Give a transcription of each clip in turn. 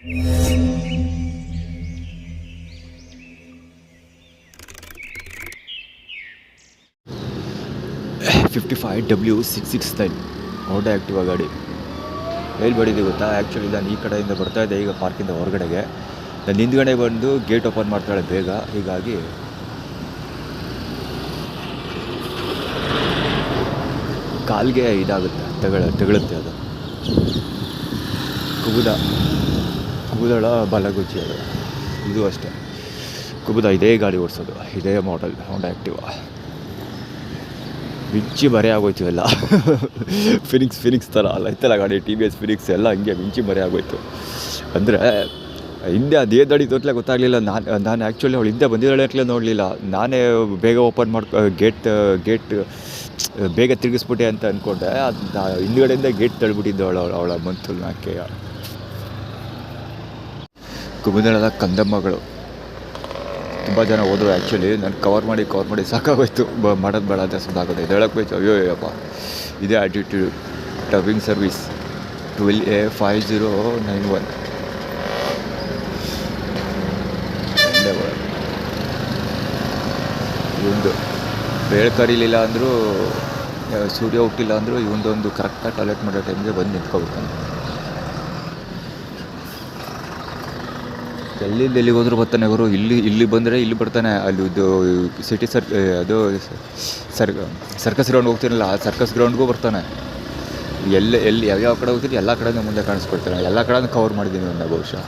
55W669 ಹೋಂಡಾ Activa ಗಾಡಿ ಎಲ್ಲಿ ಬಡಿದೆ ಗೊತ್ತಾ? ಆ್ಯಕ್ಚುಲಿ ನಾನು ಈ ಕಡೆಯಿಂದ ಬರ್ತಾ ಇದ್ದೆ ಈಗ ಪಾರ್ಕಿಂದ ಹೊರಗಡೆಗೆ. ನಾನು ಹಿಂದ್ಗಡೆ ಬಂದು ಗೇಟ್ ಓಪನ್ ಮಾಡ್ತಾಳೆ ಬೇಗ, ಹೀಗಾಗಿ ಕಾಲಿಗೆ ಇದಾಗುತ್ತೆ, ತೆಗಳುತ್ತೆ ಅದು. ಕುಬುದಳ ಬಲಗುಚ್ಚಿ ಅದು. ಇದು ಅಷ್ಟೇ, ಕುಬುದ ಇದೇ ಗಾಡಿ ಓಡಿಸೋದು, ಇದೇ ಮಾಡೆಲ್ ಹೋಂಡಾ ಆ್ಯಕ್ಟಿವಾ. ಮಿಂಚಿ ಮರೆ ಆಗೋಯ್ತು ಎಲ್ಲ. ಫಿನಿಕ್ಸ್ ಥರ ಅಲ್ಲ ಇತ್ತಲ್ಲ ಗಾಡಿ, TVS ಫಿನಿಕ್ಸ್ ಎಲ್ಲ ಹಂಗೆ ಮಿಂಚಿ ಮರೆ ಆಗೋಯ್ತು. ಅಂದರೆ ಹಿಂದೆ ಅದೇ ದಾಡಿ ತೋಟ್ಲೆ ಗೊತ್ತಾಗಲಿಲ್ಲ. ನಾನು ಆ್ಯಕ್ಚುಲಿ ಅವಳು ಹಿಂದೆ ಬಂದಿದ್ದಾಳೆ ನೋಡಲಿಲ್ಲ. ನಾನೇ ಬೇಗ ಓಪನ್ ಗೇಟ್ ಬೇಗ ತಿರುಗಿಸ್ಬಿಟ್ಟೆ ಅಂತ ಅಂದ್ಕೊಂಡೆ. ಅದು ಹಿಂದ್ಗಡೆಯಿಂದ ಗೇಟ್ ತಳ್ಳಿಬಿಟ್ಟಿದ್ದು ಅವಳ ಮಂತು ನಾಕೆ. ಕುಮುದಳದ ಕಂದಮ್ಮಗಳು ತುಂಬ ಜನ ಹೋದರು. ಆ್ಯಕ್ಚುಲಿ ನಾನು ಕವರ್ ಮಾಡಿ ಸಾಕಾಗೋಯ್ತು. ಮಾಡೋದು ಬೇಡ ಅಂತ ಸುಮ್ಮನಾಗೋದು. ಹೇಳಕ್ಕೆ ಬೇಕು, ಅಯ್ಯೋ ಅಯ್ಯಪ್ಪ ಇದೇ ಆ್ಯಟಿಟ್ಯೂಡ್. ಟವಿಂಗ್ ಸರ್ವಿಸ್ 12A5091 ಇವಂದು ಬೇಳೆ ಕರೀಲಿಲ್ಲ ಅಂದರೂ, ಸೂರ್ಯ ಹುಟ್ಟಿಲ್ಲ ಅಂದರೂ ಇವೊಂದೊಂದು ಕರೆಕ್ಟಾಗಿ ಟಾಯ್ಲೆಟ್ ಮಾಡೋ ಟೈಮ್ಗೆ ಬಂದು ನಿಂತ್ಕೊಬಿಡ್ತಾನೆ. ಎಲ್ಲಿಗೆ ಹೋದ್ರು ಬರ್ತಾನೆ ಅವರು. ಇಲ್ಲಿ ಬಂದರೆ ಇಲ್ಲಿ ಬರ್ತಾನೆ. ಅಲ್ಲಿ ಇದು ಸಿಟಿ ಅದು ಸರ್ಕಸ್ ಗ್ರೌಂಡ್ ಹೋಗ್ತೀನಲ್ಲ, ಆ ಸರ್ಕಸ್ ಗ್ರೌಂಡ್ಗೂ ಬರ್ತಾನೆ. ಎಲ್ಲಿ ಯಾವ್ಯಾವ ಕಡೆ ಹೋಗ್ತೀನಿ ಎಲ್ಲ ಕಡೆಯೂ ಮುಂದೆ ಕಾಣಿಸ್ಕೊಳ್ತಾನೆ. ಎಲ್ಲ ಕಡೆಯೂ ಕವರ್ ಮಾಡಿದ್ದೀನಿ ನನ್ನ ಬಹುಶಃ.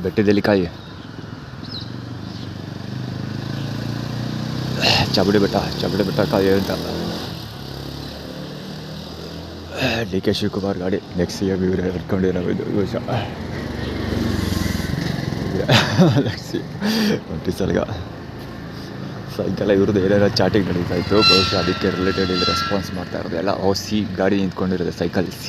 ಬೆಟ್ಟದಲ್ಲಿ ಕಾಯಿ ಚಾಬುಡಿ ಬೆಟ್ಟ ಕಾಯಿ ಅಂತ. DK ಶಿವಕುಮಾರ್ ಗಾಡಿ ನೆಕ್ಸ್ಟ್ CM ಇವರೇ ಹಿಡ್ಕೊಂಡಿರೋ ಇದು ಬಹುಶಃ. ಸಲ್ಗ ಸಾಯಂಕಾಲ ಇವ್ರದ್ದು ಏನೇನೋ ಚಾಟಿಂಗ್ ನಡೀತಾ ಇತ್ತು ಬಹುಶಃ, ಅದಕ್ಕೆ ರಿಲೇಟೆಡ್ ಇಲ್ಲಿ ರೆಸ್ಪಾನ್ಸ್ ಮಾಡ್ತಾ ಇರೋದು ಎಲ್ಲ. C ಗಾಡಿ ನಿಂತ್ಕೊಂಡಿರೋದು, ಸೈಕಲ್ C.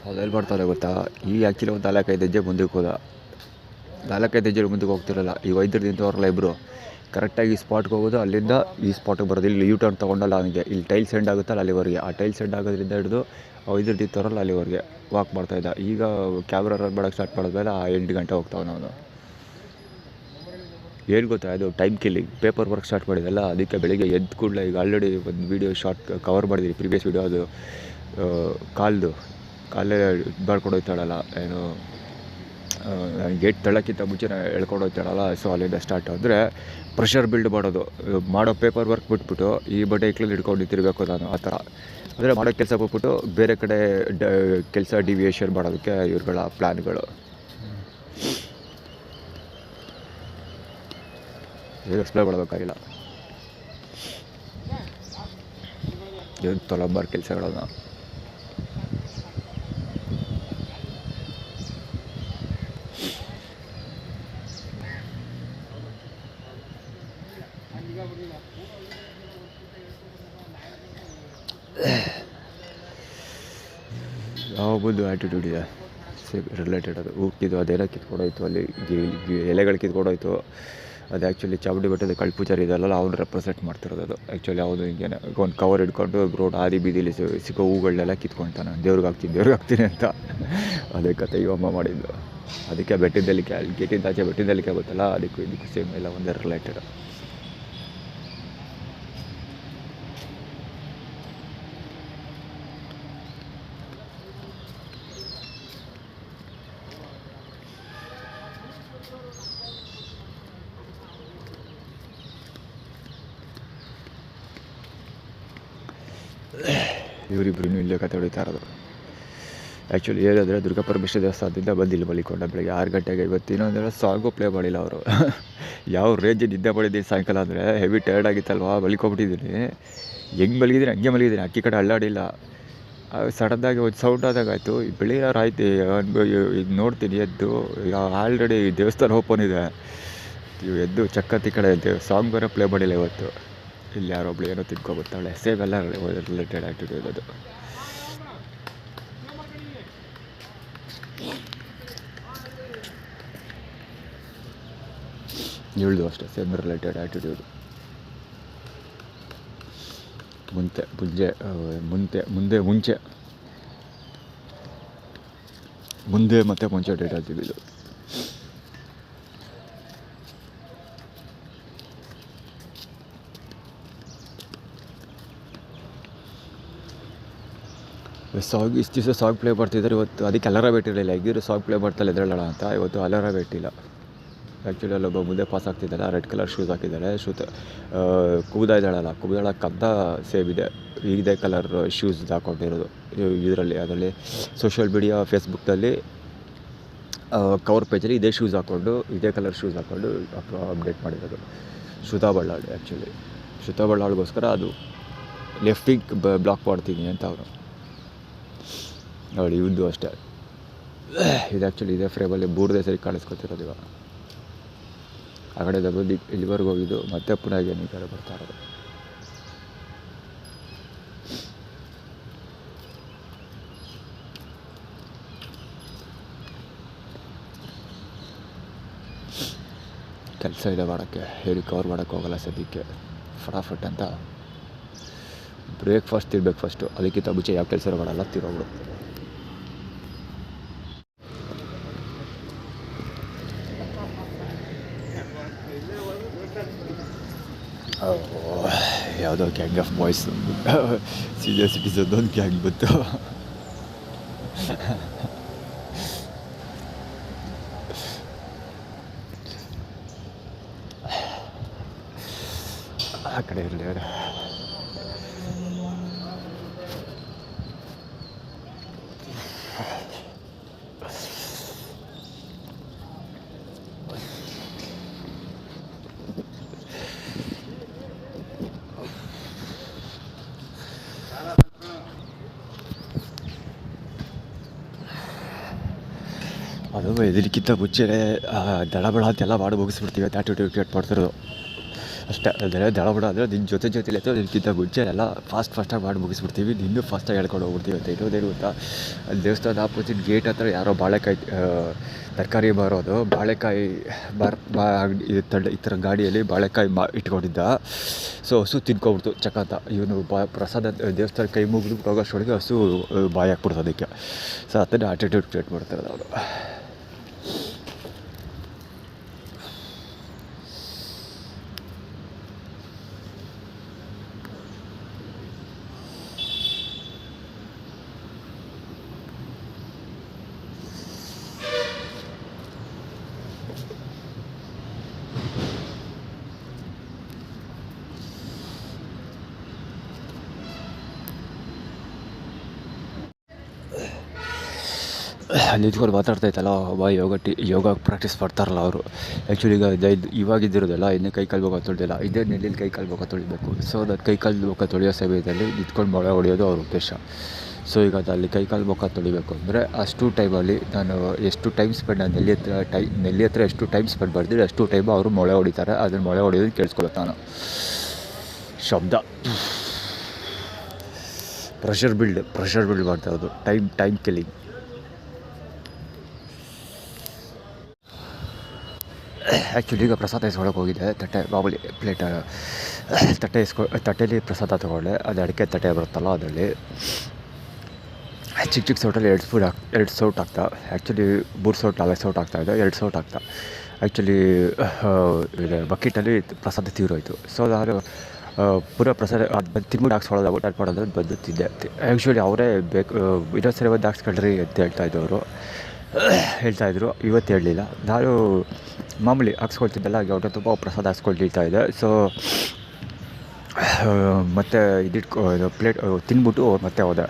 ಅದೆಲ್ಲಿ ಬರ್ತಾರೆ ಗೊತ್ತಾ? ಈ ಆ್ಯಕ್ಚುಲಿ ಒಂದು 4-5 ಹೆಜ್ಜೆ ಮುಂದಕ್ಕೆ ಹೋದ. 4-5 ಹೆಜ್ಜೆ ಮುಂದಕ್ಕೆ ಹೋಗ್ತಿರಲ್ಲ. ಈ ವೈದ್ಯರು ನಿಂತವ್ರಲ್ಲ ಇಬ್ಬರು, ಕರೆಕ್ಟಾಗಿ ಈ ಸ್ಪಾಟ್ಗೆ ಹೋಗೋದು, ಅಲ್ಲಿಂದ ಈ ಸ್ಪಾಟಿಗೆ ಬರೋದು. ಇಲ್ಲಿ ಯೂಟರ್ನ್ ತೊಗೊಂಡಲ್ಲ ಅವನಿಗೆ, ಇಲ್ಲಿ ಟೈಲ್ಸ್ ಎಂಡ್ ಆಗುತ್ತಲ್ಲ ಅಲ್ಲಿವರೆಗೆ. ಆ ಟೈಲ್ಸ್ ಎಂಡ್ ಆಗೋದ್ರಿಂದ ಹಿಡಿದು ವೈದ್ಯರು ನಿಂತವ್ರಲ್ಲ ಅಲ್ಲಿವರೆಗೆ ವಾಕ್ ಮಾಡ್ತಾಯಿದ್ದ. ಈಗ ಕ್ಯಾಮ್ರಾ ರನ್ ಮಾಡೋಕ್ಕೆ ಸ್ಟಾರ್ಟ್ ಮಾಡಿದ್ಮೇಲೆ 8 ಗಂಟೆ ಹೋಗ್ತಾವನು ಅವನು. ಏನು ಗೊತ್ತಾ, ಅದು time killing. Paper work start ಮಾಡಿದಲ್ಲ, ಅದಕ್ಕೆ ಬೆಳಿಗ್ಗೆ ಎದ್ದು ಕೂಡಲೇ, ಈಗ ಆಲ್ರೆಡಿ ಒಂದು ವೀಡಿಯೋ ಶಾರ್ಟ್ ಕವರ್ ಮಾಡಿದ್ದೀನಿ, ಪ್ರೀವಿಯಸ್ ವೀಡಿಯೋ. ಅದು ಕಾಲೇ ಮಾಡ್ಕೊಂಡು ಹೋಗ್ತಾಳಲ್ಲ, ಏನು ಗೇಟ್ ತಳ್ಳೋಕ್ಕಿಂತ ಮುಂಚೆ ಎಳ್ಕೊಂಡು ಹೋಗ್ತಾಳಲ್ಲ. ಸೊ ಅಲ್ಲಿಂದ ಸ್ಟಾರ್ಟ್ ಅಂದರೆ ಪ್ರೆಷರ್ ಬಿಲ್ಡ್ ಮಾಡೋ ಪೇಪರ್ ವರ್ಕ್ ಬಿಟ್ಬಿಟ್ಟು ಈ ಬಟ್ಟೆ ಇಕ್ಳಲ್ಲಿ ಹಿಡ್ಕೊಂಡು ತಿರುಗಬೇಕು ನಾನು. ಆ ಥರ ಅಂದರೆ ಮಾಡೋ ಕೆಲಸ ಬಿಟ್ಬಿಟ್ಟು ಬೇರೆ ಕಡೆ ಕೆಲಸ ಡಿವಿಯೇಷನ್ ಮಾಡೋದಕ್ಕೆ ಇವ್ರುಗಳ ಪ್ಲ್ಯಾನ್ಗಳು. ಈಗ ಎಕ್ಸ್ಪ್ಲೇನ್ ಮಾಡೋದಕ್ಕಾಗಿಲ್ಲ ಏನು ತೊಲಂಬಾರ್ ಕೆಲಸಗಳನ್ನು. ಯಾವ ಒಂದು ಆ್ಯಟಿಟ್ಯೂಡ್ ಇದೆ ರಿಲೇಟೆಡ್. ಅದು ಹುಟ್ಟಿದ್ದು ಅದೆಲ್ಲ ಕಿತ್ಕೊಡೋಯ್ತು, ಅಲ್ಲಿ ಎಲೆಗಳು ಕಿತ್ಕೊಡೋಯ್ತು. ಅದು ಆ್ಯಕ್ಚುಲಿ ಚಾಮುಂಡಿ ಬೆಟ್ಟದ ಕಳ್ಪೂಜಾರಿ ಇದೆಲ್ಲ ಅವ್ನು ರೆಪ್ರೆಸೆಂಟ್ ಮಾಡ್ತಿರೋದು. ಅದು ಆ್ಯಕ್ಚುಲಿ ಯಾವುದು ಹಿಂಗೆ ಒಂದು ಕವರ್ ಹಿಡ್ಕೊಂಡು ರೋಡ್ ಹಾದಿ ಬೀದಿಲಿ ಸಿಕ್ಕೋ ಹೂಗಳನ್ನೆಲ್ಲ ಕಿತ್ಕೊಳ್ತಾನೆ. ದೇವ್ರಿಗೆ ಹಾಕ್ತೀನಿ ಅಂತ. ಅದೇ ಕತೆ ಇವಮ್ಮ ಮಾಡಿದ್ದು. ಅದಕ್ಕೆ ಬೆಟ್ಟದಲ್ಲಿ ಗೇಟಿಂದ ಆಚೆ ಬೆಟ್ಟದಲ್ಲಿ ಗೊತ್ತಲ್ಲ, ಇದಕ್ಕೂ ಸೇಮ್ ಎಲ್ಲ ಒಂದೇ ರಿಲೇಟೆಡ್. ಇವರಿಬ್ರು ಇಲ್ಲೇ ಕತೆ ಹೊಡಿತಾ ಇರೋದು. ಆ್ಯಕ್ಚುಲಿ ಹೇಳಿದ್ರೆ ದುರ್ಗಾಪರಮೇಶ್ವರಿ ದೇವಸ್ಥಾನದಿಂದ ಬಂದು ಇಲ್ಲಿ ಮಲಿಕೊಂಡ ಬೆಳಗ್ಗೆ 6 ಗಂಟೆಗೆ. ಇವತ್ತು ಇನ್ನೊಂದೆಲ್ಲ ಸಾಂಗು ಪ್ಲೇ ಮಾಡಿಲ್ಲ ಅವರು. ಯಾವ ರೇಂಜ್ ನಿದ್ದೆ ಮಾಡಿದ್ದೀನಿ ಸಾಯಂಕಾಲ ಅಂದರೆ ಹೆವಿ ಟೈರ್ಡ್ ಆಗಿತ್ತಲ್ವ, ಮಲಿಕೊಂಬಿಟ್ಟಿದ್ದೀನಿ. ಹೆಂಗೆ ಮಲಗಿದ್ದೀನಿ ಹಂಗೆ ಮಲಗಿದ್ದೀನಿ, ಅಕ್ಕಿ ಕಡೆ ಅಲ್ಲಾಡಿಲ್ಲ. ಸಡನ್ನಾಗಿ ಒಂದು ಸೌಂಡ್ ಆದಾಗಾಯಿತು. ಬೆಳಿಗ್ಗೆ ಆಯ್ತು ಇದು ನೋಡ್ತೀನಿ ಎದ್ದು, ಈಗ ಆಲ್ರೆಡಿ ದೇವಸ್ಥಾನ ಓಪನ್ ಇದೆ. ಎದ್ದು ಚಕ್ಕತ್ತಿ ಕಡೆ ಸಾಂಗ್ ಬೇರೆ ಪ್ಲೇ ಮಾಡಿಲ್ಲ ಇವತ್ತು. ಇಲ್ಲಿ ಯಾರೊಬ್ಳು ಏನೋ ತಿನ್ಕೊಬರ್ತಾಳೆ. ಸೇಮ್ ಎಲ್ಲ ರಿಲೇಟೆಡ್ ಆ್ಯಕ್ಟಿವಿಟಿ ಅದು. ಹೇಳ್ದು ಅಷ್ಟೇ, ಸೇಮ್ ರಿಲೇಟೆಡ್ ಆ್ಯಟಿಟ್ಯೂಡು. ಮುಂದೆ ಮತ್ತು ಮುಂಚೆ ಡೇಟ್ ಹೇಳ್ತೀವಿ ಇದು. ಸಾಂಗ್ ಇಷ್ಟು ದಿವಸ ಸಾಂಗ್ ಪ್ಲೇ ಮಾಡ್ತಿದ್ದಾರೆ. ಇವತ್ತು ಅದಕ್ಕೆ ಅಲಾರಾಮ್ ಇಟ್ಟಿರಲಿಲ್ಲ. ಹೇಗಿದ್ರು ಸಾಂಗ್ ಪ್ಲೇ ಮಾಡ್ತಾಳೆ ಎದ್ರಲ್ಲ ಅಂತ. ಇವತ್ತು ಅಲಾರಾಮ್ ಇಟ್ಟಿಲ್ಲ. ಆ್ಯಕ್ಚುಲಿ ಅಲ್ಲೊಬ್ಬ ಮುಂದೆ ಪಾಸ್ ಆಗ್ತಿದ್ದಾಳೆ, ರೆಡ್ ಕಲರ್ ಶೂಸ್ ಹಾಕಿದ್ದಾಳೆ. ಕುಬ್ದಾ ಇದ್ದಾಳಲ್ಲ, ಕುಬ್ದಾಳ ಕದ್ದ ಸೇಮ್ ಇದೆ, ಇದೇ ಕಲರ್ ಶೂಸ್ ಹಾಕ್ಕೊಂಡಿರೋದು ಅದರಲ್ಲಿ ಸೋಷಿಯಲ್ ಮೀಡಿಯಾ ಫೇಸ್ಬುಕ್ನಲ್ಲಿ ಕವರ್ ಪೇಜಲ್ಲಿ ಇದೇ ಶೂಸ್ ಹಾಕ್ಕೊಂಡು, ಇದೇ ಕಲರ್ ಶೂಸ್ ಹಾಕ್ಕೊಂಡು ಅಪ್ಡೇಟ್ ಮಾಡಿರೋದು. ಶ್ರುತಾ ಬಳ್ಳಾಳ್. ಆ್ಯಕ್ಚುಲಿ ಶ್ರುತಾ ಬಳ್ಳಾಳ್ಗೋಸ್ಕರ ಅದು ಲೆಫ್ಟಿಗೆ ಬ್ಲಾಕ್ ಮಾಡ್ತೀನಿ ಅಂತ ಅವನು ನೋಡಿ. ಇವಂದು ಅಷ್ಟೇ, ಇದು ಆ್ಯಕ್ಚುಲಿ ಇದೇ ಫ್ರೇಮಲ್ಲಿ ಬೂರ್ದೇ ಸರಿ ಕಾಣಿಸ್ಕೊತಿರೋದು. ಇವಾಗ ಆ ಕಡೆ ಬಂದು ಇಲ್ಲಿವರೆಗೂ ಹೋಗಿದ್ದು, ಮತ್ತೆ ಪುನಃ ಏನು ಈ ಕಡೆ ಬರ್ತಾ ಇರೋದು. ಕೆಲಸ ಇದೆ ಮಾಡೋಕ್ಕೆ, ಹೇಳಿ ಕವರ್ ಮಾಡೋಕ್ಕೆ ಹೋಗಲ್ಲ ಸದ್ಯಕ್ಕೆ. ಫಟಾಫಟ್ ಅಂತ ಬ್ರೇಕ್ಫಾಸ್ಟ್ ತಿನ್ಬೇಕು ಫಸ್ಟು. ಅದಕ್ಕಿಂತ ಮುಂಚೆ ಯಾವ ಕೆಲಸ ಮಾಡಲ್ಲ, ತಿರೋಗ್ಬಿಡು. ಯಾವುದೋ gang of boys, senior citizen ಒಂದು ಗ್ಯಾಂಗ್ ಬಂತು. ಆ ಕಡೆ ಇರಲಿ ಅವರು. ಅದು ಇದಕ್ಕಿಂತ ಮುಂಚೆ ದಳಬಳ ಅಂತೆಲ್ಲ ಮಾಡಿ ಮುಗಿಸ್ಬಿಡ್ತೀವಿ ಅಂತ ಆ್ಯಟಿಟ್ಯೂಡ್ ಕ್ರಿಯೇಟ್ ಮಾಡ್ತಿರೋದು ಅಷ್ಟೇ. ದಳಬಡ ಅಂದರೆ ನಿನ್ನ ಜೊತೆಲಿ ಅಥವಾ ಇದಕ್ಕಿಂತ ಮುಂಚೆ ಎಲ್ಲ ಫಾಸ್ಟಾಗಿ ಮಾಡಿ ಮುಗಿಸ್ಬಿಡ್ತೀವಿ. ನಿನ್ನೂ ಫಾಸ್ಟಾಗಿ ಹೇಳ್ಕೊಂಡು ಹೋಗ್ಬಿಡ್ತೀವಿ ಅಂತ. ಇನ್ನೊಂದೇನು ಗೊತ್ತಾ, ಅಲ್ಲಿ ದೇವಸ್ಥಾನದ ಆಪೋಸಿಟ್ ಗೇಟ್ ಹತ್ರ ಯಾರೋ ಬಾಳೆಕಾಯಿ ತರಕಾರಿ ಮಾರೋದು, ಬಾಳೆಕಾಯಿ ಈ ಥರ ಗಾಡಿಯಲ್ಲಿ ಬಾಳೆಕಾಯಿ ಇಟ್ಕೊಂಡಿದ್ದ. ಸೊ ಹಸು ತಿನ್ಕೊಬಿಡ್ತು ಚಕಂತ. ಇವನು ಪ್ರಸಾದ ದೇವಸ್ಥಾನ ಕೈ ಮುಗಿದು ಹೋಗೋಷ್ಟೊಳಗೆ ಹಸು ಬಾಯಿ ಹಾಕ್ಬಿಡ್ತು ಅದಕ್ಕೆ. ಸೊ ಅದನ್ನು ಆ್ಯಟಿಟ್ಯೂಡ್ ಕ್ರಿಯೇಟ್ ಮಾಡ್ತಾರೆ ಅವರು. ನಿಂತ್ಕೊಂಡು ಮಾತಾಡ್ತಾಯಿತ್ತಲ್ಲ ಯೋಗ ಪ್ರಾಕ್ಟೀಸ್ ಮಾಡ್ತಾರಲ್ಲ ಅವರು. ಆ್ಯಕ್ಚುಲಿ ಈಗ ಇವಾಗಿದ್ದಿರೋದಲ್ಲ, ಇನ್ನೇ ಕೈ ಕಾಲು ಮುಖ ತೊಳೆದಿಲ್ಲ, ಇದೇ ನೆಲ್ಲಿಲಿ ಕೈ ಕಾಲು ಮುಖ ತೊಳಿಬೇಕು. ಸೊ ಅದು ಕೈ ಕಾಲು ಮುಖ ತೊಳೆಯೋ ಸಮಯದಲ್ಲಿ ನಿಂತ್ಕೊಂಡು ಮೊಳೆ ಹೊಡೆಯೋದು ಅವ್ರ ಉದ್ದೇಶ. ಸೊ ಈಗ ಅಲ್ಲಿ ಕೈ ಕಾಲು ಮುಖ ತೊಳಿಬೇಕು ಅಂದರೆ ಅಷ್ಟು ಟೈಮಲ್ಲಿ ನಾನು ಎಷ್ಟು ಟೈಮ್ ಸ್ಪೆಂಡ್, ನಾನು ನೆಲ್ಲಿ ಹತ್ರ ಎಷ್ಟು ಟೈಮ್ ಸ್ಪೆಂಡ್ ಮಾಡ್ತೀನಿ ಅಷ್ಟು ಟೈಮು ಅವರು ಮೊಳೆ ಹೊಡಿತಾರೆ. ಅದನ್ನು ಮೊಳೆ ಹೊಡೆಯೋದು ಕೇಳಿಸ್ಕೊಳುತ್ತೆ ನಾನು. ಶಬ್ದ ಪ್ರೆಷರ್ ಬಿಲ್ಡ್ ಮಾಡ್ತಾ ಇರೋದು. Time killing. ಆ್ಯಕ್ಚುಲಿ ಈಗ ಪ್ರಸಾದ ಇಸ್ಕೊಳಕ್ಕೆ ಹೋಗಿದೆ. ಮಾಮೂಲಿ ತಟ್ಟೆಯಲ್ಲಿ ಪ್ರಸಾದ ತೊಗೊಂಡೆ. ಅದು ಅಡಿಕೆ ತಟ್ಟೆ ಬರುತ್ತಲ್ಲ, ಅದರಲ್ಲಿ ಚಿಕ್ಕ ಸೌಟಲ್ಲಿ 2 ಸೌಟ್ ಆಗ್ತಾ. ಆ್ಯಕ್ಚುಲಿ 3 ಸೌಟ್ 4 ಸೌಟ್ ಆಗ್ತಾಯಿದೆ, 2 ಸೌಟ್ ಆಗ್ತಾ. ಆ್ಯಕ್ಚುಲಿ ಬಕೆಟಲ್ಲಿ ಪ್ರಸಾದ ತೀರೋಯ್ತು. ಸೊ ನಾನು ಪುನಃ ಪ್ರಸಾದ ಅದು ತಿನ್ಬಿಟ್ಟು ಹಾಕ್ಸ್ಕೊಳ್ಳೋದು ಟೈಪ್ ಮಾಡೋದು ಬಂದು ತಿಂದೆ. ಆ್ಯಕ್ಚುಲಿ ಅವರೇ ಇನ್ನೊಂದು ಸರಿ ಬಂದು ಹಾಕ್ಸ್ಕೊಳ್ರಿ ಅಂತ ಹೇಳ್ತಾಯಿದ್ರು. ಇವತ್ತು ಹೇಳಲಿಲ್ಲ. ನಾನು ಮಾಮೂಲಿ ಹಾಕ್ಸ್ಕೊಳ್ತಿದ್ದೆಲ್ಲ ಅವ್ರ ತುಂಬ ಪ್ರಸಾದ ಹಾಕ್ಸ್ಕೊಳ್ತಿರ್ತಾಯಿದ್ದೆ. ಸೊ ಮತ್ತು ಇದು ಪ್ಲೇಟ್ ತಿಂದ್ಬಿಟ್ಟು ಮತ್ತೆ ಹೋದೆ.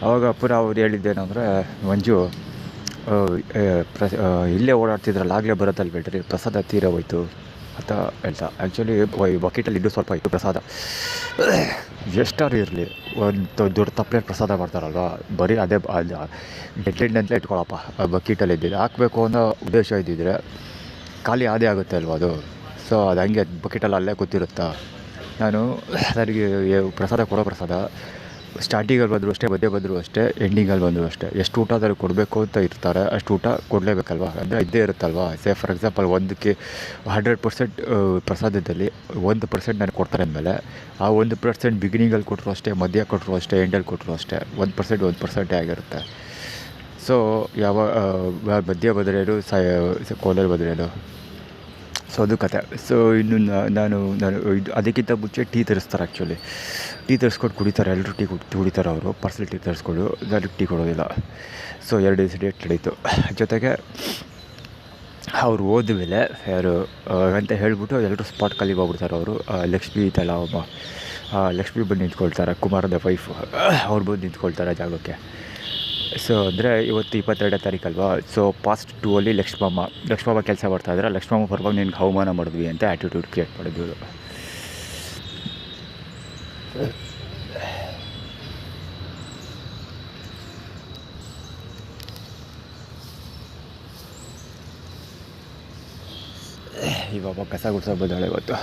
ಆವಾಗ ಪುನಃ ಅವ್ರು ಹೇಳಿದ್ದೇನೆಂದರೆ, ಮಂಜು ಇಲ್ಲೇ ಓಡಾಡ್ತಿದ್ರಲ್ಲ, ಆಗಲೇ ಬರುತ್ತಲ್ಲ ಬಿಡ್ರಿ, ಪ್ರಸಾದ ತೀರ ಹೋಯ್ತು ಅಂತ ಹೇಳ್ತಾ. ಆ್ಯಕ್ಚುಲಿ ಬಕೆಟಲ್ಲಿ ಇದ್ದು ಸ್ವಲ್ಪ ಇತ್ತು ಪ್ರಸಾದ. ಎಷ್ಟಾರು ಇರಲಿ, ಒಂದು ದೊಡ್ಡ ತಪ್ಪಲೆ ಪ್ರಸಾದ ಮಾಡ್ತಾರಲ್ವ, ಬರೀ ಅದೇ ಡೆಡ್ಲೆಂಡ್ನಂತಲೇ ಇಟ್ಕೊಳಪ್ಪ. ಬಕೆಟಲ್ಲಿ ಇದ್ದಿದ್ದು ಹಾಕಬೇಕು ಅನ್ನೋ ಉದ್ದೇಶ ಇದ್ದಿದ್ರೆ ಖಾಲಿ ಅದೇ ಆಗುತ್ತೆ ಅಲ್ವ ಅದು. ಸೊ ಅದು ಹಂಗೆ ಬಕೆಟಲ್ಲಿ ಅಲ್ಲೇ ಕೂತಿರುತ್ತಾ. ನನಗೆ ಪ್ರಸಾದ ಕೊಡೋ ಪ್ರಸಾದ ಸ್ಟಾರ್ಟಿಂಗಲ್ಲಿ ಬಂದರೂ ಅಷ್ಟೇ, ಮಧ್ಯೆ ಬಂದರೂ ಅಷ್ಟೇ, ಎಂಡಿಂಗಲ್ಲಿ ಬಂದರೂ ಅಷ್ಟೇ, ಎಷ್ಟು ಊಟ ಅದರಲ್ಲಿ ಕೊಡಬೇಕು ಅಂತ ಇರ್ತಾರೆ ಅಷ್ಟು ಊಟ ಕೊಡಲೇಬೇಕಲ್ವ. ಅಂದರೆ ಇದ್ದೇ ಇರುತ್ತಲ್ವ. ಫಾರ್ ಎಕ್ಸಾಂಪಲ್ 100% ಪ್ರಸಾದದಲ್ಲಿ 1% ನನಗೆ ಕೊಡ್ತಾರೆ ಅಂದಮೇಲೆ, ಆ 1% ಬಿಗಿನಿಂಗಲ್ಲಿ ಕೊಟ್ಟರು ಅಷ್ಟೇ, ಮಧ್ಯ ಕೊಟ್ಟರು ಅಷ್ಟೇ, ಎಂಡಲ್ಲಿ ಕೊಟ್ಟರು ಅಷ್ಟೇ, 1% ಆಗಿರುತ್ತೆ. ಸೊ ಮಧ್ಯ ಬದಲೇನು ಕೋಲಲ್ಲಿ ಬದಲೇನು, ಸೊ ಅದು ಕತೆ. ಸೊ ಇನ್ನು ನಾನು ಇದು ಅದಕ್ಕಿಂತ ಮುಂಚೆ ಟೀ ತರಿಸ್ತಾರೆ. ಆ್ಯಕ್ಚುಲಿ ಟೀ ತರಿಸ್ಕೊಂಡು ಕುಡಿತಾರೆ, ಎಲ್ಲರೂ ಟೀ ಕುಡಿತಾರೆ. ಅವರು ಪಾರ್ಸಲ್ ಟೀ ತರಿಸ್ಕೊಂಡು, ನನಗೆ ಟೀ ಕೊಡೋದಿಲ್ಲ. ಸೊ 2 ದಿವಸ ಡೇಟ್ ನಡೀತು. ಜೊತೆಗೆ ಅವ್ರು ಹೋದ್ಮೇಲೆ ಯಾರು ಅಂತ ಹೇಳ್ಬಿಟ್ಟು ಎಲ್ಲರೂ ಸ್ಪಾಟ್ ಖಾಲಿ ಹೋಗ್ಬಿಡ್ತಾರೆ. ಅವರು ಲಕ್ಷ್ಮಿ ಇತ್ತಲ್ಲ, ಲಕ್ಷ್ಮಿ ಬಂದು ನಿಂತ್ಕೊಳ್ತಾರೆ, ಕುಮಾರದ ವೈಫ್, ಅವ್ರು ಬಂದು ನಿಂತ್ಕೊಳ್ತಾರೆ ಜಾಗಕ್ಕೆ. ಸೊ ಅಂದರೆ ಇವತ್ತು 22ನೇ ತಾರೀಕಲ್ವಾ. ಸೊ ಪಾಸ್ಟ್ 2 ಲಕ್ಷ್ಮಮ್ಮ ಕೆಲಸ ಮಾಡ್ತಾಯಿದ್ರೆ, ಲಕ್ಷ್ಮಮ್ಮ ಪರವಾಗಿ ನಿನ್ಗೆ ಅವಮಾನ ಮಾಡಿದ್ವಿ ಅಂತ ಆ್ಯಟಿಟ್ಯೂಡ್ ಕ್ರಿಯೇಟ್ ಮಾಡಿದ್ವಿ. ಇವಾಗ ಕಸ ಗುಡ್ಸೋ ಬದಲಾಳೆ ಇವತ್ತು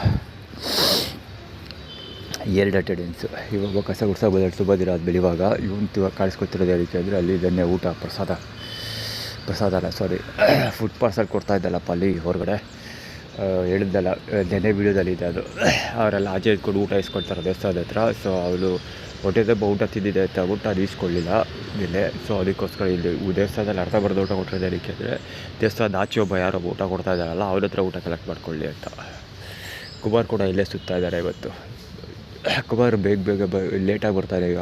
2 ಅಟೆಂಡೆನ್ಸು. ಇವಾಗ ಕಸ ಗುಡ್ಸೋ ಬದಲು ತುಂಬ ದಿನ ಆದಮೇಲೆ ಇವಾಗ ಕಾಣಿಸ್ಕೊತಿರೋದು ಅದಕ್ಕೆ ಅಂದರೆ, ಅಲ್ಲಿ ಇದನ್ನೇ ಊಟ ಫುಡ್ ಪಾರ್ಸಲ್ ಕೊಡ್ತಾಯಿದ್ದಲ್ಲಪ್ಪ ಅಲ್ಲಿ ಹೊರಗಡೆ, ಹೇಳಿದ್ದಲ್ಲ ನೆನ್ನೆ ವೀಡಿಯೋದಲ್ಲಿ ಇದೆ ಅದು. ಅವರೆಲ್ಲ ಆಚೆ ಇದ್ಕೊಂಡು ಊಟ ಇಸ್ಕೊಳ್ತಾರೆ ದೇವಸ್ಥಾನದ ಹತ್ರ. ಸೊ ಅವಳು ಹೊಟ್ಟೆ ತುಂಬ ಊಟ ತಿಂದಿದೆ ಅಂತ ಊಟ ಅದು ಇಸ್ಕೊಳ್ಳಿಲ್ಲ ಇಲ್ಲೇ. ಸೊ ಅದಕ್ಕೋಸ್ಕರ ಇಲ್ಲಿ ದೇವಸ್ಥಾನದಲ್ಲಿ ಅರ್ಧ ಬರ್ದು ಊಟ ಕೊಟ್ಟಿರೋದು ಅದಕ್ಕೆ ಅಂದರೆ, ದೇವಸ್ಥಾನದ ಆಚೆ ಒಬ್ಬ ಯಾರೋ ಊಟ ಕೊಡ್ತಾ ಇದ್ದಾರಲ್ಲ, ಅವ್ರ ಹತ್ರ ಊಟ ಕಲೆಕ್ಟ್ ಮಾಡ್ಕೊಳ್ಳಿ ಅಂತ. ಕುಮಾರ್ ಕೂಡ ಇಲ್ಲೇ ಸುತ್ತಾ ಇದ್ದಾರೆ ಇವತ್ತು. ಕುಮಾರ್ ಬೇಗ ಲೇಟಾಗಿ ಬರ್ತಾರೆ. ಈಗ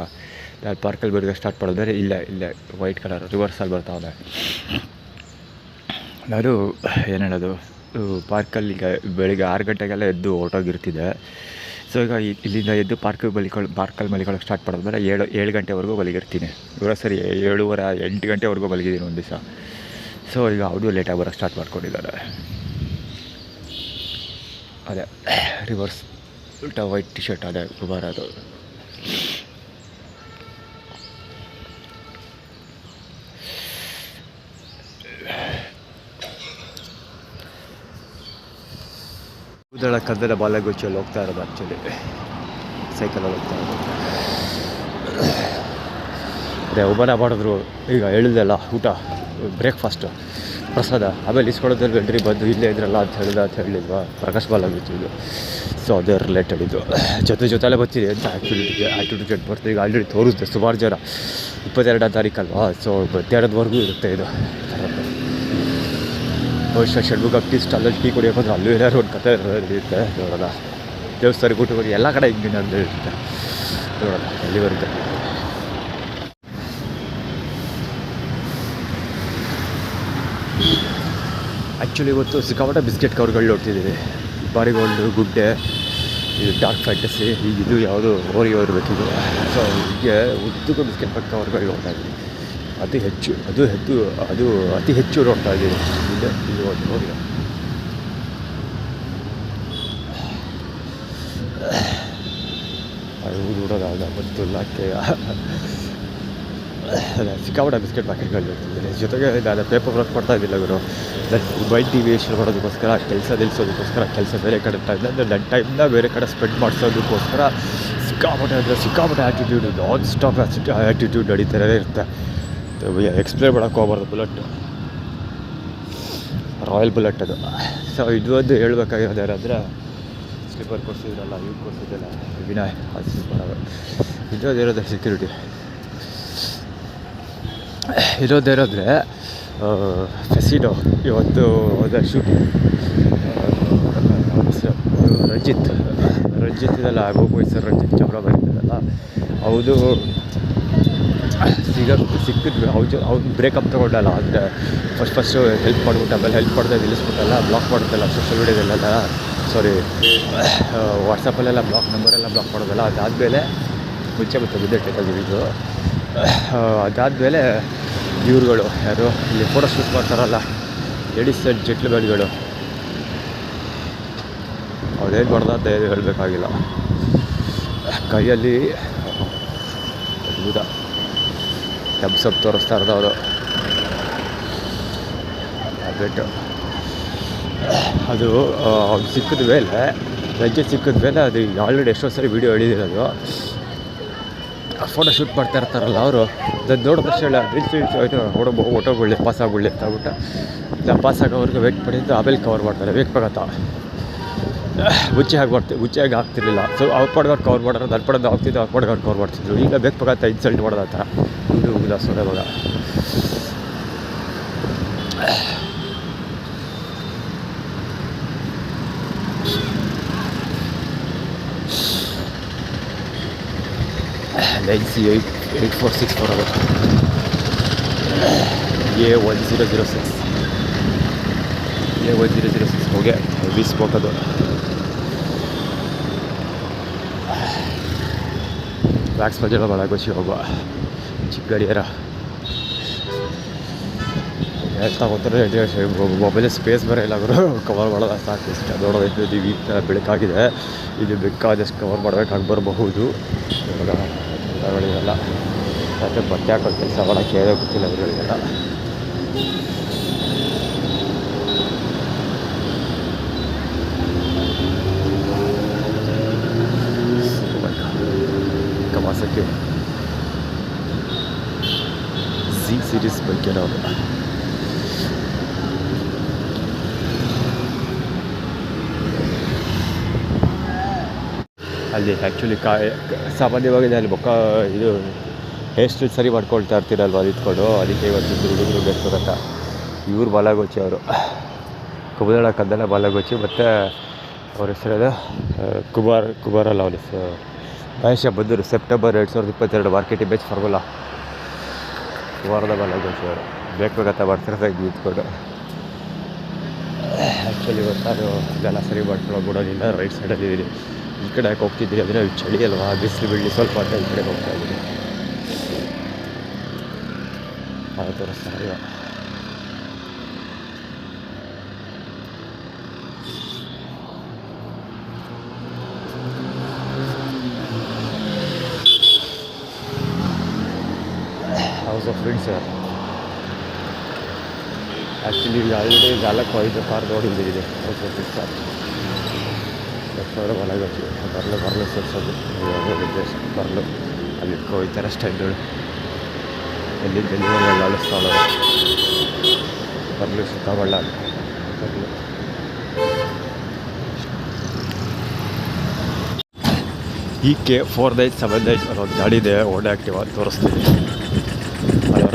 ನಾನು ಪಾರ್ಕಲ್ಲಿ ಬರೋಕ್ಕೆ ಸ್ಟಾರ್ಟ್ ಮಾಡಿದ್ರೆ ಇಲ್ಲೇ ವೈಟ್ ಕಲರ್ ರಿವರ್ಸಲ್ಲಿ ಬರ್ತಾವೆ. ನಾನು ಏನು ಹೇಳೋದು, ಪಾರ್ಕಲ್ಲಿ ಈಗ ಬೆಳಿಗ್ಗೆ 6 ಗಂಟೆಗೆಲ್ಲ ಎದ್ದು ಹೊರಟೋಗಿರ್ತಿದ್ದೆ. ಸೊ ಈಗ ಇಲ್ಲಿಂದ ಎದ್ದು ಪಾರ್ಕಲ್ಲಿ ಮಲಿಕೊಳ್ಳೋಕೆ ಸ್ಟಾರ್ಟ್ ಮಾಡಿದ್ಮೇಲೆ 7 ಗಂಟೆವರೆಗೂ ಮಲಗಿರ್ತೀನಿ. ಇವಾಗ ಸರಿ 7:30 8 ಗಂಟೆವರೆಗೂ ಮಲಗಿದ್ದೀನಿ ಒಂದು ದಿವಸ. ಸೊ ಈಗ ಅವರು ಲೇಟಾಗಿ ಬರೋಕ್ಕೆ ಸ್ಟಾರ್ಟ್ ಮಾಡ್ಕೊಂಡಿದ್ದಾರೆ. ಅದೇ ರಿವರ್ಸ್ ವೈಟ್ ಟಿ ಶರ್ಟ್, ಅದೇ ಕುಮಾರ್ ಅದು. ಕೂದಲ ಕದ್ದಲ ಬಾಲಗುಚ್ಚಿಯಲ್ಲಿ ಹೋಗ್ತಾ ಇರೋದು. ಆ್ಯಕ್ಚುಲಿ ಸೈಕಲಲ್ಲಿ ಹೋಗ್ತಾ ಇರೋದು. ಅದೇ ಅವಮಾನ ಮಾಡಿದ್ರು. ಈಗ ಹೇಳಿದೆಲ್ಲ ಊಟ ಬ್ರೇಕ್ಫಾಸ್ಟು ಪ್ರಸಾದ, ಆಮೇಲೆ ಇಸ್ಕೊಳ್ಳೋದ್ರಲ್ಲಿ ಬೆಳ್ರಿ ಬಂದು ಇಲ್ಲೇ ಇದ್ರಲ್ಲ ಅಂತ ಹೇಳಿಲ್ವಾ ಪ್ರಕಾಶ್ ಬಾಲಗುಚ್ಚಿದು. ಸೊ ಅದೇ ರಿಲೇಟೆಡ್ ಇದು ಜೊತೆಲೇ ಬರ್ತೀರಿ ಅಂತ ಆ್ಯಕ್ಟಿಟ್ಯೂಡ್ ಬರ್ತೀವಿ. ಈಗ ಆಲ್ರೆಡಿ ತೋರಿಸ್ದೆ ಸುಮಾರು ಜನ. 22ನೇ ತಾರೀಕಲ್ವಾ. ಸೊ ಮಧ್ಯಾಹ್ನದವರೆಗೂ ಇರುತ್ತೆ ಇದು. ಬಹುಶಃ ಷಣ್ಮುಖ ಟೀ ಸ್ಟಾಲಲ್ಲಿ ಟೀ ಕುಡಿಯೋಕೆ ಅಲ್ಲೂ ಏನಾದ್ರು ಒಂದು ಕತೆ ಇರುತ್ತೆ. ನೋಡೋಣ, ದೇವಸ್ಥಾನಕ್ಕೆ ಊಟ ಎಲ್ಲ ಕಡೆ ಹಿಂಗೆ ಇರುತ್ತೆ. ನೋಡೋಣ ಎಲ್ಲಿ ಬರುತ್ತೆ. ಆ್ಯಕ್ಚುಲಿ ಇವತ್ತು ಸಿಕ್ಕಾಪಟ್ಟೆ ಬಿಸ್ಕೆಟ್ ಕವರ್ಗಳು ನೋಡ್ತಿದ್ದೀವಿ. ಬಾರಿಗೋಲ್ಡು, ಗುಡ್ಡೆ, ಇದು ಡಾರ್ಕ್ ಫ್ಯಾಂಟಸಿ, ಈಗ ಇದು ಯಾವುದು ಓರಿಯೋ ಇರಬೇಕಿದೆ. ಸೊ ಹೀಗೆ ಉದ್ದಕ್ಕೂ ಬಿಸ್ಕೆಟ್ ಕವರ್ಗಳು ನೋಡ್ತಾ ಇದ್ದೀವಿ. ಅತಿ ಹೆಚ್ಚು ನೋಡ್ತಾ ಇದ್ದೀವಿ. ಇದು ಒಂದು ಓರಿಯೋ. ಅದು ನೋಡೋದಾಗ ಮತ್ತು ಲಾಕೆ ಸಿಕ್ಕಾಪಟ್ಟೆ ಬಿಸ್ಕೆಟ್ ಪ್ಯಾಕೆಟ್ಗಳು ನೋಡ್ತಿದ್ದೀನಿ. ಜೊತೆಗೆ ನಾನು ಪೇಪರ್ ವರ್ಕ್ ಮಾಡ್ತಾ ಇದ್ದಿಲ್ಲ ಗುರು. ಮೈಂಡ್ ಡಿವಿಯೇಷನ್ ಮಾಡೋದಕ್ಕೋಸ್ಕರ, ಕೆಲಸ ನಿಲ್ಲಿಸೋದಕ್ಕೋಸ್ಕರ, ಕೆಲಸ ಬೇರೆ ಕಡೆ ಟೈಮ್ನ ನನ್ನ ಟೈಮ್ನ ಬೇರೆ ಕಡೆ ಸ್ಪೆಂಡ್ ಮಾಡಿಸೋದಕ್ಕೋಸ್ಕರ ಸಿಕ್ಕಾಪಟ್ಟೆ ಆ್ಯಟಿಟ್ಯೂಡ್, ನಾನ್ ಸ್ಟಾಪ್ ಆ್ಯಟಿಟ್ಯೂಡ್ ನಡೀತಾನೇ ಇರುತ್ತೆ. ಎಕ್ಸ್ಪ್ಲೇನ್ ಮಾಡೋಕ್ಕೆ ಹೋಗ್ಬಾರ್ದು. ರಾಯಲ್ ಬುಲೆಟ್ ಅದು. ಸೊ ಇದು ಒಂದು ಹೇಳ್ಬೇಕಾಗಿರೋದು ಏನಂದರೆ, ಸ್ಲೀಪರ್ ಕೊಡಿಸಿದ್ರಲ್ಲ, ಇವ್ರು ಕೊಡಿಸಿದ್ರಲ್ಲ ವಿನಯ್, ಅದು ಸೂಪರ್. ಇರೋದೇ ಸೆಕ್ಯೂರಿಟಿ. ಇರೋದೇನಂದರೆ ಫೆಸಿನೋ ಇವತ್ತು ಹೋದ ಶೂಟಿಂಗ್. ರಂಜಿತ್ ಇದೆಲ್ಲ ಹೆಸರು ರಂಜಿತ್ ಚಬ್ರ ಬರೀತದಲ್ಲ, ಹೌದು ಸಿಕ್ಕಿದ್ವಿ. ಅವ್ನು ಬ್ರೇಕಪ್ ತೊಗೊಂಡಲ್ಲ, ಅಂದರೆ ಫಸ್ಟು ಹೆಲ್ಪ್ ಮಾಡಿಬಿಟ್ಟು ಆಮೇಲೆ ಹೆಲ್ಪ್ ಮಾಡಿದೆ ನಿಲ್ಲಿಸ್ಬಿಟ್ಟಲ್ಲ, ಬ್ಲಾಕ್ ಮಾಡುತ್ತಲ್ಲ ಸೋಷಿಯಲ್ ಮೀಡಿಯಾದಲ್ಲೆಲ್ಲ. ಸಾರಿ ವಾಟ್ಸಪ್ಪಲ್ಲೆಲ್ಲ ನಂಬರೆಲ್ಲ ಬ್ಲಾಕ್ ಮಾಡೋದಲ್ಲ. ಅದಾದಮೇಲೆ ಮುಂಚೆ ಮತ್ತೆ ಬಿದ್ದೆಟ್ಟೆ ತೆಗೆದಿದ್ದು. ಅದಾದಮೇಲೆ ಇವ್ರುಗಳು ಯಾರು ಇಲ್ಲಿ ಫೋಟೋ ಶೂಟ್ ಮಾಡ್ತಾರಲ್ಲ ಲೇಡೀಸ್ ಸೈಡ್ ಜೆಟ್ಲುಗಳು, ಅವ್ರೇನು ಮಾಡ್ದ ಅಂತ ಏನು ಹೇಳಬೇಕಾಗಿಲ್ಲ. ಕೈಯಲ್ಲಿ ಅದ್ಭುತ ಥಮ್ಸಪ್ ತೋರಿಸ್ತಾ ಇರೋದು ಅವರು. ಬೆಟ್ಟು ಅದು ಸಿಕ್ಕಿದ ಮೇಲೆ ಲಜ್ಜೆ ಸಿಕ್ಕಿದ ಮೇಲೆ ಅದು ಆಲ್ರೆಡಿ ಎಷ್ಟೋ ಸರಿ ವೀಡಿಯೋ ಹಿಡಿದಿರೋದು. ಫೋಟೋ ಶೂಟ್ ಮಾಡ್ತಾ ಇರ್ತಾರಲ್ಲ ಅವರು ಅದನ್ನು ನೋಡೋ ಪ್ರಶ್ನೆ ಇಲ್ಲ, ನಿಲ್ಸಿ ಹೊಟ್ಟೋಗ್ಬಿಡ್ಲಿ ಪಾಸ್ ಆಗ್ಬಿಡ್ಲಿ ಅಂತ ಆಗ್ಬಿಟ್ಟು ಇಲ್ಲ ಪಾಸ್ ಆಗೋವ್ರಿಗೆ ವೇಟ್ ಮಾಡಿದ್ದು ಆಮೇಲೆ ಕವರ್ ಮಾಡ್ತಾರೆ. ವೇಟ್ ಆಗತ್ತಾ ಹುಚ್ಚೆ ಆಗ್ತಿರ್ಲಿಲ್ಲ. ಸೊ ಅವ್ರ ಪಡ್ಗವ್ರು ಕವರ್ ಮಾಡೋರು, ನನ್ನ ಪಡೆದು ಆಗ್ತಿದ್ದು ಅವ್ರ ಪಡ್ಗವ್ರು ಕವರ್ ಮಾಡ್ತಿದ್ರು. ಈಗ ಬೇಕಾಗತ್ತ ಇನ್ಸಲ್ಟ್ ಮಾಡೋದು ಆ ಥರ ಇದು ಹೋಗಿಲ್ಲ ಸೊಡೆ ಇವಾಗ. NC 8464 ಅದು A1006 ಹೋಗಿ ಬೀಸ್ಬೇಕದು. ವ್ಯಾಕ್ಸ್ ಬಜೆಲ್ಲ ಭಾಳ ಖುಷಿ ಹೋಗುವ ಚಿಕ್ಕ ಗಡಿಯಾರ ಹೇಳ್ತಾ ಹೋಗ್ತಾರೆ. ಮೊಬೈಲ್ ಸ್ಪೇಸ್ ಬರೋ ಇಲ್ಲ ಅವರು ಕವರ್ ಮಾಡೋದು ಸಾಕು. ಇಷ್ಟ ದೊಡ್ಡದೈತೆ ವೀಕ್ ಬೆಳಕಾಗಿದೆ, ಇದು ಬೇಕಾದಷ್ಟು ಕವರ್ ಮಾಡಬೇಕಾಗಿ ಬರಬಹುದು. ಇವಾಗ ಗಳಿಗೆಲ್ಲ ಮತ್ತು ಬಟ್ಟೆ ಹಾಕೋ ಕೆಲಸ ಮಾಡೋಕ್ಕೆ ಏನೋ ಗೊತ್ತಿಲ್ಲ ಅವರುಗಳಿಗೆಲ್ಲ. ಕವಾಸಕ್ಕೆ Z ಸೀರೀಸ್ ಬೈಕ್ ಏನೋ ಅವರು. ಅಲ್ಲಿ ಆ್ಯಕ್ಚುಲಿ ಸಾಮಾನ್ಯವಾಗಿದೆ ಅಲ್ಲಿ ಇದು ಹೇರ್ ಸ್ಟೈಲ್ ಸರಿ ಮಾಡ್ಕೊಳ್ತಾ ಇರ್ತೀರಲ್ವ, ಅದು ಇಟ್ಕೊಂಡು. ಅದಕ್ಕೆ ಇವತ್ತು ಹುಡುಗರು ಬೇಕು ಗೊತ್ತಾ. ಇವ್ರು ಬಾಲಗೋಚಿ ಅವರು ಕುಬದಳ ಕದ್ದಲ ಬಾಲಗೋಚಿ, ಮತ್ತು ಅವ್ರ ಹೆಸರದ ಕುಮಾರಲ್ಲ ಅವ್ರ ಹೆಸರು ಮಹೇಶ ಬಂದರು. ಸೆಪ್ಟೆಂಬರ್ 2022 ಮಾರ್ಕೆಟಿಂಗ್ ಬೆಚ್ ಫಾರ್ಮುಲಾ ಕುಮಾರದ ಬಾಲಗೋಚಿ ಅವರು ಬೇಕಾಗತ್ತಾ ಮಾಡ್ತಿರೋದಾಗ ಇಟ್ಕೊಂಡು. ಆ್ಯಕ್ಚುಲಿ ಇವತ್ತು ನಾನು ಇದೆಲ್ಲ ಸರಿ ಮಾಡ್ಕೊಳ್ಳೋ ಬಿಡೋದಿಲ್ಲ. ರೈಟ್ ಸೈಡಲ್ಲಿದ್ದೀನಿ. ಈ ಕಡೆ ಯಾಕೆ ಹೋಗ್ತಿದ್ದೀರಿ ಅಂದರೆ ಚಳಿ ಅಲ್ವಾ, ಬಿಸಿಲು ಬೀಳಲಿ ಸ್ವಲ್ಪ ಅಂತ ಈ ಕಡೆ ಹೋಗ್ತಾ ಇದ್ದೀನಿ. ಅದು ತೋರಿಸ್ತಾರೆ ಇವಾಗ. House of friends actually already 4-5 car ನೋಡಿದ್ದೀರಿ. ಹೌಸ್ ಆಫ್ ಫ್ರೆಂಡ್ಸ್ ಒಳಗೋಗಿ ಬರಲು ಸೇರಿಸೋದು ಉದ್ದೇಶ. ಬರಲು ಅಲ್ಲಿ ಹೋಗ್ತಾರೆ ಸ್ಟೈಲ್ಗಳು ಎಲ್ಲಿ ಡೆಲಿವರಿ ಅಳಿಸ್ತಾಳೋ ಬರಲು ಸುತ್ತಬಳ್ಳ ಬರಲು. EK 4978 ಅನ್ನೋದು ಗಾಡಿ ಇದೆ, ಓಡೆ ಆ್ಯಕ್ಟಿವ್ ತೋರಿಸ್ತೀನಿ. ಅಲ್ಲಿ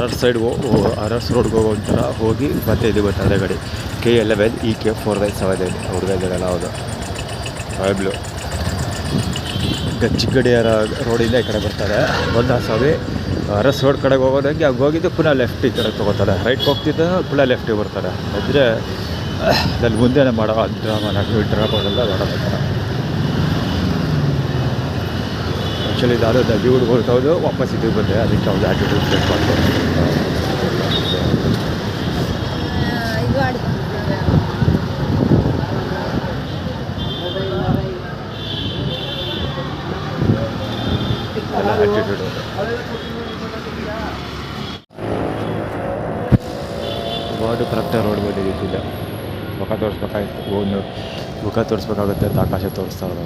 ಅರರ್ಸ್ ರೋಡ್ಗೆ ಹೋಗೋ ಒಂಥರ ಹೋಗಿ ಮತ್ತೆ ಇದು ಗೊತ್ತಾದೆ ಗಾಡಿ K11 EK 4978 ಹುಡುಗಲ್ಲ. ಹೌದು ಬ್ಲೂ ಗಚ್ಚಿಗಡಿಯಾರ ರೋಡಿಂದ ಈ ಕಡೆ ಬರ್ತಾರೆ. ಒಂದು ಸ್ವಾಮಿ ಅರಸ್ ರೋಡ್ ಕಡೆಗೆ ಹೋಗೋದಂಗೆ ಹಂಗೆ ಹೋಗಿದ್ದು ಪುನಃ ಲೆಫ್ಟ್ ಈ ಕಡೆ ತೊಗೋತಾರೆ. ರೈಟ್ಗೆ ಹೋಗ್ತಿದ್ದ ಪುನಃ ಲೆಫ್ಟಿಗೆ ಬರ್ತಾರೆ. ಅಂದರೆ ಅಲ್ಲಿ ಮುಂದೆನೇ ಮಾಡೋ ಡ್ರಾಮೆಲ್ಲ ಮಾಡೋದಂತಾರೆ. ಆ್ಯಕ್ಚುಲಿ ನಾನು ಡ್ಯೂಡ್ಗೆ ಹೊರಟೋದು ವಾಪಸ್ ಇದಕ್ಕೆ ಬಂದೆ. ಅದಕ್ಕೆ ಅವ್ರು ಆ್ಯಟಿಟ್ಯೂಡ್ ಚೆಕ್ ಮಾಡ್ತಾರೆ. ಆ್ಯಟಿಟ್ಯೂಡ್ ವಾರ್ಡು ಕರೆಕ್ಟಾಗಿ ರೋಡ್ ಬಂದಿದ್ದಿಲ್ಲ. ಮುಖ ತೋರಿಸ್ಬೇಕಾಗಿತ್ತು, ಮುಖ ತೋರಿಸ್ಬೇಕಾಗುತ್ತೆ ಅಂತ ಆಕಾಶ ತೋರಿಸ್ತಾ ಇರೋದು.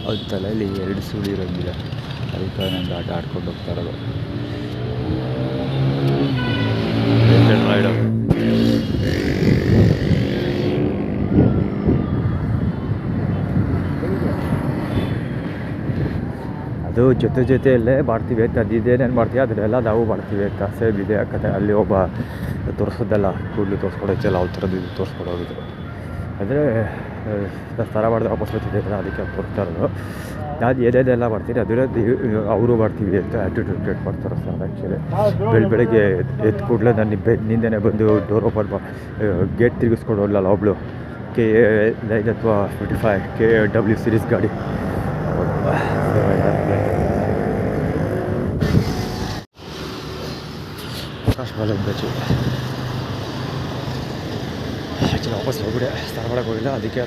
ಅವ್ರ ತಲೆಯಲ್ಲಿ 2 ಸುಳಿ ಇರೋಂಗಿಲ್ಲ, ಅದಕ್ಕೆ ನಂಗೆ ಆಟ ಆಡ್ಕೊಂಡು ಹೋಗ್ತಾ ಇರೋದು. ರೈಡು ಅದು ಜೊತೆಯಲ್ಲೇ ಮಾಡ್ತೀವಿ ಅಂತ ಅದಿದ್ದೇನೇನು ಮಾಡ್ತೀವಿ ಅದನ್ನೆಲ್ಲ ನಾವು ಮಾಡ್ತೀವಿ ಅಂತ ಸೇಮ್ ಇದೆ. ಯಾಕಂದರೆ ಅಲ್ಲಿ ಒಬ್ಬ ತೋರಿಸೋದಲ್ಲ ಕೂದಲು ತೋರಿಸ್ಕೊಡೋಚ್ಚಲ್ಲ, ಅವ್ರ ಥರದ್ದು ಇದು ತೋರಿಸ್ಕೊಡೋಗಿದ್ರು. ಅಂದರೆ ಸ್ನಾನ ಮಾಡಿದ್ರೆ ವಾಪಸ್ ಬರ್ತಿದ್ದೆ, ಅದಕ್ಕೆ ಬರ್ತಾ ಇರೋದು. ನಾನು ಏನೇನೆಲ್ಲ ಮಾಡ್ತೀನಿ ಅದನ್ನ ಅವರು ಮಾಡ್ತೀವಿ ಅಂತ ಆ್ಯಟಿಟ್ಯೂಡ್ ಕ್ರಿಯೇಟ್ ಮಾಡ್ತಾರೆ ಸರ್. ಆ್ಯಕ್ಚುಲಿ ಬೆಳಗ್ಗೆ ಎದ್ದು ಕೂಡಲೇ ನಾನು ನಿಂದೆನೇ ಬಂದು ಡೋರ್ ಓಪನ್ ಗೇಟ್ ತಿರುಗಿಸ್ಕೊಂಡು ಹೋಗ್ಲಲ್ಲ ಒಬ್ಬಳು KA9 ಅಥವಾ 55 KW ಸೀರೀಸ್ ಗಾಡಿ. ಪ್ರಕಾಶ್ ಬಾಲನ್ ಬಚ್ಚು ಆ್ಯಕ್ಚುಲಿ ವಾಪಸ್ ಹೋಗ್ಬಿಡೆ, ಸ್ನಾನ ಮಾಡೋಕ್ಕೆ ಹೋಗಿಲ್ಲ, ಅದಕ್ಕೆ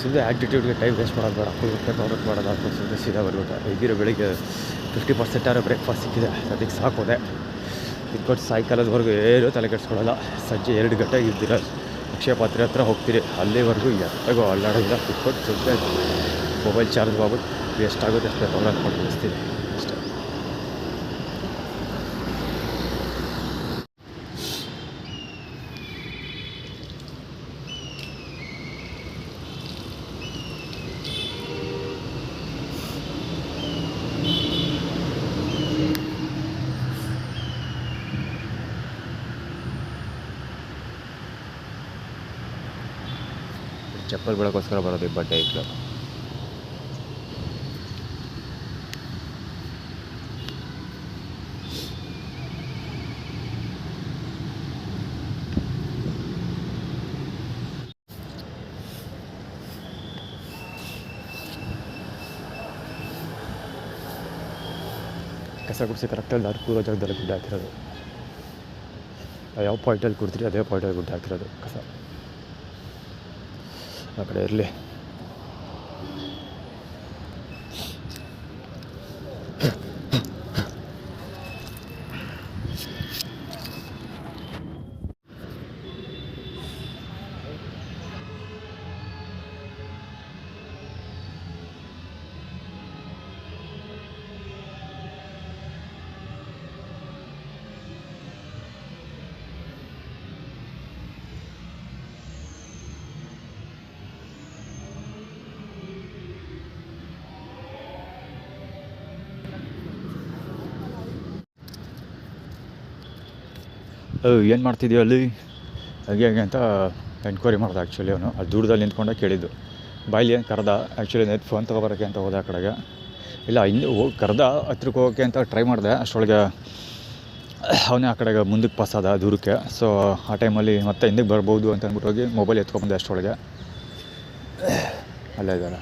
ಸುಮ್ಮನೆ ಆ್ಯಟಿಟ್ಯೂಡ್ಗೆ ಟೈಮ್ ವೇಸ್ಟ್ ಮಾಡೋದು ಬೇಡ, ಅವ್ರಿಗೆ ಮಾಡೋದು ಸುಮ್ಮನೆ ಸೀದಾ ಬರ್ಬಿಟ್ಟು ಇದ್ದಿರೋ ಬೆಳಿಗ್ಗೆ 50% ಆರೋ ಬ್ರೇಕ್ಫಾಸ್ಟ್ ಸಿಕ್ಕಿದೆ, ಅದಕ್ಕೆ ಸಾಕೋದೆ. ಇದ್ಕೊಟ್ಟು ಸಾಯಂಕಾಲದವರೆಗೂ ಏನೂ ತಲೆ ಕೆಡಿಸ್ಕೊಳ್ಳೋಲ್ಲ. ಸಂಜೆ 2 ಗಂಟೆಗೆ ಇದ್ದಿರೋ ಅಕ್ಷಯ ಪಾತ್ರೆ ಹತ್ರ ಹೋಗ್ತೀರಿ, ಅಲ್ಲಿವರೆಗೂ ಎತ್ತಾಗೋ ಅಲ್ಲಾಡೋದಿಲ್ಲ. ಕುತ್ಕೊಟ್ಟು ಸುಮ್ಮನೆ ಮೊಬೈಲ್ ಚಾರ್ಜ್ ಮಾಡ್ಬಿಟ್ಟು ಎಷ್ಟಾಗುತ್ತೆ ಅಷ್ಟೇ ಡೌನ್ಲೋಡ್ ಮಾಡಿ ಕಳಿಸ್ತೀನಿ ಅಷ್ಟೇ. ಚಪ್ಪಲ್ ಬೆಳಕೋಸ್ಕರ ಬರೋದು ಬಟ್ಟೆ ಇತ್ತು. ಕಸ ಗುಡಿಸಿ ಕರೆಕ್ಟಲ್ಲಿ ಅದು ಕೂರೋ ಜಾಗದಲ್ಲಿ ಗುಡ್ಡ ಹಾಕಿರೋದು. ಯಾವ ಪಾಯಿಂಟಲ್ಲಿ ಕೊಡ್ತೀರಿ ಅದೇ ಪಾಯಿಂಟಲ್ಲಿ ಗುಡ್ಡ ಹಾಕಿರೋದು ಕಸ. ಆ ಕಡೆ ಇರಲಿ. ಏನು ಮಾಡ್ತಿದ್ದೀವಿ ಅಲ್ಲಿ ಹಾಗೆ ಹಾಗೆ ಅಂತ ಎನ್ಕ್ವೈರಿ ಮಾಡ್ದೆ. ಆ್ಯಕ್ಚುಲಿ ಅವನು ಅಲ್ಲಿ ದೂರದಲ್ಲಿ ನಿಂತ್ಕೊಂಡೆ ಕೇಳಿದ್ದು, ಬಾಯ್ಲಿ ಏನು ಕರೆದ. ಆ್ಯಕ್ಚುಲಿ ನೆಟ್ ಫೋನ್ ತೊಗೊಬರೋಕ್ಕೆ ಅಂತ ಹೋದೆ ಆ ಕಡೆಗೆ. ಇಲ್ಲ ಇನ್ನೂ ಕರೆದ, ಹತ್ರಕ್ಕೆ ಹೋಗೋಕ್ಕೆ ಅಂತ ಟ್ರೈ ಮಾಡಿದೆ. ಅಷ್ಟರೊಳಗೆ ಅವನೇ ಆ ಕಡೆಗೆ ಮುಂದಕ್ಕೆ ಪಾಸ್ ಆದ ದೂರಕ್ಕೆ. ಸೊ ಆ ಟೈಮಲ್ಲಿ ಮತ್ತೆ ಹಿಂದಕ್ಕೆ ಬರ್ಬೋದು ಅಂತ ಅಂದ್ಬಿಟ್ಟು ಹೋಗಿ ಮೊಬೈಲ್ ಎತ್ಕೊಂಡ್ಬಂದೆ. ಅಷ್ಟರೊಳಗೆ ಅಲ್ಲೇ ಇದ್ದಾರೆ.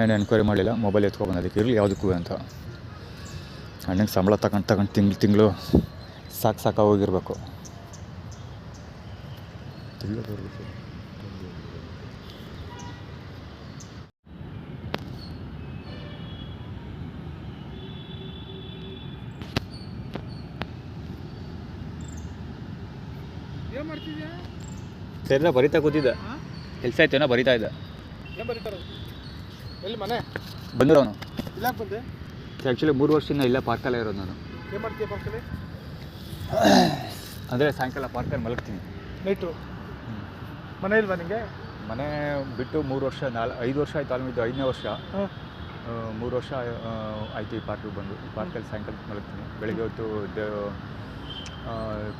ಏನು ಎನ್ಕ್ವೈರಿ ಮಾಡಲಿಲ್ಲ, ಮೊಬೈಲ್ ಎತ್ಕೊಬಂದದಕ್ಕೆ ಇರಲಿ ಯಾವುದಕ್ಕೂ ಅಂತ. ಅಣ್ಣಗೆ ಸಂಬಳ ತಗೊಂಡು ತಿಂಗಳು ಸಾಕಾಗೋಗಿರ್ಬೇಕು. ಸರಿನಾ ಬರಿತಾ ಕೂತಿದ್ದೆ, ಕೆಲಸ ಆಯ್ತೇನೋ ಬರಿತಾ ಇದ್ದೆ. ಎಲ್ಲಿ ಮನೆ ಬಂದಿರೋನು ಇಲ್ಲ ಬಂದೆ. ಆ್ಯಕ್ಚುಲಿ 3 ವರ್ಷದಿಂದ ಇಲ್ಲೇ ಪಾರ್ಕಲ್ಲೇ ಇರೋದು ನಾನು. ಏನು ಮಾಡ್ತೀಯ ಪಾರ್ಕಲ್ಲಿ? ಅಂದರೆ ಸಾಯಂಕಾಲ ಪಾರ್ಕಲ್ಲಿ ಮಲಗ್ತೀನಿ ನೈಟು. ಮನೆ ಇಲ್ವಾ ನಿಮಗೆ? ಮನೆ ಬಿಟ್ಟು 3 ವರ್ಷ 5 ವರ್ಷ ಆಯಿತು. ಆಲ್ಮಿದ್ದು 5ನೇ ವರ್ಷ. 3 ವರ್ಷ ಆಯಿತು ಈ ಪಾರ್ಕಿಗೆ ಬಂದು. ಈ ಪಾರ್ಕಲ್ಲಿ ಸಾಯಂಕಾಲ ಮಲಗ್ತೀನಿ. ಬೆಳಗ್ಗೆ ಹೊತ್ತು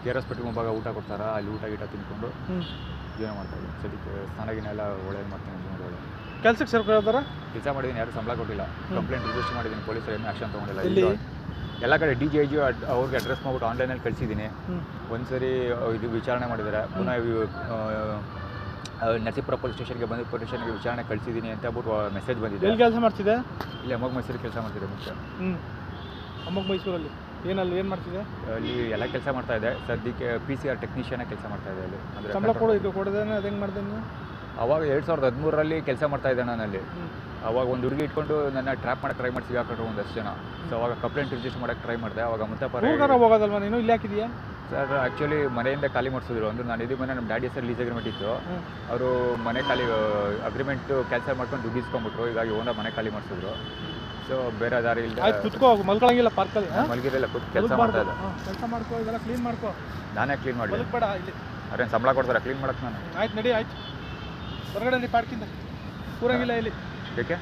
KRS ಪೆಟ್ರೋಲ್ ಮುಂಭಾಗ ಊಟ ಕೊಡ್ತಾರೆ, ಅಲ್ಲಿ ಊಟ ಗೀಟ ತಿನ್ಕೊಂಡು ಜೀವನ ಮಾಡ್ತಾಯಿದ್ದೀನಿ. ಸದ್ಯಕ್ಕೆ ಸ್ನಾನಗಿನ ಎಲ್ಲ ಒಳ್ಳೇದು ಮಾಡ್ತೀನಿ. ಜೀವನದೊಳಗೆ ಕೆಲ್ಸಕ್ಕೆ ಸೇರ್ಕೊಳ್ತಾರ? ಕೆಲಸ ಮಾಡಿದ್ದೀನಿ, ಯಾರು ಸಂಬಳ ಕೊಟ್ಟಿಲ್ಲ. ಕಂಪ್ಲೇಂಟ್ ರಿಜಿಸ್ಟರ್ ಮಾಡಿದ್ದೀನಿ, ಪೊಲೀಸರು ಏನೂ ಆ್ಯಕ್ಷನ್ ತೊಗೊಂಡಿಲ್ಲ. ಎಲ್ಲ ಕಡೆ DGIG ಅವ್ರಿಗೆ ಅಡ್ರೆಸ್ ಮಾಡ್ಬಿಟ್ಟು ಆನ್ಲೈನಲ್ಲಿ ಕಳಿಸಿದ್ದೀನಿ. ಒಂದು ಸರಿ ಇದು ವಿಚಾರಣೆ ಮಾಡಿದ್ದಾರೆ. ಪುನಃ ನರಸೀಪುರ ಪೊಲೀಸ್ ಸ್ಟೇಷನ್ಗೆ ಬಂದು ಪೊಲೀಸ್ ಸ್ಟೇಷನ್ಗೆ ವಿಚಾರಣೆ ಕಳಿಸಿದ್ದೀನಿ ಅಂತ ಹೇಳ್ಬಿಟ್ಟು ಮೆಸೇಜ್ ಬಂದಿದೆ. ಎಲ್ಲಿ ಕೆಲಸ ಮಾಡ್ತಿದ್ದೆ? ಇಲ್ಲಿ ಅಮ್ಮಗ ಮೈಸೂರು ಕೆಲಸ ಮಾಡ್ತಿದ್ದೆ ಮುಖ್ಯ. ಅಮ್ಮಗ ಮೈಸೂರಲ್ಲಿ ಏನು ಮಾಡ್ತಿದ್ದೆ? ಅಲ್ಲಿ ಎಲ್ಲ ಕೆಲಸ ಮಾಡ್ತಾಯಿದ್ದೆ. ಸದ್ಯಕ್ಕೆ PCR ಟೆಕ್ನಿಷಿಯನಾಗಿ ಕೆಲಸ ಮಾಡ್ತಾಯಿದ್ದೆ. ಅಲ್ಲಿ ಅಂದರೆ ಸಂಬಳ ಕೊಡೋದೇನೆ ಅದು ಹೆಂಗೆ ಮಾಡಿದೆ ನೀವು? ಅವಾಗ 2013ರಲ್ಲಿ ಕೆಲಸ ಮಾಡ್ತಾಯಿದ್ದೆ ನಾನಲ್ಲಿ. ಅವಾಗ ಒಂದು ಹುಡುಗಿ ಇಟ್ಕೊಂಡು ನನ್ನ ಟ್ರ್ಯಾಪ್ ಮಾಡೋಕ್ಕೆ ಟ್ರೈ ಮಾಡಿ ಸಿಗಾಕೊಂಡ್ರು ಒಂದಷ್ಟು ಜನ. ಸೊ ಅವಾಗ ಕಂಪ್ಲೇಂಟ್ ರಿಜಿಸ್ಟರ್ ಮಾಡೋಕ್ಕೆ ಟ್ರೈ ಮಾಡಿದೆ. ಅವಾಗ ಮುತ್ತಪ್ಪ ಹೋಗೋದಲ್ವ ನೀನು? ಇಲ್ಲಿ ಹಾಕಿದೆಯಾ ಸರ್? ಆ್ಯಕ್ಚುಲಿ ಮನೆಯಿಂದ ಖಾಲಿ ಮಾಡಿಸಿದ್ರು. ಅಂದ್ರೆ ನಾನು ಇದು ಮನೆ ನಮ್ಮ ಡ್ಯಾಡಿ ಹೆಸರು ಲೀಸ್ ಅಗ್ರಿಮೆಂಟ್ ಇತ್ತು. ಅವರು ಮನೆ ಖಾಲಿ ಅಗ್ರಿಮೆಂಟು ಕ್ಯಾನ್ಸಲ್ ಮಾಡ್ಕೊಂಡು ದುಡ್ಡು ಇಸ್ಕೊಂಡ್ಬಿಟ್ರು. ಹೀಗಾಗಿ ಓನರ್ ಮನೆ ಖಾಲಿ ಮಾಡಿಸಿದ್ರು. ಸೊ ಬೇರೆ ದಾರಿ ಇಲ್ಲ. ಆಯ್ತು, ಕುತ್ಕೋ, ಮಲ್ಕೊಳಂಗಿಲ್ಲ ಪಾರ್ಕಲ್ಲಿ. ಮಲಗಿರಲಿಲ್ಲ, ಕೆಲಸ ಮಾಡ್ತಾ ಇದ್ದೆ. ಕೆಲಸ ಮಾಡ್ಕೋ, ಇದೆಲ್ಲ ಕ್ಲೀನ್ ಮಾಡ್ಕೋ. ನಾನೇ ಕ್ಲೀನ್ ಮಾಡಿ ಬೇಡ ಇಲ್ಲಿ. ಅದೇನು ಸಂಬಳ ಕೊಡ್ತಾರೆ ಕ್ಲೀನ್ ಮಾಡೋಕ್ಕೆ? ನಾನು ಆಯ್ತು ನಡಿ, ಆಯ್ತು ಹೊರಗಡೆ ನೀ ಪಾರ್ಕಿಂದ ಕೂರಂಗಿಲ್ಲ ಇಲ್ಲಿ. ಏಕೆ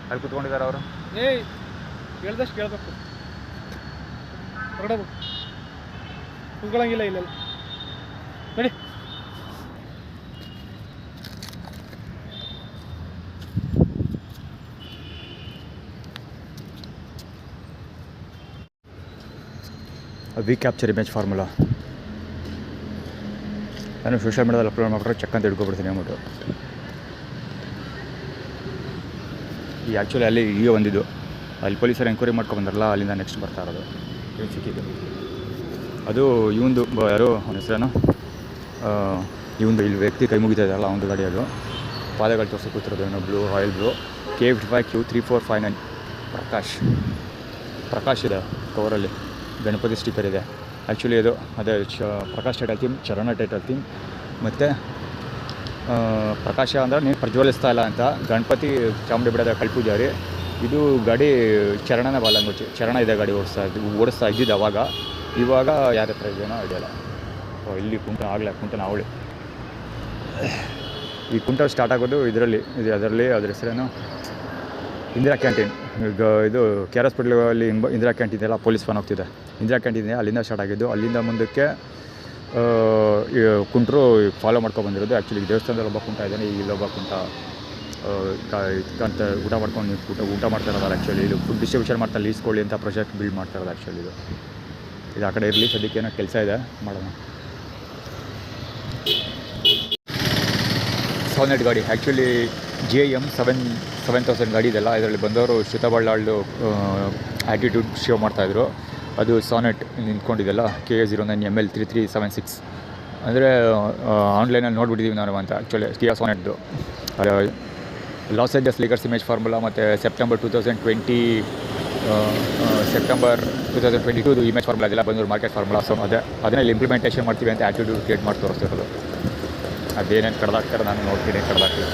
ಅಲ್ಲಿ ಕುತ್ಕೊಂಡಿದ್ದಾರೆ ಅವರು? ಏಯ್ ಹೇಳ್ದಷ್ಟು ಕೇಳಬೇಕು. ಹೊರಗಡೆ ಕುತ್ಕೊಳ್ಳಂಗಿಲ್ಲ ಇಲ್ಲೆಲ್ಲ ನಡಿ. ವಿ ಕ್ಯಾಪ್ಚರ್ ಇಮೇಜ್ ಫಾರ್ಮುಲಾ ನಾನು ಸೋಷಿಯಲ್ ಮೀಡಿಯಾದಲ್ಲಿ ಅಪ್ಲೋಡ್ ಮಾಡಿದ್ರೆ ಚೆಕ್ ಅಂತ ಹಿಡ್ಕೊಬಿಡ್ತೀನಿ ಅಂದ್ಬಿಟ್ಟು. ಈ ಆ್ಯಕ್ಚುಲಿ ಅಲ್ಲಿ ಈಗ ಬಂದಿದ್ದು, ಅಲ್ಲಿ ಪೊಲೀಸರು ಎಂಕ್ವೈರಿ ಮಾಡ್ಕೊಬಂದ್ರಲ್ಲ, ಅಲ್ಲಿಂದ ನೆಕ್ಸ್ಟ್ ಬರ್ತಾ ಇರೋದು ಏನು ಸಿಕ್ಕಿದ್ದು. ಅದು ಇವಂದು ಯಾರು ಅವನ ಹೆಸರೇನು, ಇವಂದು ಇಲ್ಲಿ ವ್ಯಕ್ತಿ ಕೈ ಮುಗಿತಾ ಇದೆಯಲ್ಲ ಅವನದು ಗಾಡಿ. ಅದು ಪಾದಗಳು ತೋರಿಸಿ ಕೂತಿರೋದು ಏನೋ blue, royal blue, K55Q3459 Prakash ಇದೆ ಕವರಲ್ಲಿ, ಗಣಪತಿ ಸ್ಟಿಕ್ಕರ್ ಇದೆ. ಆ್ಯಕ್ಚುಲಿ ಅದು ಅದೇ ಪ್ರಕಾಶ್ ಟೈಟಲ್ ಥೀಮ್, ಚರಣ ಟೈಟಲ್ ಥೀಮ್, ಮತ್ತು ಪ್ರಕಾಶ ಅಂದರೆ ನೀನು ಪ್ರಜ್ವಲಿಸ್ತಾ ಇಲ್ಲ ಅಂತ ಗಣಪತಿ ಚಾಮುಂಡಿ ಬೆಟ್ಟದ ಕಲ್ಪೂಜಾರಿ. ಇದು ಗಾಡಿ ಚರಣನ ಬಾಲಂಗುಚಿ, ಚರಣ ಇದೆ ಗಾಡಿ ಓಡಿಸ್ತಾ ಇದ್ದಿದ್ದು ಅವಾಗ. ಇವಾಗ ಯಾರ ಹತ್ರ ಇದೆಯೋ ಐಡಿಯಲ್ಲ. ಇಲ್ಲಿ ಕುಂಟನ ಅವಳಿ. ಈ ಕುಂಟ ಸ್ಟಾರ್ಟ್ ಆಗೋದು ಇದರಲ್ಲಿ ಅದರಲ್ಲಿ ಅದ್ರ ಹೆಸರೇನು ಇಂದಿರಾ ಕ್ಯಾಂಟೀನ್. ಈಗ ಇದು KR ಹಾಸ್ಪಿಟ್ಲಲ್ಲಿ ಇಂದಿರಾ ಕ್ಯಾಂಟೀನ್ ಇದೆಯಲ್ಲ, ಪೊಲೀಸ್ ಫೋನ್ ಹೋಗ್ತಿದೆ. ಇಂದಿರಾ ಕ್ಯಾಂಟೀನ್ ಇದೆ, ಅಲ್ಲಿಂದ ಸ್ಟಾರ್ಟ್ ಆಗಿದ್ದು. ಅಲ್ಲಿಂದ ಮುಂದಕ್ಕೆ ಕುಂಟರು ಫಾಲೋ ಮಾಡ್ಕೊಬಂದಿರೋದು. ಆ್ಯಕ್ಚುಲಿ ದೇವಸ್ಥಾನದಲ್ಲಿ ಒಬ್ಬ ಕುಂಟ ಇದ್ದಾನೆ, ಇಲ್ಲೊಬ್ಬ ಕುಂಟ ಅಂತ ಊಟ ಮಾಡ್ಕೊಂಡು ಊಟ ಮಾಡ್ತಾ ಇರೋದಲ್ಲ. ಆ್ಯಕ್ಚುಲಿ ಇದು ಫುಡ್ ಡಿಸ್ಟ್ರಿಬ್ಯೂಷನ್ ಮಾಡ್ತಾ ಲೀಸ್ಕೊಳ್ಳಿ ಅಂತ ಪ್ರಾಜೆಕ್ಟ್ ಬಿಲ್ಡ್ ಮಾಡ್ತಾ ಇರೋದು. ಆ್ಯಕ್ಚುಲಿ ಇದು ಆ ಕಡೆ ಇರಲಿ, ಸದ್ಯಕ್ಕೆ ಏನೋ ಕೆಲಸ ಇದೆ, ಮಾಡೋಣ. ಸಾನೆಟ್ ಗಾಡಿ ಆ್ಯಕ್ಚುಲಿ JM 7000 ಗಾಡಿ ಇದೆಲ್ಲ. ಇದರಲ್ಲಿ ಬಂದವರು ಶ್ರುತ ಬಳ್ಳಾಳ್ದು ಆ್ಯಟಿಟ್ಯೂಡ್ ಶೋ ಮಾಡ್ತಾಯಿದ್ರು. ಅದು ಸಾನೆಟ್ ನಿಂತ್ಕೊಂಡಿದ್ದೆಲ್ಲ, KA09 ML 3376 ಅಂದರೆ ಆನ್ಲೈನಲ್ಲಿ ನೋಡ್ಬಿಟ್ಟಿದ್ದೀವಿ ನಾವು ಅಂತ. ಆ್ಯಕ್ಚುಲಿ ಕಿಯಾ ಸಾನೆಟ್ದು ಲಾಸ್ ಏಂಜಲಸ್ ಲೇಕರ್ಸ್ ಇಮೇಜ್ ಫಾರ್ಮುಲಾ ಮತ್ತು ಸೆಪ್ಟೆಂಬರ್ 2022 ಇಮೇಜ್ ಫಾರ್ಮುಲಾ ಅದೆಲ್ಲ ಬಂದರು ಮಾರ್ಕೆಟ್ ಫಾರ್ಮುಲಾ. ಸೊ ಅದನ್ನೇ ಇಂಪ್ಲಿಮೆಂಟೇಷನ್ ಮಾಡ್ತೀವಿ ಅಂತ ಆ್ಯಟಿಟ್ಯೂಡ್ ಕ್ರಿಯೇಟ್ ಮಾಡಿ ತೋರಿಸ್ತಿರೋದು. ಅದೇನೇನು ಕಡ್ದಾಕ್ತಾರೆ ನಾನು ನೋಡ್ತೀನಿ, ಕಡ್ದಾಕ್ತೀವಿ.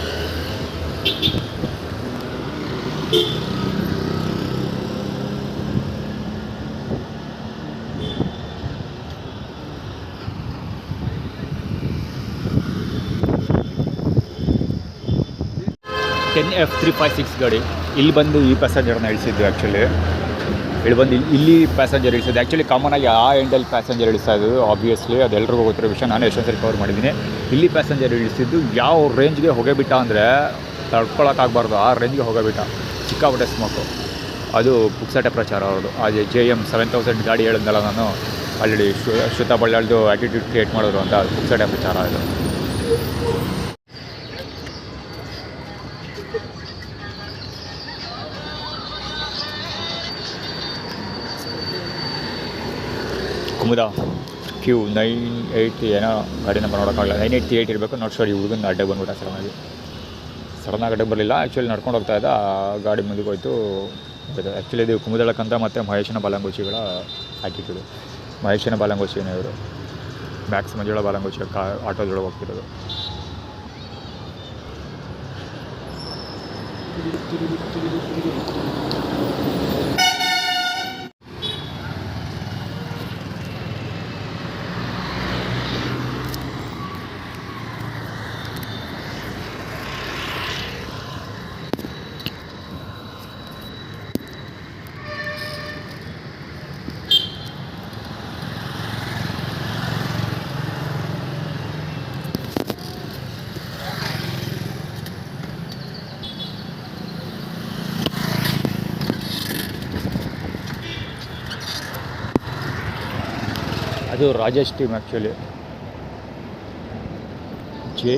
F356 ಗಾಡಿ ಇಲ್ಲಿ ಬಂದು ಈ ಪ್ಯಾಸೆಂಜರ್ನ ಇಳಿಸಿದ್ದು. ಆ್ಯಕ್ಚುಲಿ ಇಲ್ಲಿ ಪ್ಯಾಸೆಂಜರ್ ಇಳಿಸಿದ್ದು. ಆ್ಯಕ್ಚುಲಿ ಕಾಮನಾಗಿ ಆ ಎಂಡಲ್ಲಿ ಪ್ಯಾಸೆಂಜರ್ ಇಳಿಸ್ತಾ ಇದ್ದು, ಆಬ್ವಿಯಸ್ಲಿ ಅದೆಲ್ಲರಿಗೂ ಗೊತ್ತಿರೋ ವಿಷಯ. ನಾನು ಎಷ್ಟೊಂದು ಸರಿ ಕವರ್ ಮಾಡಿದ್ದೀನಿ. ಇಲ್ಲಿ ಪ್ಯಾಸೆಂಜರ್ ಇಳಿಸಿದ್ದು ಯಾವ ರೇಂಜ್ಗೆ ಹೋಗೇಬಿಟ್ಟ ಅಂದರೆ ತಡ್ಕೊಳಕ್ಕಾಗಬಾರ್ದು, ಆ ರೇಂಜ್ಗೆ ಹೋಗೇಬಿಟ್ಟ. ಚಿಕ್ಕಾಪಟ್ಟೆ ಸ್ಮೋಕು. ಅದು ಪುಕ್ಸಟೆ ಪ್ರಚಾರ ಅವ್ರದ್ದು. ಅದು JM 7000 ಗಾಡಿ ಹೇಳಿದ್ನಲ್ಲ ನಾನು, ಅಲ್ಲಿ ಶ್ರುತ ಬಳ್ಳಾಳ್ದು ಆ್ಯಟಿಟ್ಯೂಡ್ ಕ್ರಿಯೇಟ್ ಮಾಡಿದ್ರು ಅಂತ, ಅದು ಪುಕ್ಸಟೆ ಪ್ರಚಾರ. ಇದು ಕುಮುದ Q980 ಏನೋ ಗಾಡಿ ನಂಬರ್ ನೋಡೋಕ್ಕಾಗಲ್ಲ, 988 ಇರಬೇಕು. Not sure. ಈ ಹುಡುಗನ ಅಡ್ಡಕ್ಕೆ ಬಂದ್ಬಿಟ್ಟ ಸಡನ್ನಾಗಿ ಅಡ್ಡಕ್ಕೆ ಬರಲಿಲ್ಲ. ಆ್ಯಕ್ಚುಲಿ ನಡ್ಕೊಂಡು ಹೋಗ್ತಾ ಇದ್ದ, ಗಾಡಿ ಮುಂದಕ್ಕೆ ಹೋಯ್ತು. ಆ್ಯಕ್ಚುಲಿ ಇದು ಕುಮುದಳಕ್ಕಂತ ಮತ್ತು ಮಹೇಶನ ಬಾಲಂಗೋಚಿಗಳ ಆ್ಯಟಿಟ್ಯೂಡು. ಮಹೇಶನ ಬಾಲಂಗೋಚಿನೇ ಇವರು, ಮ್ಯಾಕ್ಸ್ ಮಂಜುಳ ಬಾಲಂಗೋಚಿ ಆಟೋದೊಳಗೆ ಹೋಗ್ತಿರೋದು. ಅದು Rajesh team actually. JE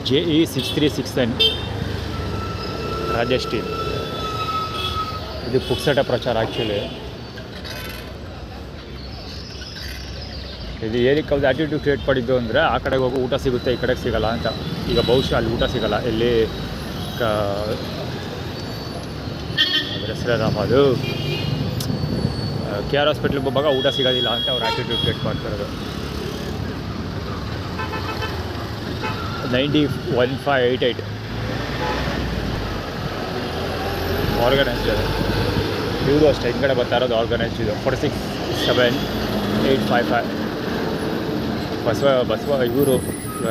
JE 6369 Rajesh team. ಇದು ಪುಕ್ಸಟ ಪ್ರಚಾರ. ಆ್ಯಕ್ಚುಲಿ ಇದು ಏನಕ್ಕೆ ಅವ್ದು ಆ್ಯಟಿಟ್ಯೂಡ್ ಕ್ರಿಯೇಟ್ ಮಾಡಿದ್ದು ಅಂದರೆ, ಆ ಕಡೆಗೆ ಹೋಗಿ ಊಟ ಸಿಗುತ್ತೆ, ಈ ಕಡೆಗೆ ಸಿಗೋಲ್ಲ ಅಂತ. ಈಗ ಬಹುಶಃ ಅಲ್ಲಿ ಊಟ ಸಿಗೋಲ್ಲ. ಇಲ್ಲಿ ಅದ್ರ ಹೆಸರೇನಪ್ಪ, ಅದು KR ಹಾಸ್ಪಿಟ್ಲಿಗೆ ಹೋಗುವಾಗ ಊಟ ಸಿಗೋದಿಲ್ಲ ಅಂತ ಅವ್ರು ಆ್ಯಟಿಟ್ಯೂಡ್ ಕ್ರಿಯೇಟ್ ಮಾಡ್ತಿರೋದು. 901588 ಆರ್ಗನೈಸ್ಡ್. ಇವರು ಅಷ್ಟೇ ಹಿಂದ್ಗಡೆ ಬರ್ತಾ ಇರೋದು ಆರ್ಗನೈಸ್ಡ್. ಇದು 467 855 ಬಸವ ಇವರು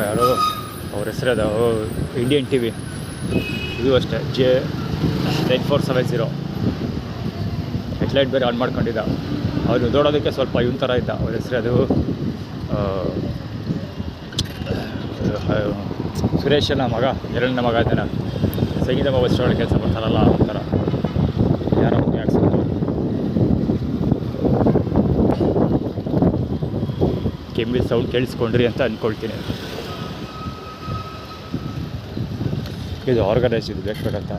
ಯಾರೋ ಅವ್ರ ಹೆಸರದ ಇಂಡಿಯನ್ ಟಿ ವಿ ಇದು ಅಷ್ಟೇ J9470 ಹೆಡ್ಲೈಟ್ ಬೇರೆ ಆನ್ ಮಾಡ್ಕೊಂಡಿದ್ದ. ಅವನು ನೋಡೋದಕ್ಕೆ ಸ್ವಲ್ಪ ಇವನ್ ಥರ ಇದ್ದ. ಅವ್ರ ಹೆಸರು ಅದು ಸುರೇಶನ ಮಗ, ಎರಡನೇ ಮಗ ಇದ್ದಾನೆ, ಸಂಗೀತ ಬಸ್ ಸ್ಟಾಂಡ್ ಕೆಲಸ ಮಾಡ್ತಾರಲ್ಲ ಆ ಥರ ಯಾರೋ ಯಾಕ್ಸಿತ್ತು. ಕೆಮ್ಮಿ ಸೌಂಡ್ ಕೇಳಿಸ್ಕೊಂಡ್ರಿ ಅಂತ ಅಂದ್ಕೊಳ್ತೀನಿ. ಇದು ಆರ್ಗನೈಸ್ ಇದು ಬೇಕಂತ.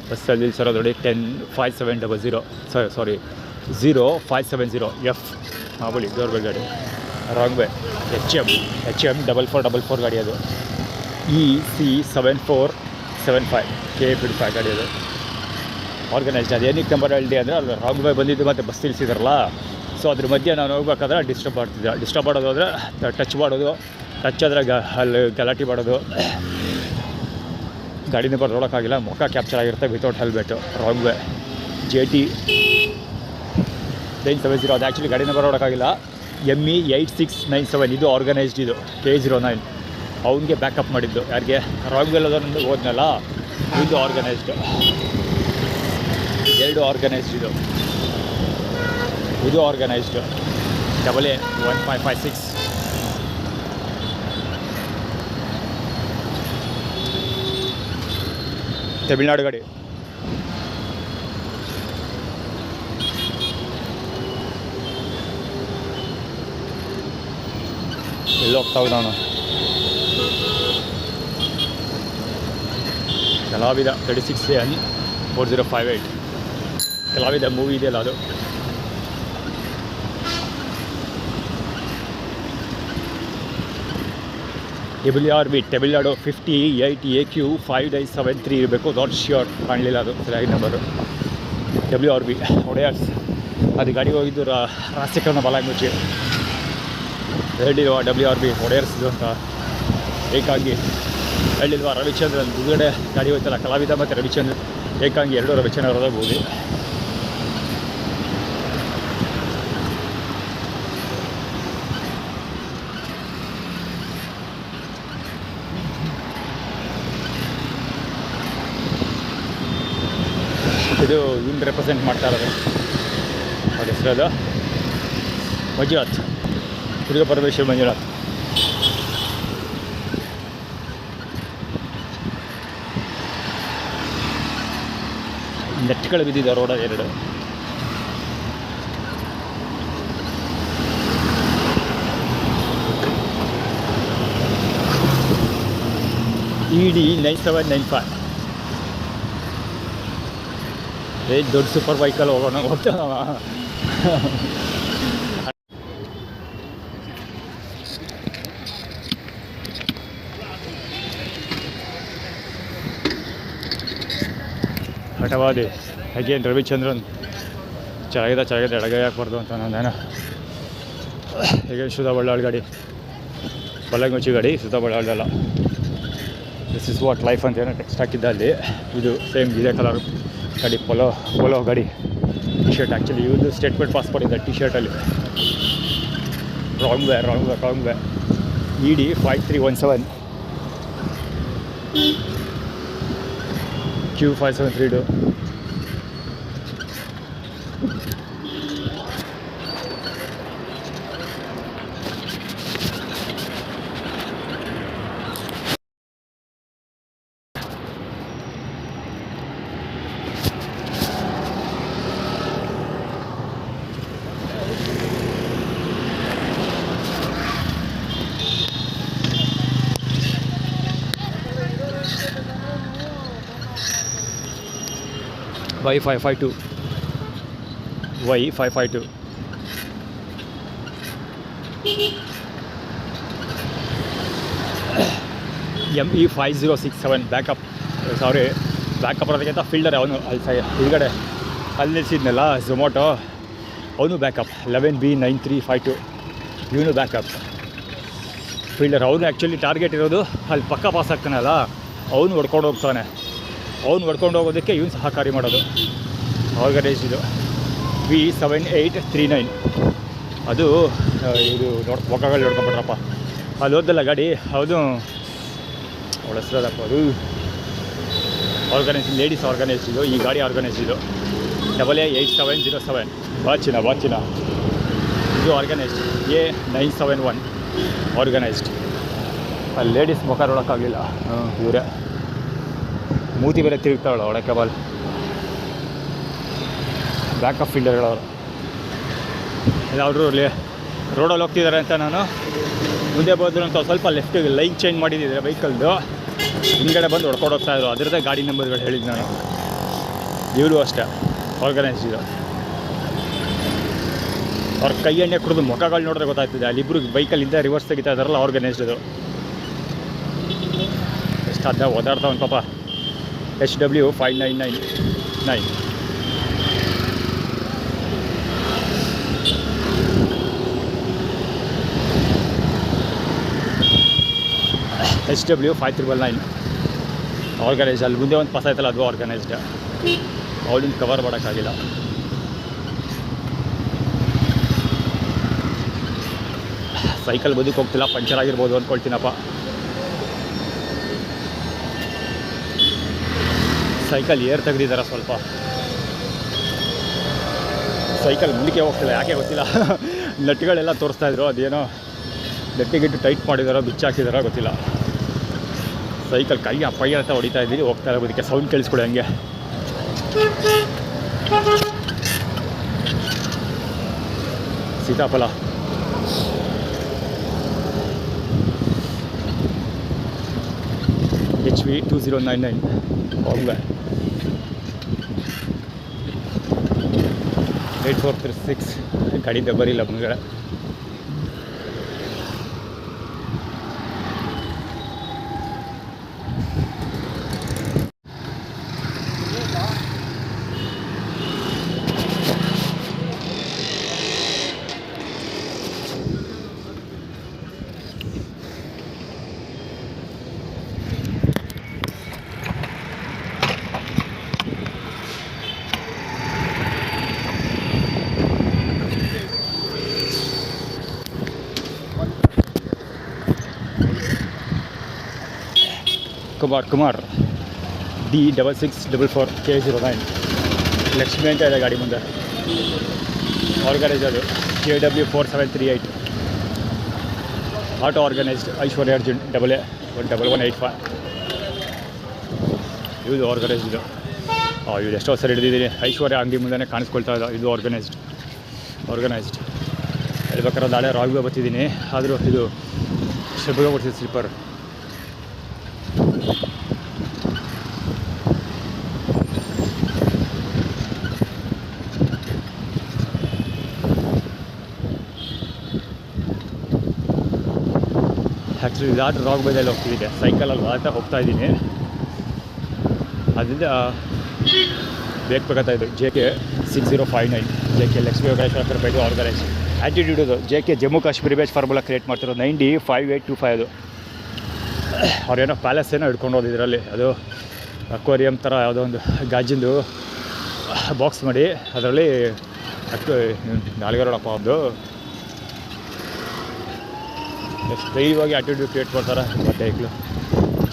ಬಸ್ಸಲ್ಲಿ ನಿಲ್ಸಿರೋ ನೋಡಿ 10570 ಸಾರಿ 0570 F ಮಾಮೂಲಿ ಡೋರ್ಬೆಲ್ ಗಾಡಿ. ರಾಂಗ್ ವೇ HM 4444 ಗಾಡಿ ಅದು. EC7475 K55 ಗಾಡಿ ಅದು. ಆರ್ಗನೈಸ್ಡ್. ಅದು ಏನಕ್ಕೆ ನಂಬರ್ ಹೇಳ್ದೆ ಅಂದರೆ ಅಲ್ಲಿ ರಾಂಗ್ ವೇ ಬಂದಿದ್ದು ಮತ್ತು ಬಸ್ ನಿಲ್ಸಿದಾರಲ್ಲ, ಸೊ ಅದ್ರ ಮಧ್ಯೆ ನಾನು ಹೋಗ್ಬೇಕಾದ್ರೆ ಡಿಸ್ಟರ್ಬ್ ಮಾಡೋದು ಅಂದರೆ ಟಚ್ ಆದರೆ ಅಲ್ಲಿ ಗಲಾಟೆ ಮಾಡೋದು, ಗಾಡಿ ನಂಬರ್ ನೋಡೋಕ್ಕಾಗಿಲ್ಲ, ಮುಖ ಕ್ಯಾಪ್ಚರ್ ಆಗಿರುತ್ತೆ without helmet. Wrong way JT 970 ಅದು ಆ್ಯಕ್ಚುಲಿ ಗಾಡಿ ನಂಬರ್ ನೋಡೋಕ್ಕಾಗಿಲ್ಲ. ME 8697 ಇದು ಆರ್ಗನೈಸ್ಡ್. ಇದು K09 ಅವನಿಗೆ ಬ್ಯಾಕಪ್ ಮಾಡಿದ್ದು. ಯಾರಿಗೆ ರಾಂಗ್ ವೇಲ್ ಅದನ್ನು ಹೋದ್ನಲ್ಲ, ಇದು ಆರ್ಗನೈಸ್ಡು. ಎರಡು ಆರ್ಗನೈಸ್ಡ್ ಇದು ಆರ್ಗನೈಸ್ಡು. AA1556 ತಮಿಳ್ನಾಡು ಗಾಡಿ. ಎಲ್ಲಿ ಹೋಗ್ತಾವೆ ನಾನು ಕಲಾವಿದ 36N 4058 ಕಲಾವಿದ ಮೂವಿ ಇದೆಯಲ್ಲ ಅದು. WRB ತಮಿಳ್ನಾಡು 58AQ 5973 ಇರಬೇಕು. ನಾಟ್ ಶ್ಯೂರ್, ಕಾಣಲಿಲ್ಲ ಅದು ಸರಿಯಾಗಿ ನಂಬರು. WRB ಒಡೆಯರ್ಸ್. ಅದು ಗಾಡಿಗೆ ಹೋಗಿದ್ದು ರಾಸಿಕನ ಬಲಾಂಗುಚ್ಚಿ ಹೇಳಿಲ್ವಾ WRB ಒಡೆಯರ್ಸ್ದು ಅಂತ ಏಕಾಂಗಿ ಹೇಳಿಲ್ವಾ. ರವಿಚಂದ್ರನ್ ಮುದುಗಡೆ ಗಾಡಿ ಹೋಯ್ತಲ್ಲ, ಕಲಾವಿದ ಮತ್ತು ರವಿಚಂದ್ರನ್ ಏಕಾಂಗಿ ಎರಡು ರವಿಚಂದ್ರನ್ ಅವರದ ಬೋದಿ. ಇದು ಇವ್ನು ರೆಪ್ರೆಸೆಂಟ್ ಮಾಡ್ತಾ ಇರೋದು. ಅವ್ರ ಹೆಸರದ ಮಂಜುನಾಥ್, ದುರ್ಗ ಪರಮೇಶ್ವರ್ ಮಂಜುನಾಥ್. ನೆಟ್ಗಳು ಬಿದ್ದಿದೆ ರೋಡ ಎರಡು. ED 9795 ದೊಡ್ಡ ಸೂಪರ್ ಬೈಕಲ್ಲಿ ಹೋಗೋಣ ಹೋಗ್ತಾನವ. ಹಠವಾದಿ ಅಗೇನ್ ರವಿಚಂದ್ರನ್. ಚೆನ್ನಾಗಿದೆ ಎಡಗೈ ಹಾಕ್ಬಾರ್ದು ಅಂತ ನಾನು ಹೇಗೆ ಸುಧಾ ಬಳ್ಳಾಳ್ ಗಾಡಿ, ಬಲ್ಲಂಗುಚ್ಚಿ ಗಾಡಿ, ಸುಧಾ ಬಳ್ಳಾಳ್ದಲ್ಲ. ದಿಸ್ ಇಸ್ ವಾಟ್ ಲೈಫ್ ಅಂತ ಏನೋ ಟೆಕ್ಸ್ಟ್ ಹಾಕಿದ್ದ ಅಲ್ಲಿ. ಇದು ಸೇಮ್ ಇದೇ ಕಲರ್ ಗಾಡಿ, ಪೋಲೋ ಗಾಡಿ. ಟಿ ಶರ್ಟ್ ಆ್ಯಕ್ಚುಲಿ ಇವ್ದು ಸ್ಟೇಟ್ಮೆಂಟ್ ಪಾಸ್ಪೋರ್ಟ್ ಇದೆ ಟಿ ಶರ್ಟಲ್ಲಿ. Wrong way ED 5317 Q573. Y552 ME 5067 backup ಬರೋದಕ್ಕಿಂತ ಫೀಲ್ಡರ್ ಅವನು ಅಲ್ಲಿ ಹಿಂದ್ಗಡೆ ಅಲ್ಲಿ ನಿಲ್ಸಿದ್ನಲ್ಲ ಝೊಮೊಟೊ, ಅವನು ಬ್ಯಾಕಪ್ 11B 9352 ಇವನು ಬ್ಯಾಕಪ್ ಫೀಲ್ಡರ್. ಅವನು ಆ್ಯಕ್ಚುಲಿ ಟಾರ್ಗೆಟ್ ಇರೋದು ಅಲ್ಲಿ ಪಕ್ಕ ಪಾಸ್ ಆಗ್ತಾನಲ್ಲ, ಅವನು ಹೊಡ್ಕೊಂಡು ಹೋಗ್ತಾನೆ. ಅವ್ನು ಹೊಡ್ಕೊಂಡು ಹೋಗೋದಕ್ಕೆ ಇವನು ಸಹಕಾರಿ ಮಾಡೋದು. ಆರ್ಗನೈಸ್ ಇದು V7839. ಅದು ಇದು ಮೊಕ್ಕಗಳು ನೋಡ್ಕೊಂಬಿಟ್ರಪ್ಪ. ಅಲ್ಲಿ ಹೋದಲ್ಲ ಗಾಡಿ, ಅದು ಅವಳ ಹೆಸರದಪ್ಪ, ಅದು ಆರ್ಗನೈಸ್, ಲೇಡೀಸ್ ಆರ್ಗನೈಸ್ ಇದು. ಈ ಗಾಡಿ ಆರ್ಗನೈಸ್ ಇದು AA8707. ಬಾಚಿನ ಇದು ಆರ್ಗನೈಸ್ಡ್ A971 ಆರ್ಗನೈಸ್ಡ್. ಅಲ್ಲಿ ಲೇಡೀಸ್ ಮುಖ ನೋಡೋಕ್ಕಾಗಲಿಲ್ಲ, ಇವರೇ ಮೂತಿ ಬೇರೆ ತಿರುಗ್ತಾವಳ ಒಳಕ್ಕೆ ಬಾಲ್. ಬ್ಯಾಕಪ್ ಫೀಲ್ಡರ್ಗಳವರು ಎಲ್ಲರೂ ರೋಡಲ್ಲಿ ಹೋಗ್ತಿದ್ದಾರೆ ಅಂತ ನಾನು ಮುಂದೆ ಬಂದರು ಅಂತ ಸ್ವಲ್ಪ ಲೆಫ್ಟಿಗೆ ಲೈನ್ ಚೇಂಜ್ ಮಾಡಿದ್ದಿದ್ರೆ ವೆಹಿಕಲ್ದು ಹಿಂದ್ಗಡೆ ಬಂದು ಹೊಡ್ಕೊಂಡು ಹೋಗ್ತಾಯಿದ್ರು. ಅದರದ್ದೇ ಗಾಡಿ ನಂಬರ್ಗಳು ಹೇಳಿದ್ದು ನಾನು. ಇವರು ಅಷ್ಟೇ ಆರ್ಗನೈಸ್ ಇದು. ಅವ್ರ ಕೈ ಎಣ್ಣೆ ಕುಡಿದು ಮುಖಗಳು ನೋಡಿದ್ರೆ ಗೊತ್ತಾಗ್ತದೆ. ಅಲ್ಲಿಬ್ಬರು ಬೈಕಲ್ಲಿಂದ ರಿವರ್ಸ್ ತೆಗಿತಾ ಇದ್ದಾರಲ್ಲ, ಆರ್ಗನೈಸ್ಡ್ ಇದು. ಎಷ್ಟು ಅದ ಓದಾಡ್ತಾವನು ಪಾಪ. HW5999. HW5399 organised. ಅಲ್ಲಿ ಮುಂದೆ ಒಂದು ಪಸ ಆಯ್ತಲ್ಲ, ಅದು ಆರ್ಗನೈಸ್ಡ್. ಅವಳಿಂದ ಕವರ್ ಮಾಡೋಕ್ಕಾಗಿಲ್ಲ. ಸೈಕಲ್ ಬದುಕು ಹೋಗ್ತಿಲ್ಲ, ಪಂಚರ್ ಆಗಿರ್ಬೋದು ಅಂದ್ಕೊಳ್ತೀನಪ್ಪ. ಸೈಕಲ್ ಏರ್ ತೆಗೆದಿದ್ದಾರೆ ಸ್ವಲ್ಪ. ಸೈಕಲ್ ಮುಂದಕ್ಕೆ ಹೋಗ್ತಿಲ್ಲ, ಯಾಕೆ ಗೊತ್ತಿಲ್ಲ. ನಟ್ಗಳೆಲ್ಲ ತೋರಿಸ್ತಾಯಿದ್ರು, ಅದೇನೋ ನಟ್ಟಿಗಿಟ್ಟು ಟೈಟ್ ಮಾಡಿದಾರೋ ಬಿಚ್ಚಾಕಿದಾರೋ ಗೊತ್ತಿಲ್ಲ. ಸೈಕಲ್ ಕೈ ಪೈ ಅಂತ ಹೊಡಿತಾ ಇದ್ದೀವಿ, ಹೋಗ್ತಾ ಇರೋದಕ್ಕೆ ಸೌಂಡ್ ಕೇಳಿಸ್ಕೊಡಿ ಹಂಗೆ. ಸೀತಾಫಲ HV2099 ಹೋಗ್ಬೆ 8436 ಗಾಡಿ ಬರಿಲ್ಲ ಮುಂಗಡೆ. ಕುಮಾರ್ D6644K09 ಲಕ್ಷ್ಮಿ ಅಂತ ಇದೆ ಗಾಡಿ ಮುಂದೆ. ಆರ್ಗನೈಸ್ ಅದು KW4738 ಆಟೋ ಆರ್ಗನೈಸ್ಡ್. ಐಶ್ವರ್ಯ ಅರ್ಜುನ್ AA11185 ಇದು ಆರ್ಗನೈಸ್ಡ್ ಇದು. ಇದು ಎಷ್ಟೋ ಸರಿ ಹಿಡಿದಿದ್ದೀನಿ. ಐಶ್ವರ್ಯ ಅಂಗಡಿ ಮುಂದೆ ಕಾಣಿಸ್ಕೊಳ್ತಾ ಇದೆ. ಇದು ಆರ್ಗನೈಸ್ಡ್ ಹೇಳ್ಬೇಕಾದ್ರೆ ನಾಳೆ ರಾಘವೇ ಬರ್ತಿದ್ದೀನಿ. ಆದರೂ ಇದು ಶಬ್ದ ಕೊಡ್ತಿದ್ದು ಸ್ಲಿಪ್ಪರ್. ಆ್ಯಕ್ಚುಲಿ ಇದಾದ ರಾಘವೇದಲ್ಲಿ ಹೋಗ್ತಿದ್ದೆ, ಸೈಕಲಲ್ಲಿ ಹೋಗ್ತಾ ಇದ್ದೀನಿ. ಅದರಿಂದ ಬೇಕಾಗ್ತಾ ಇದು JK6059 JK ಲಕ್ಷ್ಮೀ ಯೋಗೇಶ್ವರ ಬೈದು organise. Attitude JK Jammu Kashmir base formula create ಮಾಡ್ತಿರೋ 905825 ಅದು. ಅವ್ರೇನೋ ಪ್ಯಾಲೇಸ್ ಏನೋ ಹಿಡ್ಕೊಂಡು ಹೋದ ಇದರಲ್ಲಿ. ಅದು ಅಕ್ವೇರಿಯಂ ಥರ ಯಾವುದೋ ಒಂದು ಗಾಜಿಂದು ಬಾಕ್ಸ್ ಮಾಡಿ ಅದರಲ್ಲಿ ನಾಲ್ಗರೋಡಪ್ಪ ಒಂದು ಎಷ್ಟು ದೈವವಾಗಿ ಆ್ಯಟಿಟ್ಯೂಡ್ ಕ್ರಿಯೇಟ್ ಮಾಡ್ತಾರೆ. ಮತ್ತು ಈಗಲೂ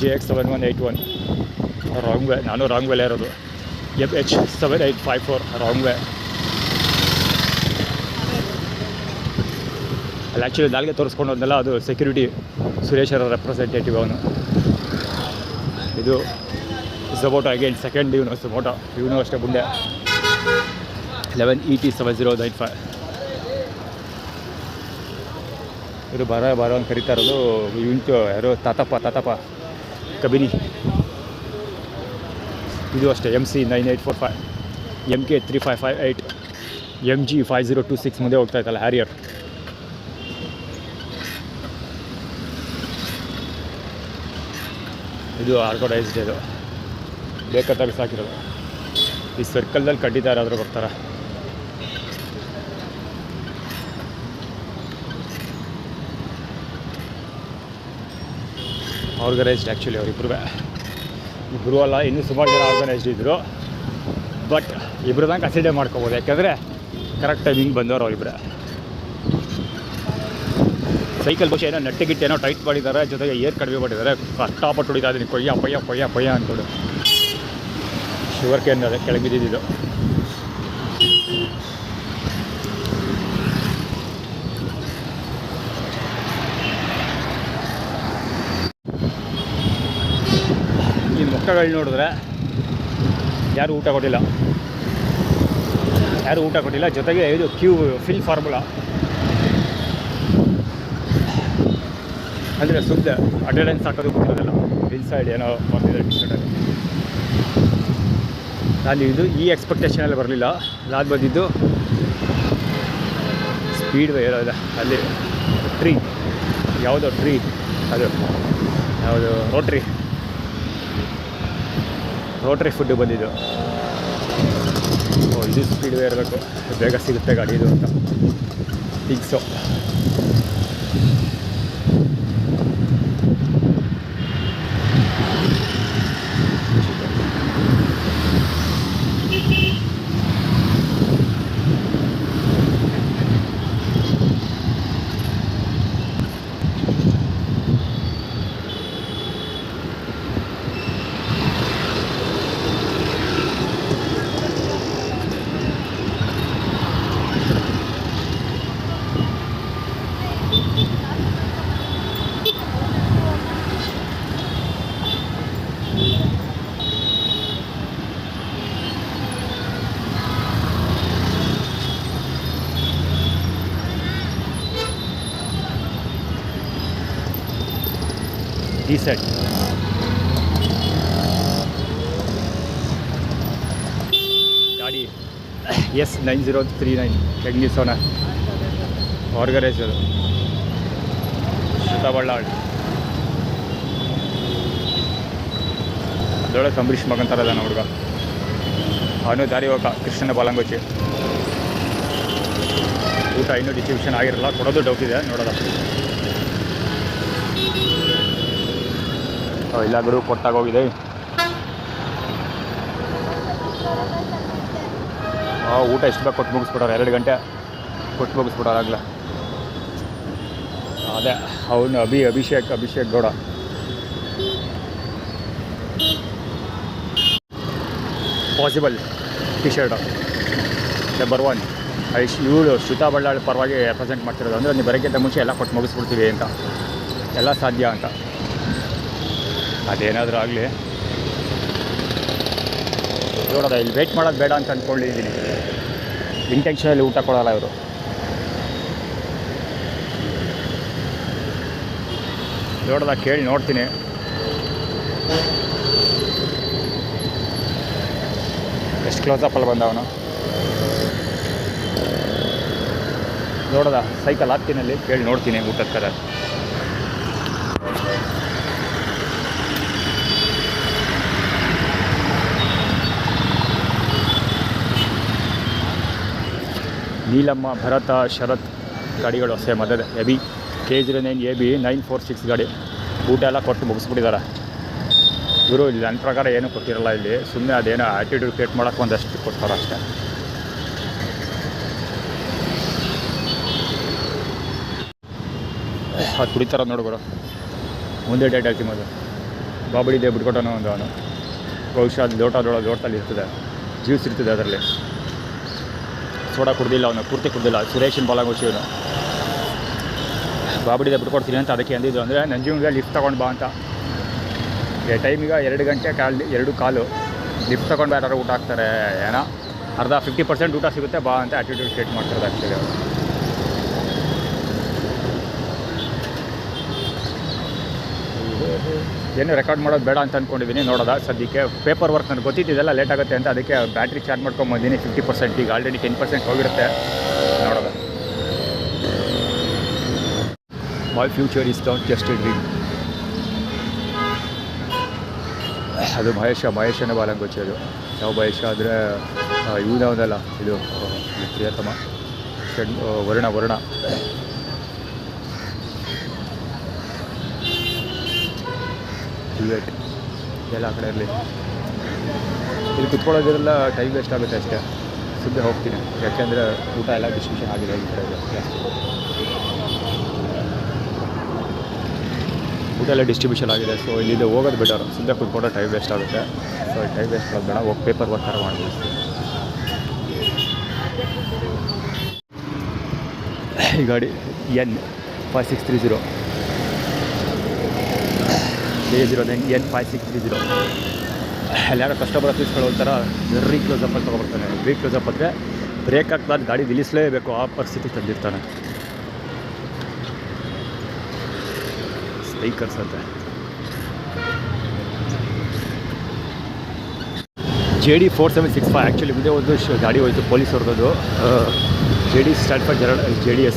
JX7181 ರಾಂಗ್ ವೇ. ನಾನು ರಾಂಗ್ ವೇಲೇ ಇರೋದು. MH7854 wrong way. ಅಲ್ಲಿ ಆ್ಯಕ್ಚುಲಿ ನಾಲ್ಗೆ ತೋರಿಸ್ಕೊಂಡು ಹೋದ್ನಲ್ಲ, ಅದು ಸೆಕ್ಯೂರಿಟಿ ಸುರೇಶರ ರೆಪ್ರೆಸೆಂಟೇಟಿವ್ ಅವನು. ಇದು ಝೊಮೊಟೊ ಅಗೇನ್ ಸೆಕೆಂಡ್ ಇವನು ಝೊಮೊಟೊ. ಇವನು ಅಷ್ಟೇ ಮುಂದೆ 11ET7095. ಇದು ಬಾರ ಅಂತ ಕರೀತಾ ಇರೋದು. ಇಂಟು ಯಾರು ತಾತಪ್ಪ ಕಬಿನಿ. ಇದು ಅಷ್ಟೇ MC9845 MK3558 MG5026 ಮುಂದೆ ಹೋಗ್ತಾ ಇತ್ತಲ್ಲ ಹ್ಯಾರಿಯರ್. ಇದು ಆರ್ಗನೈಸ್ಡ್. ಇದು ಬೇಕಾದಾಗ ಸಾಕಿರೋದು. ಈ ಸರ್ಕಲ್ದಲ್ಲಿ ಕಟ್ಟಿದ್ದಾರೆ, ಆದರೂ ಬರ್ತಾರೆ. ಆರ್ಗನೈಸ್ಡ್ ಆ್ಯಕ್ಚುಲಿ ಅವರಿಬ್ಬರು ಇಬ್ಬರು ಅಲ್ಲ, ಇನ್ನೂ ಸುಮಾರು ಜನ ಆರ್ಗನೈಸ್ಡ್ ಇದ್ದರು. ಬಟ್ ಇಬ್ಬರದಂಗೆ ಕನ್ಸಿಡರ್ ಮಾಡ್ಕೋಬೋದು, ಯಾಕೆಂದರೆ ಕರೆಕ್ಟ್ ಟೈಮಿಂಗ್ ಬಂದವರು ಅವರಿಬ್ಬರೇ. ಸೈಕಲ್ ಬಹುಶಃ ಏನೋ ನೆಟ್ಟಿಗಿಟ್ಟೇನೋ ಟೈಟ್ ಮಾಡಿದ್ದಾರೆ, ಜೊತೆಗೆ ಏರ್ ಕಡಿಮೆ ಮಾಡಿದ್ದಾರೆ. ಕಷ್ಟಪಟ್ಟು ಹೊಡಿತಾ ಇದ್ದೀನಿ, ಕೊಯ್ಯ ಪಯ್ಯ ಪಯ್ಯ ಪಯ್ಯ ಅಂದ್ಕೊಂಡು. ಶುಗರ್ ಕೇನ್ ಅದೇ ಕೆಳಗೆ ಬಿದ್ದಿದ್ದು. ಈ ಮುಖಗಳು ನೋಡಿದ್ರೆ ಯಾರೂ ಊಟ ಕೊಟ್ಟಿಲ್ಲ, ಜೊತೆಗೆ ಇದು ಕ್ಯೂ ಫಿಲ್ ಫಾರ್ಮುಲಾ ಅಂದರೆ ಸುದ್ದ ಅಟೆಂಡೆನ್ಸ್ ಹಾಕೋದು ಗೊತ್ತಿರೋದಿಲ್ಲ. ಇನ್ಸೈಡ್ ಏನೋ ಬಂದಿದೆ ಟಿಕೆಟಲ್ಲಿ. ನಾನು ಇದು ಈ ಎಕ್ಸ್ಪೆಕ್ಟೇಷನಲ್ಲಿ ಬರಲಿಲ್ಲ. ನಾನು ಬಂದಿದ್ದು ಸ್ಪೀಡ್ ವೇ ಇರೋದು, ಅಲ್ಲಿ ಟ್ರೀ ಯಾವುದೋ ಟ್ರೀ, ಅದು ಯಾವುದು ರೋಟ್ರಿ ಫುಡ್ಡು ಬಂದಿದ್ದು. ಇದು ಸ್ಪೀಡ್ ವೇ ಇರಬೇಕು, ಬೇಗ ಸಿಗುತ್ತೆ ಗಾಡಿ ಇದು ಅಂತ ಥಿಂಕ್ಸು. ಡಿಸೆಟ್ ಗಾಡಿ S9039 ಕೆಗ್ನಿಸೋನ ಆರ್ಗನೈಸ್ ಅದು ಶ್ರುತಬಳ್ಳಾಳ್. ಅದರೊಳಗೆ ಅಂಬರೀಷ್ ಮಗಂತರ ಅದಾನ ಹುಡುಗ. ಅವನು ದಾರಿ ಹೋಗ ಕೃಷ್ಣನ ಬಾಲಂಗೋಚಿ. ಊಟ ಇನ್ನೂ ಡಿಸ್ಟ್ರಿಬ್ಯೂಷನ್ ಆಗಿರಲ್ಲ, ಕೊಡೋದು ಡೌಟ್ ಇದೆ, ನೋಡೋದ. ಇಲ್ಲ ಗುರು ಕೊಟ್ಟಾಗೋಗಿದೆ. ಊಟ ಎಷ್ಟು ಬೇಕು ಕೊಟ್ಟು ಮುಗಿಸ್ಬಿಡೋರು, 2 ಗಂಟೆ ಕೊಟ್ಟು ಮುಗಿಸ್ಬಿಡೋರು ಆಗಲ್ಲ. ಅದೇ ಅವನು Abhishek Gowda. Possible T shirt number 1. ಇವಳು ಶ್ರುತಾ ಬಳ್ಳಾಳ್ ಪರವಾಗಿ ರೆಪ್ರೆಸೆಂಟ್ ಮಾಡ್ತಿರೋದು. ಅಂದರೆ ನೀವು ಬರೋಕ್ಕಿಂತ ಮುಂಚೆ ಎಲ್ಲ ಕೊಟ್ಟು ಮುಗಿಸ್ಬಿಡ್ತೀವಿ ಅಂತ, ಎಲ್ಲ ಸಾಧ್ಯ ಅಂತ. ಅದೇನಾದರೂ ಆಗಲಿ ನೋಡೋದ. ಇಲ್ಲಿ ವೆಯ್ಟ್ ಮಾಡೋದು ಬೇಡ ಅಂತ ಅಂದ್ಕೊಂಡಿದ್ದೀನಿ. ಇಂಟೆನ್ಷನಲ್ಲಿ ಊಟ ಕೊಡೋಲ್ಲ ಇವರು. ನೋಡೋದ, ಕೇಳಿ ನೋಡ್ತೀನಿ. ಎಷ್ಟು ಕ್ಲೋಸಪ್ಪಲ್ಲಿ ಬಂದ ಅವನು ನೋಡೋದ. ಸೈಕಲ್ ಹಾಕ್ತೀನಲ್ಲಿ ಕೇಳಿ ನೋಡ್ತೀನಿ ಊಟದ ಕದ. ನೀಲಮ್ಮ, ಭರತ, ಶರತ್ ಗಾಡಿಗಳು ಸೇಮ್ ಅದೇ AB K09 AB 946 ಗಾಡಿ. ಊಟ ಎಲ್ಲ ಕೊಟ್ಟು ಮುಗಿಸ್ಬಿಟ್ಟಿದ್ದಾರೆ ಇವರು. ಇಲ್ಲಿ ನನ್ನ ಪ್ರಕಾರ ಏನೂ ಕೊಟ್ಟಿರಲ್ಲ ಇಲ್ಲಿ, ಸುಮ್ಮನೆ ಅದೇನೋ ಆ್ಯಟಿಟ್ಯೂಡ್ ಕ್ರಿಯೇಟ್ ಮಾಡೋಕ್ಕೆ ಒಂದಷ್ಟು ಕೊಡ್ತಾರೆ ಅಷ್ಟೇ. ಅದು ಕುಡಿತಾರ ನೋಡ್ಬಿಡು. ಮುಂದೆ ಡೇಟ್ ಹೇಳ್ತೀನಿ ಅದು. ಬಾಬಳಿದೆ ಬಿಟ್ಕೊಟ್ಟನು ಒಂದು ಅವನು. ಬಹುಶಃ ಅದು ಲೋಟದಲ್ಲಿ ಇರ್ತದೆ, ಜ್ಯೂಸ್ ಇರ್ತದೆ ಅದರಲ್ಲಿ. ಸೋಡಾ ಕುಡ್ದಿಲ್ಲ ಅವನು, ಪೂರ್ತಿ ಕುಡ್ದಿಲ್ಲ. ಸುರೇಶನ್ ಬಾಲಗೋಶಿ ಅವನು ಬಾಬಡಿದೆ ಬಿಟ್ಕೊಡ್ತೀನಿ ಅಂತ ಅದಕ್ಕೆ ಅಂದಿದ್ದು. ಅಂದರೆ ನಂಜುಂಗೆ ಲಿಫ್ಟ್ ತೊಗೊಂಡು ಬಾ ಅಂತ. ಟೈಮಿಗೆ 2 ಗಂಟೆ 2 ಕಾಲು ಲಿಫ್ಟ್ ತೊಗೊಂಡು ಯಾರು ಊಟ ಹಾಕ್ತಾರೆ ಏನೋ. ಅರ್ಧ 50% ಊಟ ಸಿಗುತ್ತೆ ಬಾ ಅಂತ ಆ್ಯಟಿಟ್ಯೂಡ್ ಕ್ರಿಯೇಟ್ ಮಾಡ್ತಾರೆ ಆ್ಯಕ್ಚುಲಿ ಅವರು. ಏನು ರೆಕಾರ್ಡ್ ಮಾಡೋದು ಬೇಡ ಅಂತ ಅಂದ್ಕೊಂಡಿದ್ದೀನಿ. ನೋಡೋದ ಸದ್ಯಕ್ಕೆ ಪೇಪರ್ ವರ್ಕ್ ನನಗೆ ಗೊತ್ತಿದ್ದೆಲ್ಲ ಲೇಟ್ ಆಗುತ್ತೆ ಅಂತ, ಅದಕ್ಕೆ ಬ್ಯಾಟ್ರಿ ಚಾರ್ಜ್ ಮಾಡ್ಕೊಂಬಂದಿನಿ 50%. ಈಗ ಆಲ್ರೆಡಿ 10% ಹೋಗಿರುತ್ತೆ. ನೋಡೋದ. My future is not just a dream. ಅದು ಮಹೇಶನೇ ಬಾಲಂಗೋಚಿ. ಅದು ಯಾವ ಮಹೇಶ ಅಂದರೆ ಇವನವನಲ್ಲ, ಇದು ಪ್ರಿಯತಮ ವರ್ಣ. ಬುಲೆಟ್ ಎಲ್ಲ ಆ ಕಡೆ ಇರಲಿ. ಇಲ್ಲಿ ಕುತ್ಕೊಳ್ಳೋದಿರಲ್ಲ, ಟೈಮ್ ವೇಸ್ಟ್ ಆಗುತ್ತೆ ಅಷ್ಟೇ. ಸುಮ್ಮನೆ ಹೋಗ್ತೀನಿ, ಯಾಕೆಂದರೆ ಊಟ ಎಲ್ಲ ಡಿಸ್ಟ್ರಿಬ್ಯೂಷನ್ ಆಗಿದೆ ಈ ಕಡೆ ಜಾಸ್ತಿ. ಊಟ ಎಲ್ಲ ಡಿಸ್ಟ್ರಿಬ್ಯೂಷನ್ ಆಗಿದೆ. ಸೊ ಇಲ್ಲಿಂದ ಹೋಗೋದು ಬೆಟರ್, ಸುಮ್ಮನೆ ಕುತ್ಕೊಂಡ್ರೆ ಟೈಮ್ ವೇಸ್ಟ್ ಆಗುತ್ತೆ. ಸೊ ಟೈಮ್ ವೇಸ್ಟ್ ಆಗೋದು ಬೇಡ, ಹೋಗಿ ಪೇಪರ್ ವರ್ಕ್ ಥರ ಮಾಡ್ಬೋದು. ಈ ಗಾಡಿ N5630 K09 N5630. ಅಲ್ಲಿ ಯಾರೋ ಕಸ್ಟಮರ್ ಹತ್ತಿಸ್ಕೊಳ್ಳೋ ಒಂಥರ ವೆರಿ ಕ್ಲೋಸಪ್ಪಲ್ಲಿ ತೊಗೊಬರ್ತಾನೆ. ವೆರಿ ಕ್ಲೋಸಪ್ ಅಂದರೆ ಬ್ರೇಕ್ ಹಾಕ್ಬಾರ್ದು, ಗಾಡಿ ನಿಲ್ಲಿಸಲೇಬೇಕು, ಆ ಪರಿಸ್ಥಿತಿ ತಂದಿರ್ತಾನೆ. ಸ್ಪೀಕರ್ಸ್ ಅಂತ JD 4765. ಆ್ಯಕ್ಚುಲಿ ಮುಂದೆ ಒಂದು ಗಾಡಿ ಹೋಯಿತು ಪೊಲೀಸ್ ಅವ್ರದ್ದು. JD ಸ್ಟ್ಯಾಂಡ್ ಫಾರ್ JDS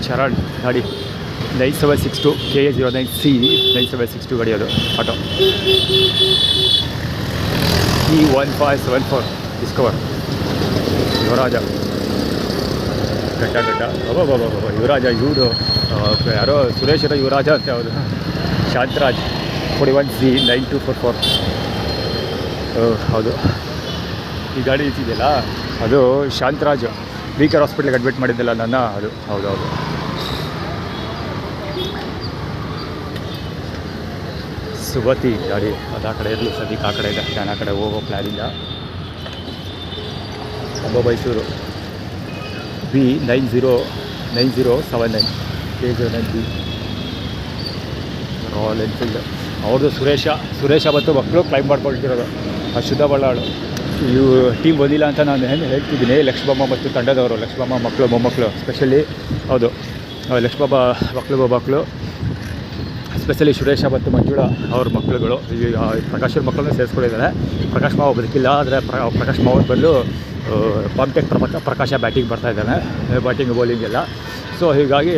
ಚರಾಡ್ ಗಾಡಿ 9762 KA09C 9762 ಗಾಡಿ ಅದು ಆಟೋ. E1574 Discover. ಯುವರಾಜ ಗಡ್ಡ ಯುವರಾಜ. ಇವರು ಯಾರೋ ಸುರೇಶರ ಯುವರಾಜ ಅಂತ ಯಾವುದು. ಶಾಂತರಾಜ್ 41C 9244. ಹೌದು, ಈ ಗಾಡಿ ಇದ್ದಿದೆಯಲ್ಲ ಅದು ಶಾಂತರಾಜ್ BKR ಹಾಸ್ಪಿಟ್ಲಿಗೆ ಅಡ್ಮಿಟ್ ಮಾಡಿದ್ದಲ್ಲ ನನ್ನ, ಅದು ಹೌದೌದು. ಸುಗತಿ ಗಾಡಿ ಅದು ಆ ಕಡೆ ಇರಲಿ, ಸದ್ಯಕ್ಕೆ ಆ ಕಡೆ ಇದೆ. ನಾನು ಆ ಕಡೆ ಹೋಗೋ ಪ್ಲ್ಯಾನ್ ಇಲ್ಲ. Mysuru B9079 K09B royal Enfield. ಅವ್ರದ್ದು ಸುರೇಶ ಮತ್ತು ಮಕ್ಕಳು ಕ್ಲೈಮ್ ಮಾಡ್ಕೊಳ್ತಿರೋದು. ಆ ಶುದ್ಧ ಬಳ್ಳಾಳು ಇವು ಟೀಮ್ ಬಂದಿಲ್ಲ ಅಂತ ನಾನು ಹೇಳ್ತಿದ್ದೀನಿ. ಲಕ್ಷ್ಮಮ್ಮ ಮತ್ತು ತಂಡದವರು, ಲಕ್ಷ್ಮಮ್ಮ ಮಕ್ಕಳು ಮೊಮ್ಮಕ್ಕಳು ಸ್ಪೆಷಲಿ. ಹೌದು, ಲಕ್ಷ್ಮಮ್ಮ ಮಕ್ಕಳು ಸ್ಪೆಷಲಿ ಸುರೇಶ ಮತ್ತು ಮಂಜುಳಾ ಅವ್ರ ಮಕ್ಕಳುಗಳು. ಈ ಪ್ರಕಾಶ್ ಅವ್ರ ಮಕ್ಕಳನ್ನ ಸೇರಿಸ್ಕೊಂಡಿದ್ದಾರೆ. ಪ್ರಕಾಶ್ ಮಾವ ಬದುಕಿಲ್ಲ, ಆದರೆ ಪ್ರಕಾಶ್ ಮಾವನ ಬಂದು ಪಾಂಟೆಕ್ ಪ್ರಕಾಶ ಬ್ಯಾಟಿಂಗ್ ಬರ್ತಾಯಿದ್ದಾನೆ, ಬ್ಯಾಟಿಂಗ್ ಬೌಲಿಂಗ್ ಎಲ್ಲ. ಸೊ ಹೀಗಾಗಿ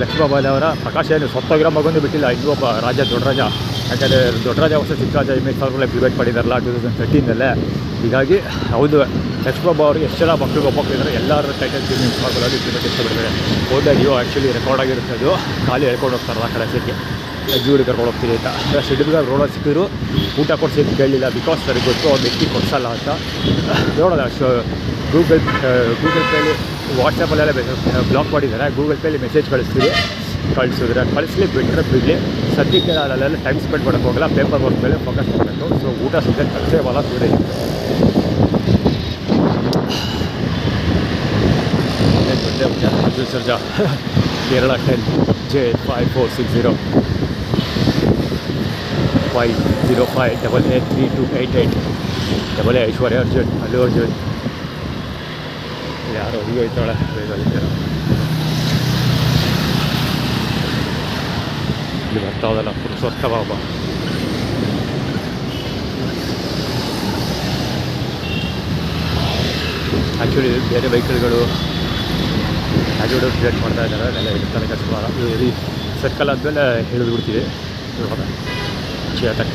ಲಕ್ಷ್ಮಮ್ಮನವರ ಪ್ರಕಾಶ ಏನು ಸತ್ತೋಗಿರೋ ಮಗನೂ ಬಿಟ್ಟಿಲ್ಲ. ಇನ್ನೊಬ್ಬ ದೊಡ್ಡ ರಾಜ. ಯಾಕಂದರೆ ದೊಡ್ಡ ರಾಜ ಹೊಸ ಚಿಕ್ಕ ರಾಜ ಇಮೇಜ್ ಸಾವಿರ ಇಂಪ್ಲಿಮೆಂಟ್ ಮಾಡಿದಾರಲ್ಲ 2013 ಹೀಗಾಗಿ ಹೌದು, ಲಕ್ಷ್ಮಮ್ಮ ಅವ್ರಿಗೆ ಎಷ್ಟು ಜನ ಮಕ್ಕಳು ಇದ್ದಾರೆ, ಎಲ್ಲರ ಟೈಟಲ್ಸ್ ಮಿಸ್ ಮಾಡ್ಕೊಳ್ಳೋದು ಇಂಪ್ಲಿಮೆಂಟ್ ಇಷ್ಟಪಡ್ತಾರೆ. ಓದಾಗಿಯೋ ಆ್ಯಕ್ಚುಲಿ ರೆಕಾರ್ಡ್ ಆಗಿರುತ್ತೆ. ಅದು ಖಾಲಿ ಹೇಳ್ಕೊಂಡು ಹೋಗ್ತಾರೆ ಆ ಕಡೆ ಸೀಟ್ಗೆ, ಜೂಡಿ ಕರ್ಕೊಂಡು ಹೋಗ್ತೀನಿ ಅಂತ. ಶೆಡ್ಯೂಲ್ಗೆ ರೋಡಲ್ಲಿ ಸಿಕ್ಕಿದ್ರು ಊಟ ಕೊಡಿಸಿ ಅಂತ ಕೇಳಲಿಲ್ಲ. ಬಿಕಾಸ್ ನನಗೆ ಗೊತ್ತು ಅವ್ರು ವ್ಯಕ್ತಿ ಕೊಡಿಸಲ್ಲ ಅಂತ. ನೋಡೋಣ, ಗೂಗಲ್ ಪೇಲಿ ವಾಟ್ಸಪ್ಪಲ್ಲೆಲ್ಲ ಬ್ಲಾಕ್ ಮಾಡಿದ್ದಾರೆ. ಗೂಗಲ್ ಪೇಲಿ ಮೆಸೇಜ್ ಕಳಿಸ್ಲಿ ಬಿಡಲಿ. ಸದ್ಯಕ್ಕೆ ನಾನು ಅಲ್ಲೆಲ್ಲ ಟೈಮ್ ಸ್ಪೆಂಡ್ ಮಾಡೋಕ್ಕೆ ಹೋಗಲ್ಲ, ಪೇಪರ್ ವರ್ಕ್ ಮೇಲೆ ಫೋಕಸ್ ಮಾಡಬೇಕು. ಸೊ ಊಟ ಸಿಗದೆ ಕಲಿಸೇ ಬಲ್ಲ ದೂರ ಅರ್ಜುನ್ ಸರ್ಜಾ ಕೇರಳ 10 J5460 505 883288 ಡಬಲ್ ಐಶ್ವರ್ಯ ಅರ್ಜುನ್, ಅಲ್ಲು ಅರ್ಜುನ್. ಯಾರೋ ಹೀಗೆ ಹೋಯ್ತಾಳೆ ಇಲ್ಲಿ ಬರ್ತಾ ಹೋದಲ್ಲ ಪುರುಷೋತ್ತಮ ಒಬ್ಬ. ಆ್ಯಕ್ಚುಲಿ ಬೇರೆ ವೆಹಿಕಲ್ಗಳು ಆ್ಯಟಿಟ್ಯೂಡ್ ಕ್ರಿಯೇಟ್ ಮಾಡ್ತಾ ಇದ್ದಾರೆ. ಅದೆಲ್ಲ ಇರ್ತಾನೆ ಕಸ್ಟಮರ್. ಈ ಸರ್ಕಲ್ ಆದಮೇಲೆ ಹಿಡಿದ್ಬಿಡ್ತೀವಿ. ಇವಾಗ ಚೇತಕ್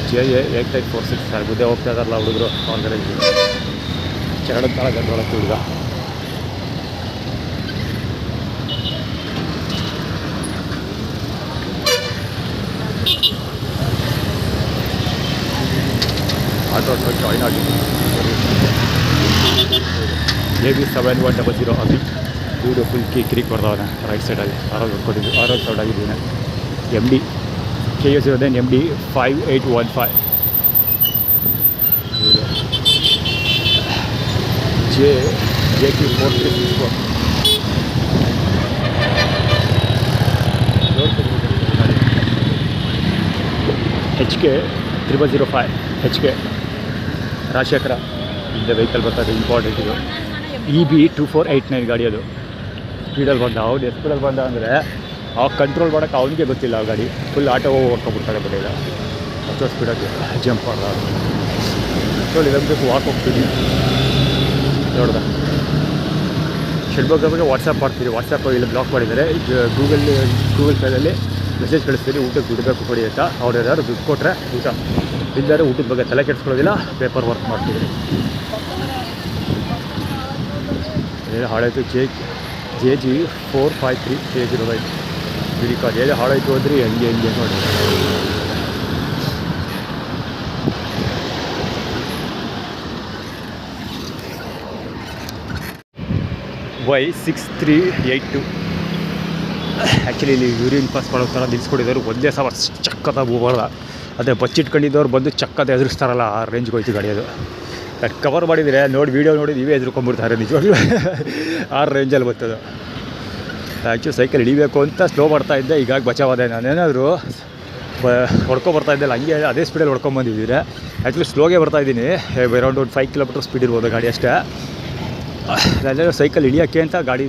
JA8946 ಸರ್ ಬುದ್ಧಿ ಹೋಗ್ತಾ ಇದ್ದಾರಲ್ಲ ಹುಡುಗರು ಅವ್ರಿಗೆ ಚರಡ ಕಾಲ ಗಂಟೊಳಕ್ಕೆ ಹುಡುಗ. ಆಟೋ ಜಾಯ್ನ್ ಆಗಿ AB7100 ಅಭಿ ಬ್ಯೂಟಿಫುಲ್ ಕ್ರೀಕ್ ಬರ್ದವನೆ ರೈಟ್ ಸೈಡಲ್ಲಿ. ಆರೋಗ್ಯ ಸೌಂಡ್ ಆಗಿದ್ದೀನಿ. MD KA09 MD 5815 JQ4364 HK 0005 HK Rajashekhara ಇಂದ ವೆಹಿಕಲ್ ಬರ್ತದೆ. ಇಂಪಾರ್ಟೆಂಟ್ ಇದು. EB 2489 ಗಾಡಿ. ಅದು ಸ್ಪೀಡಲ್ಲಿ ಬಂದ. ಅವ್ನು ಎಷ್ಟು ಸ್ಪೀಡಲ್ಲಿ ಬಂದ ಅಂದರೆ ಆ ಕಂಟ್ರೋಲ್ ಮಾಡೋಕ್ಕೆ ಅವನಿಗೆ ಗೊತ್ತಿಲ್ಲ. ಆ ಗಾಡಿ ಫುಲ್ ಆಟೋ ಹೋಗ್ಬಿಡ್ತಾರೆ ಬರಲಿಲ್ಲ. ಅಷ್ಟೋ ಸ್ಪೀಡಾಗಿ ಜಂಪ್ ಮಾಡ್ದ. ಸೊ ಇದಕ್ಕೆ ವಾಕ್ ಹೋಗ್ತೀನಿ. ನೋಡ್ದೆ ಶೆಡ್ಬಾಗ್ ಬಗ್ಗೆ ವಾಟ್ಸಪ್ ಮಾಡ್ತೀರಿ. ವಾಟ್ಸಪ್ ಇಲ್ಲಿ ಬ್ಲಾಕ್ ಮಾಡಿದ್ದಾರೆ. ಗೂಗಲ್ ಪೇದಲ್ಲಿ ಮೆಸೇಜ್ ಕಳಿಸ್ತೀರಿ, ಊಟಕ್ಕೆ ದುಡ್ಡು ಕೊಡಿ ಅಂತ. ಅವ್ರು ಯಾರು ದುಡ್ಡು ಕೊಟ್ಟರೆ ಊಟ, ಇದ್ದಾರೆ ಊಟದ ಬಗ್ಗೆ ತಲೆ ಕೆಡಿಸ್ಕೊಳ್ಳೋದಿಲ್ಲ, ಪೇಪರ್ ವರ್ಕ್ ಮಾಡ್ತೀವಿ. ಹಾಳಾಯಿತು. JG 453 K09 ಇದಕ್ಕೆ ಅದೇನು ಹಾಳಾಯಿತು ಅಂದರೆ ಹೆಂಗೆ ನೋಡಿ. Y6382 ಆ್ಯಕ್ಚುಲಿ ಇಲ್ಲಿ ಯೂರಿನ್ ಪಾಸ್ ಮಾಡೋ ಥರ ನಿಲ್ಸ್ಕೊಂಡಿದ್ದವರು ಒಂದೇ ಸಲ ಚಕ್ಕದ ಹೋಗಲ್ಲ. ಅದೇ ಬಚ್ಚಿಟ್ಕೊಂಡಿದ್ದವ್ರು ಬಂದು ಚಕ್ಕದ ಎದುರಿಸ್ತಾರಲ್ಲ ಆ ರೇಂಜ್ಗೆ ಹೋಯ್ತು ಗಾಡಿ. ಅದು ಕವರ್ ಮಾಡಿದರೆ ನೋಡಿ, ವೀಡಿಯೋ ನೋಡಿ ನೀವೇ ಎದುರ್ಕೊಂಡ್ಬಿಡ್ತಾರೆ ನಿಜವಾಗ್ಲೂ. ಆ ರೇಂಜಲ್ಲಿ ಬರ್ತದೆ. ಆ್ಯಕ್ಚುಲಿ ಸೈಕಲ್ ಹಿಡಿಬೇಕು ಅಂತ ಸ್ಲೋ ಮಾಡ್ತಾಯಿದ್ದೆ, ಹೀಗಾಗಿ ಬಚಾವಾದೆ. ನಾನೇನಾದರೂ ಹೊಡ್ಕೊಬರ್ತಾಯಿದ್ದೆಲ್ಲ ಹಂಗೆ ಅದೇ ಸ್ಪೀಡಲ್ಲಿ ಹೊಡ್ಕೊಂಬಂದಿದ್ದೀರಿ. ಆ್ಯಕ್ಚುಲಿ ಸ್ಲೋಗೆ ಬರ್ತಾಯಿದ್ದೀನಿ, ಅರೌಂಡ್ ಒಂದು 5 ಕಿಲೋಮೀಟರ್ ಸ್ಪೀಡ್ ಇರ್ಬೋದು ಗಾಡಿ ಅಷ್ಟೇ. ನಾನೆಲ್ಲ ಸೈಕಲ್ ಹಿಡಿಯೋಕ್ಕೆ ಅಂತ ಗಾಡಿ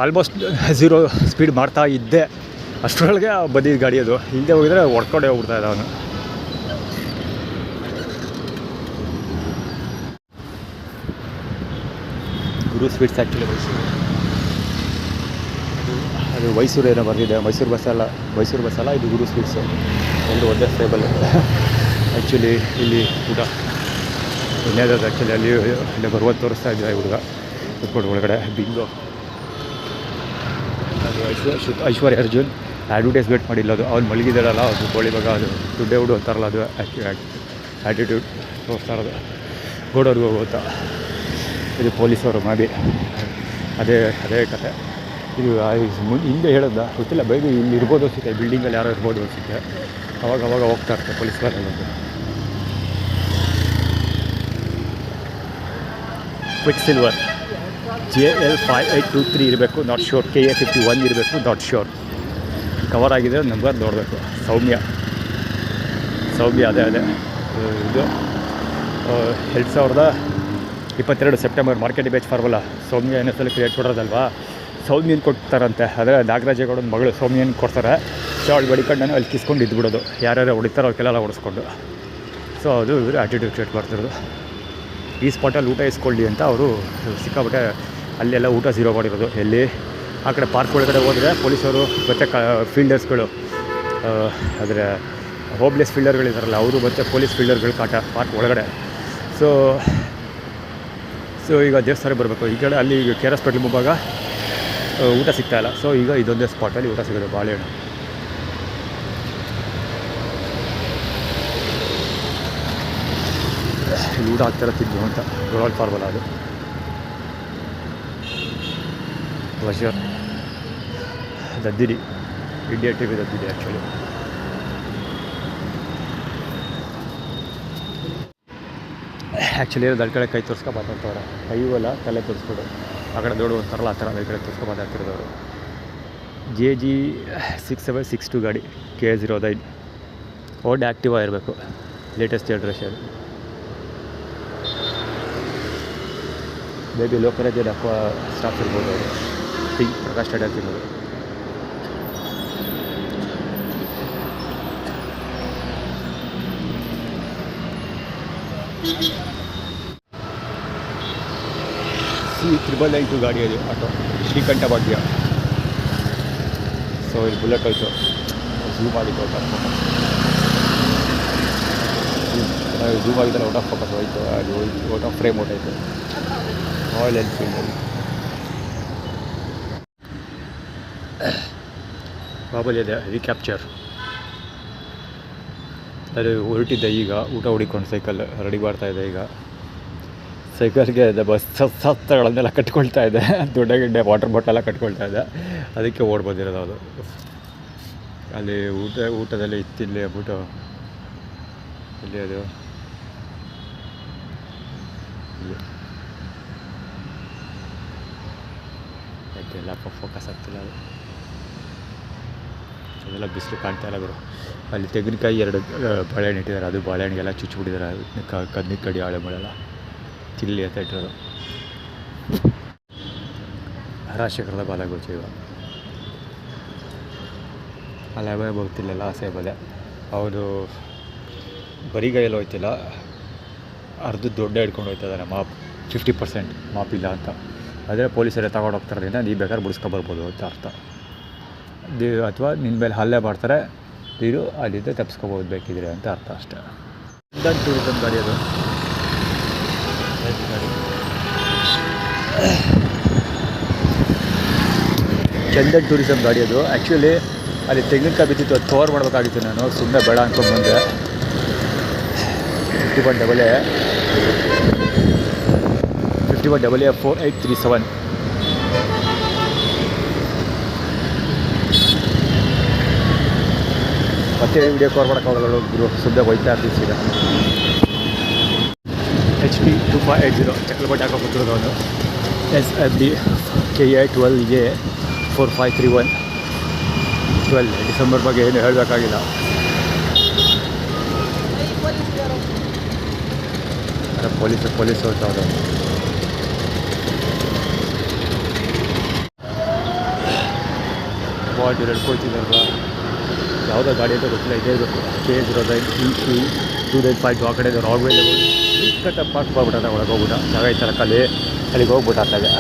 ಆಲ್ಮೋಸ್ಟ್ 0 ಸ್ಪೀಡ್ ಮಾಡ್ತಾ ಇದ್ದೆ. ಅಷ್ಟರೊಳಗೆ ಬಂದಿದ್ದು ಗಾಡಿ. ಅದು ಹಿಂದೆ ಹೋಗಿದ್ರೆ ಹೊಡ್ಕೊಂಡೇ ಹೋಗ್ಬಿಡ್ತಾ ಇದ್ದ ಅವನು. ಗುರು ಸ್ವೀಟ್ಸ್ ಆ್ಯಕ್ಚುಲಿ ಅದು ಮೈಸೂರು ಏನೋ ಬರ್ತಿದೆ. ಮೈಸೂರು ಬಸ್ಸಲ್ಲ ಇದು ಗುರು ಸ್ವೀಟ್ಸು. ಎಲ್ಲರೂ ಒಂದೇ ಸ್ಟೇಬಲ್. ಆ್ಯಕ್ಚುಲಿ ಇಲ್ಲಿ ಊಟ ಇನ್ನೇದಾದ್ರು ಆ್ಯಕ್ಚುಲಿ ಅಲ್ಲಿ ಬರುವಂತ ತೋರಿಸ್ತಾ ಇದ್ದೆ ಹುಡುಗ ಕುತ್ಕೊಂಡು ಒಳಗಡೆ. ಬಿಂಗೋ ಅದು ಐಶ್ವರ್ಯ ಅರ್ಜುನ್ ಅಡ್ವರ್ಟೈಸ್ಮೆಂಟ್ ಮಾಡಿಲ್ಲ. ಅದು ಅವ್ನು ಮಲಗಿದ್ದಾಳಲ್ಲ, ಅದು ಇವಾಗ ಅದು ದುಡ್ಡೇ ಹುಡು ಅಂತಾರಲ್ಲ, ಅದು ಆ್ಯಟಿಟ್ಯೂಡ್ ತೋರಿಸ್ತಾ ಇರೋದು. ಗೋಡವ್ರಿಗೆ ಹೋಗುತ್ತಾ ಇದು ಪೊಲೀಸವರು ಮಾಡಿ ಅದೇ ಕತೆ. ಇದು ಹಿಂದೆ ಹೇಳೋದ ಗೊತ್ತಿಲ್ಲ, ಬೇಗ ಇಲ್ಲಿ ಇರ್ಬೋದು ಅನಿಸುತ್ತೆ, ಬಿಲ್ಡಿಂಗಲ್ಲಿ ಯಾರೋ ಇರ್ಬೋದು ಅನಿಸುತ್ತೆ. ಅವಾಗ ಹೋಗ್ತಾ ಇರ್ತಾರೆ ಪೊಲೀಸ್ಗಳೆಲ್ಲ. ಕ್ವಿಕ್ ಸಿಲ್ವರ್ JL5823 ಇರಬೇಕು, ನಾಟ್ ಶ್ಯೂರ್. KA51 ಇರಬೇಕು, ನಾಟ್ ಶ್ಯೂರ್. ಕವರ್ ಆಗಿದೆ, ನಂಬರ್ ನೋಡಬೇಕು. ಸೌಮ್ಯ ಅದೇ ಇದು 2022 ಸೆಪ್ಟೆಂಬರ್ ಮಾರ್ಕೆಟ್ ಬೇಚ್ ಫಾರ್ಮಲ್ಲ. ಸೌಮ್ಯ NSL ಕ್ರಿಯೇಟ್ ಕೊಡೋದಲ್ವಾ, ಸೌಮ್ಯನ ಕೊಡ್ತಾರಂತೆ. ಆದರೆ ನಾಗರಾಜೇಗೌಡನ ಮಗಳು ಸೌಮ್ಯನ ಕೊಡ್ತಾರೆ. ಸೊ ಅವಳು ಬಡಿಕೊಂಡು ಅಲ್ಲಿ ಕಿಸ್ಕೊಂಡು ಇದ್ಬಿಡೋದು. ಯಾರ್ಯಾರು ಹೊಡಿತಾರೋ ಅವ್ರಿಗೆಲ್ಲ ಹೊಡಿಸ್ಕೊಂಡು. ಸೊ ಅದು ಇವರು ಆ್ಯಟಿಟ್ಯೂಡ್ ಕ್ರಿಯೇಟ್ ಮಾಡ್ತಿರೋದು. ಈ ಸ್ಪಾಟಲ್ಲಿ ಊಟ ಇಸ್ಕೊಳ್ಳಿ ಅಂತ ಅವರು ಸಿಕ್ಕಾಬಿಟ್ಟೆ ಅಲ್ಲೆಲ್ಲ ಊಟ ಝೀರೋ ಮಾಡಿರೋದು. ಎಲ್ಲಿ ಆ ಕಡೆ ಪಾರ್ಕ್ ಒಳಗಡೆ ಹೋದರೆ ಪೊಲೀಸವರು ಮತ್ತು ಫೀಲ್ಡರ್ಸ್ಗಳು, ಆದರೆ ಹೋಮ್ಲೆಸ್ ಫೀಲ್ಡರ್ಗಳಿದಾರಲ್ಲ ಅವರು ಮತ್ತು ಪೊಲೀಸ್ ಫೀಲ್ಡರ್ಗಳು ಕಾಟ ಪಾರ್ಕ್ ಒಳಗಡೆ. ಸೊ ಈಗ ದೇವಸ್ಥಾನಕ್ಕೆ ಬರಬೇಕು. ಈ ಕಡೆ ಅಲ್ಲಿ KR ಹಾಸ್ಪಿಟ್ಲ್ ಮುಂಭಾಗ ಊಟ ಸಿಗ್ತಾಯಿಲ್ಲ. ಸೊ ಈಗ ಇದೊಂದೇ ಸ್ಪಾಟಲ್ಲಿ ಊಟ ಸಿಗೋದು. ಬಾಳೆಹಣ್ಣು ಇಲ್ಲಿ ಊಟ ಆಗ್ತಾರ ತಿದ್ದು ಅಂತ ರೋಡ್ ಫಾರ್ಮಲ್ಲ. ಅದು ವಶರ್ ದದ್ದಿಡಿ, ಇಂಡಿಯಾ TV ದದ್ದಿಡಿ. ಆ್ಯಕ್ಚುಲಿ ಇರೋದು ಅಲ್ಲಿ ಕಡೆ ಕೈ ತೋರಿಸ್ಕೊ ಮಾತಾಡ್ತವ್ರೆ. ಕೈವಲ್ಲ ತಲೆ ತೋರಿಸ್ಕೊಡು. ಆ ಕಡೆ ದೊಡ್ಡ ಒಂಥರಲ್ಲ ಆ ಥರ ಈ ಕಡೆ ತೋರಿಸ್ಕೊ ಮಾತಾಡ್ತಿರೋದವರು. JG6762 ಗಾಡಿ, KA09. ಓಲ್ಡ್ ಆ್ಯಕ್ಟಿವ್ ಆಗಿರಬೇಕು, ಲೇಟೆಸ್ಟ್ ಜನ್ರೇಷನ್. ಬೇಬಿ ಲೋಕರಾಜಲ್ಲಿ ಅಕ್ವಾ ಸ್ಟಾಫ್ ಇರ್ಬೋದು. ಅವರು ಪ್ರಕಾಶ್ ಸ್ಟೇಡಿಯಂ ಇರ್ಬೋದು. C992 ಗಾಡಿ ಅದು ಆಟೋ, ಶ್ರೀಕಂಠ ಭಾಗ್ಯ. ಸೊ ಇಲ್ಲಿ ಬುಲೆಟ್ ಹೋಯ್ತು, ಝೂಮ್ ಆಗಿತ್ತು. ಝೂಮ್ ಆಗಿದ್ದಲ್ಲ ಔಟ್ ಆಫ್ ಫೋಕಸ್ ಹೋಯ್ತು. ಅದು ಔಟ್ ಆಫ್ ಫ್ರೇಮ್ ಹೊಟ್ಟೋಯ್ತು. ರಾಯಲ್ ಎನ್ಫೀಲ್ಡಲ್ಲಿ ಬಾಬಲಿ ಇದೆ ರೀಕ್ಯಾಪ್ಚರ್. ಅದು ಹೊರಟಿದ್ದೆ ಈಗ, ಊಟ ಹುಡಿಕೊಂಡು ಸೈಕಲ್ ರೆಡಿ ಮಾಡ್ತಾಯಿದ್ದೆ. ಈಗ ಸೈಕಲ್ಗೆ ಬಸ್ ಸತ್ತಗಳನ್ನೆಲ್ಲ ಕಟ್ಕೊಳ್ತಾ ಇದೆ, ದೊಡ್ಡ ಗಿಡ್ಡೆ ವಾಟರ್ ಬಾಟೆಲ್ಲ ಕಟ್ಕೊಳ್ತಾ ಇದೆ. ಅದಕ್ಕೆ ಓಡ್ ಬಂದಿರೋದು. ಅದು ಅಲ್ಲಿ ಊಟದಲ್ಲಿ ಇತ್ತಿಲ್ಲಿ ಅಂದ್ಬಿಟ್ಟು ಇಲ್ಲಿ ಅದು ಇಲ್ಲಿ ಯಾಕೆಲ್ಲ ಫೋಕಸ್ ಆಗ್ತಿಲ್ಲ. ಅದೆಲ್ಲ ಬಿಸಿಲು ಕಾಣ್ತಾ ಇಲ್ಲ ಗುರು. ಅಲ್ಲಿ ತೆಂಗಿನಕಾಯಿ 2 ಬಾಳೆಹಣ್ಣು ಇಟ್ಟಿದ್ದಾರೆ. ಅದು ಬಾಳೆಹಣ್ಣಿಗೆಲ್ಲ ಚುಚ್ಚಿಬಿಟ್ಟಿದ್ದಾರೆ. ಕದ್ನಿ ಕಡಿ ಆಳೆ ಮಳೆಲ್ಲ ತಿಲ್ಲಿ ಅಂತ ಇಟ್ಟಿರೋದು. ರಾಜಶೇಖರದ ಬಾಲಗೋಚಿ ಇವ ಅಲ್ಲೇ ಹೋಗ್ತಿಲ್ಲ. ಆಸೆ ಬಲೆ ಅವರು ಬರಿಗೈಯಲ್ಲಿ ಹೋಯ್ತಿಲ್ಲ, ಅರ್ಧ ದೊಡ್ಡ ಹಿಡ್ಕೊಂಡು ಹೋಗ್ತಿದ್ದಾರೆ. 50% ಮಾಪಿಲ್ಲ ಅಂತ. ಆದರೆ ಪೊಲೀಸರೇ ತಗೊಂಡು ಹೋಗ್ತಾರೋದ್ರಿಂದ ನೀವು ಬೇಕಾದ್ರೆ ಬಿಡಿಸ್ಕೊಬರ್ಬೋದು ಅಂತ ಅರ್ಥ. ಅಥವಾ ನಿನ್ನ ಮೇಲೆ ಹಲ್ಲೆ ಮಾಡ್ತಾರೆ, ನೀರು ಅಲ್ಲಿಂದ ತಪ್ಪಿಸ್ಕೊಬೋದು ಬೇಕಿದ್ರೆ ಅಂತ ಅರ್ಥ ಅಷ್ಟೇ. ಚಂದನ್ ಟೂರಿಸಮ್ ಗಾಡಿ ಅದು. ಚಂದನ್ ಟೂರಿಸಮ್ ಗಾಡಿ ಅದು. ಆ್ಯಕ್ಚುಲಿ ಅಲ್ಲಿ ತೆಂಗಿನಕಾಯಿ ಬಿದ್ದಿತ್ತು, ಅದು ಕವರ್ ಮಾಡಬೇಕಾಗಿತ್ತು. ನಾನು ಸುಮ್ಮನೆ ಬೇಡ ಅಂದ್ಕೊಂಡು ಬಂದೆ. 51AA4837 ಮತ್ತೆ ವಿಡಿಯೋ ಕವರ್ ಮಾಡೋಕ್ಕಾಗಲ್ಲ ಗುರು, ಸುಮ್ಮನೆ ಹೋಯ್ತಾ ಇರ್ತೀವಿ ಸೀದಾ. HP 2580 ಚಕ್ರಬಟ್ಟೆ ಹಾಕೋ ಕೂತಿರೋದು ಅವನು. SFD KA12A4531 12 ಡಿಸೆಂಬರ್ ಬಗ್ಗೆ ಏನು ಹೇಳಬೇಕಾಗಿಲ್ಲ. ಪೊಲೀಸ್ ಹೋಗ್ತಾ ಅವರು. ಬಾಡಿ ನಡ್ಕೊಳ್ತಿದ್ದಾರಲ್ಲ, ಯಾವುದೋ ಗಾಡಿ ಅಂತ ಗೊತ್ತಿಲ್ಲ, ಇದೇ ಇರಬೇಕು. KA09E295 ಆ ಕಡೆ ರಾಗ್ ವೇಲ್ ಪಾರ್ಕ್ ಹೋಗ್ಬಿಟ್ಟ, ಒಳಗೆ ಹೋಗ್ಬಿಟ್ಟ. ಜಾಗ ಈ ಥರ ಅಲ್ಲಿಗೆ ಹೋಗ್ಬಿಟ್ಟು ಆಗ್ತಾಯಿದೆ.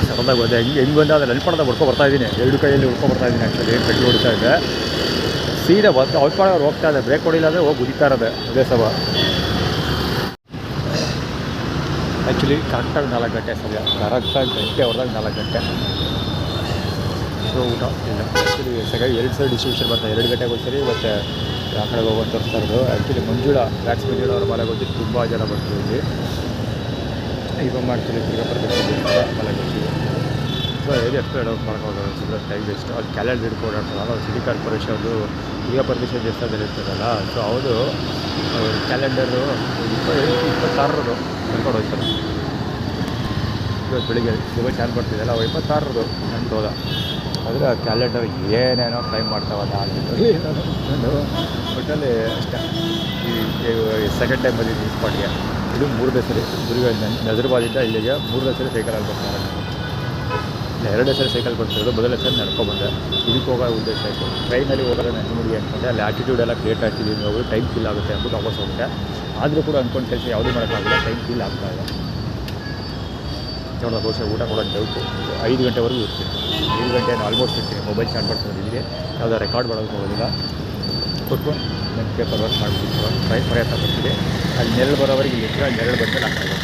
ಸರದಾಗಿ ಹೋದೆ, ಹೆಂಗೆ ಬಂದ ಅದು ನೆನ್ಪಡ್ದ ಬರ್ತಾಯಿದ್ದೀನಿ. 2 ಕೈಯಲ್ಲಿ ಬರ್ತಾಯಿದ್ದೀನಿ. ಆ್ಯಕ್ಚುಲಿ ಪೆಟ್ರೋಲ್ ಹೊಡಿತಾ ಇದ್ದೆ, ಸೀದಾ ಔಟ್ಪಾಡೋರು ಹೋಗ್ತಾ ಇದೆ. ಬ್ರೇಕ್ ಹೊಡಿಲ್ಲ ಅಂದರೆ ಹೋಗಿ ಹುಡಿತಾ ಇರೋದೆ ಅದೇ ಸಭ. ಆ್ಯಕ್ಚುಲಿ ಕರೆಕ್ಟಾಗಿ 4 ಗಂಟೆ ಸಮಯ, ಕರೆಕ್ಟಾಗಿ ಗಂಟೆ ಹೊಡೆದಾಗ 4 ಗಂಟೆ. ಸೊ ಊಟ ಇಲ್ಲ. ಆ್ಯಕ್ಚುಲಿ ಸರಿಯಾಗಿ 2 ಸಲ ಡಿಸ್ಟ್ರಿಬ್ಯೂಷನ್ ಬರ್ತಾರೆ, 2 ಗಂಟೆಗೆ ಹೋಗ್ತಾರೆ. ಮತ್ತು ಆ ಕಡೆ ಹೋಗೋಂತ ತೋರಿಸ್ತಾ ಇರೋದು. ಆ್ಯಕ್ಚುಲಿ ಮಂಜುಳಾ ಅವ್ರ ಮನೆಗೆ ಹೋಗಿ ತುಂಬ ಜನ ಬರ್ತೀವಿ ಇಲ್ಲಿ. ಈಗ ಮಾಡ್ತೀವಿ ತಿರುಗಪ್ಪರ ಮನೆಗೆ ಹೋಗ್ತೀವಿ. ಸೊ ಹೇಗೆ ಎಕ್ಸ್ಪ್ಲೇನ್ ಮಾಡ್ಕೊಂಡು ಸುಮ್ಮನೆ ಟೈಮ್ ವೇಸ್ಟ್. ಅಲ್ಲಿ ಕ್ಯಾಲೆಂಡರ್ ಹಿಡ್ಕೊಂಡು ಓಡಾಡ್ತಾರಲ್ಲ, ಸಿಟಿ ಕಾರ್ಪೊರೇಷನ್ದು ಈಗ ಪರ್ಮಿಷನ್ ದೇವಸ್ಥಾನದಲ್ಲಿ ಇರ್ತದಲ್ಲ. ಸೊ ಅವರು ಕ್ಯಾಲೆಂಡರು 26 ಕರ್ಕೊಂಡು ಹೋಗ್ತಾರೆ. ಇವತ್ತು ಬೆಳಿಗ್ಗೆ ತುಂಬ ಚಾರ್ಜ್ ಬರ್ತಿದ್ದಲ್ಲ, 26 ನಂದು ಹೋದ. ಆದರೆ ಆ ಕ್ಯಾಲೆಂಡರ್ ಏನೇನೋ ಕ್ಲೈಮ್ ಮಾಡ್ತಾವಲ್ಲ ನಾನು ಒಟ್ಟಲ್ಲಿ ಅಷ್ಟೇ. ಈ ಸೆಕೆಂಡ್ ಟೈಮ್ ಬಂದಿದ್ದು ಈ ಸ್ಪಾಟ್ಗೆ. ಇದು 3ನೇ ಸರಿ ನಜರ್ಬಾದಿಂದ ಇಲ್ಲಿಗೆ 3ನೇ ಸರಿ ಸೈಕಲಲ್ಲಿ ಬರ್ತಾರೆ. ಇಲ್ಲ 2ನೇ ಸರಿ ಸೈಕಲ್ ಬರ್ತಿರೋದು, ಮೊದಲನೇ ಸರಿ ನಡ್ಕೊಬಂದೆ. ಇದಕ್ಕೆ ಹೋಗೋ ಉದ್ದೇಶ ಆಯಿತು. ಟ್ರೈನಲ್ಲಿ ಹೋಗೋದು ನೆನ್ಮುಡಿ ಅಂದ್ಕೊಂಡೆ. ಅಲ್ಲಿ ಆ್ಯಟಿಟ್ಯೂಡ್ ಎಲ್ಲ ಕ್ರಿಯೇಟ್ ಆಗ್ತಿದ್ದೀವಿ, ಹೋಗೋದು ಟೈಮ್ ಫಿಲ್ ಆಗುತ್ತೆ ಅಂದ್ಬಿಟ್ಟು ವಾಪಸ್ ಹೋಗುತ್ತೆ. ಆದರೂ ಕೂಡ ಅಂದ್ಕೊಂಡು ಕೆಲಸ ಯಾವುದೂ ಮಾಡೋಕ್ಕಾಗಲ್ಲ, ಟೈಮ್ ಫಿಲ್ ಆಗ್ತಾಯಿದೆ. ನೋಡೋದು ಬಹುಶಃ ಊಟ ಕೊಡೋದು ಡೌಟು. 5 ಗಂಟೆವರೆಗೂ ಇರ್ತೀನಿ. 5 ಗಂಟೆ ಆಲ್ಮೋಸ್ಟ್ ಇರ್ತೀನಿ. ಮೊಬೈಲ್ ಚಾರ್ಜ್ ಮಾಡ್ಕೊಂಡು ಇಲ್ಲಿಗೆ ಯಾವುದೋ ರೆಕಾರ್ಡ್ ಮಾಡೋಕ್ಕೆ ಹೋಗೋದಿಲ್ಲ. ಕೊಟ್ಕೊಂಡು ನನ್ನ ಪೇಪರ್ ವರ್ಕ್ ಮಾಡಿಬಿಟ್ಟು ಪ್ರಯತ್ನ ಪಡ್ತಿದ್ದೆ. ಅಲ್ಲಿ ನೆರಳು ಬರೋವರೆಗೆ ಇಲ್ಲಿ ಇರ್ತೀವಿ. ಅಲ್ಲಿ ನೆರಳು ಬಂದರೆ ನಾನು ಹೋಗ್ತೀನಿ.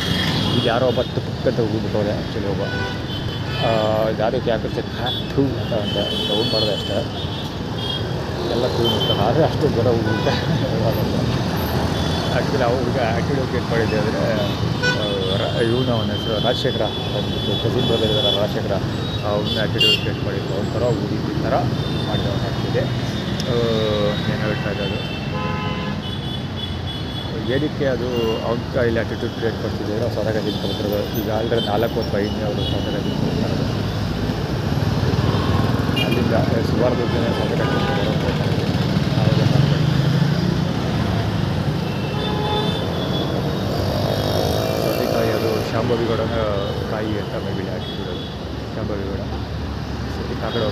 ಈಗ ಯಾರೋ ಒಬ್ಬ ತುಕ್ಕಂತ ಹೋಗ್ಬಿಟ್ಟವ್ರೆ. ಆ್ಯಕ್ಚುಲಿ ಒಬ್ಬ ಯಾರಿಗೆ ಯಾಕೆ ಥೂ ಅಂತ ಸೌಂಡ್ ಮಾಡಿದೆ ಅಷ್ಟೇ. ಎಲ್ಲ ಥೂ ಮಾಡ್ತಾರೆ. ಆದರೆ ಅಷ್ಟು ಜನ ಹೋಗ್ಬಿಟ್ಟೆ. ಆ್ಯಕ್ಚುಲಿ ಹುಡುಗ ಆ್ಯಕ್ಟಿವ್ ಕ್ರಿಯೇಟ್ ಮಾಡಿದ್ದೆ ಅಂದರೆ ಇವನು ಅವನ ಹೆಸರು ರಾಜಶೇಖರ ಅಂದ್ಬಿಟ್ಟು ಕಸಿನ್ ಬ್ರದರ್ ಇದ್ದಾರೆ ರಾಜಶೇಖರ. ಅವನ್ನ ಆ್ಯಕ್ಟಿವ್ ಕ್ರಿಯೇಟ್ ಮಾಡಿದ್ದು ಒಂಥರ ಈ ಥರ ಮಾಡಿದವನು. ಆಗ್ತಿದೆ ಏನು ಹೇಳ್ತಾ ಇದ್ದದು ಏನಕ್ಕೆ ಅದು ಅವ್ನ ಇಲ್ಲಿ ಆ್ಯಟಿಟ್ಯೂಡ್ ಕ್ರಿಯೇಟ್ ಮಾಡ್ತಿದ್ದಾರೆ. ಸ್ವತಃ ತಿಳ್ಕೊಳ್ತಿರೋದು. ಈಗ ಆಲ್ರೆಡಿ 4 ಅಥವಾ 5 ಅವರು ಸ್ವತಃ ತಿಳ್ಕೊಳ್ತಾರೆ. ಅಲ್ಲಿಂದ ಸುಮಾರು ಜನ ಸ್ವತಃ ಸೌತೆಕಾಯಿ ಅದು ಶಾಂಭವಿಗೌಡನ ಕಾಯಿ ಅಂತ ಮೇಬಿ ಆ್ಯಟಿಟ್ಯೂಡ್. ಶಾಂಭವಿಗೌಡ ಸರಿ ಆ ಕಡೆ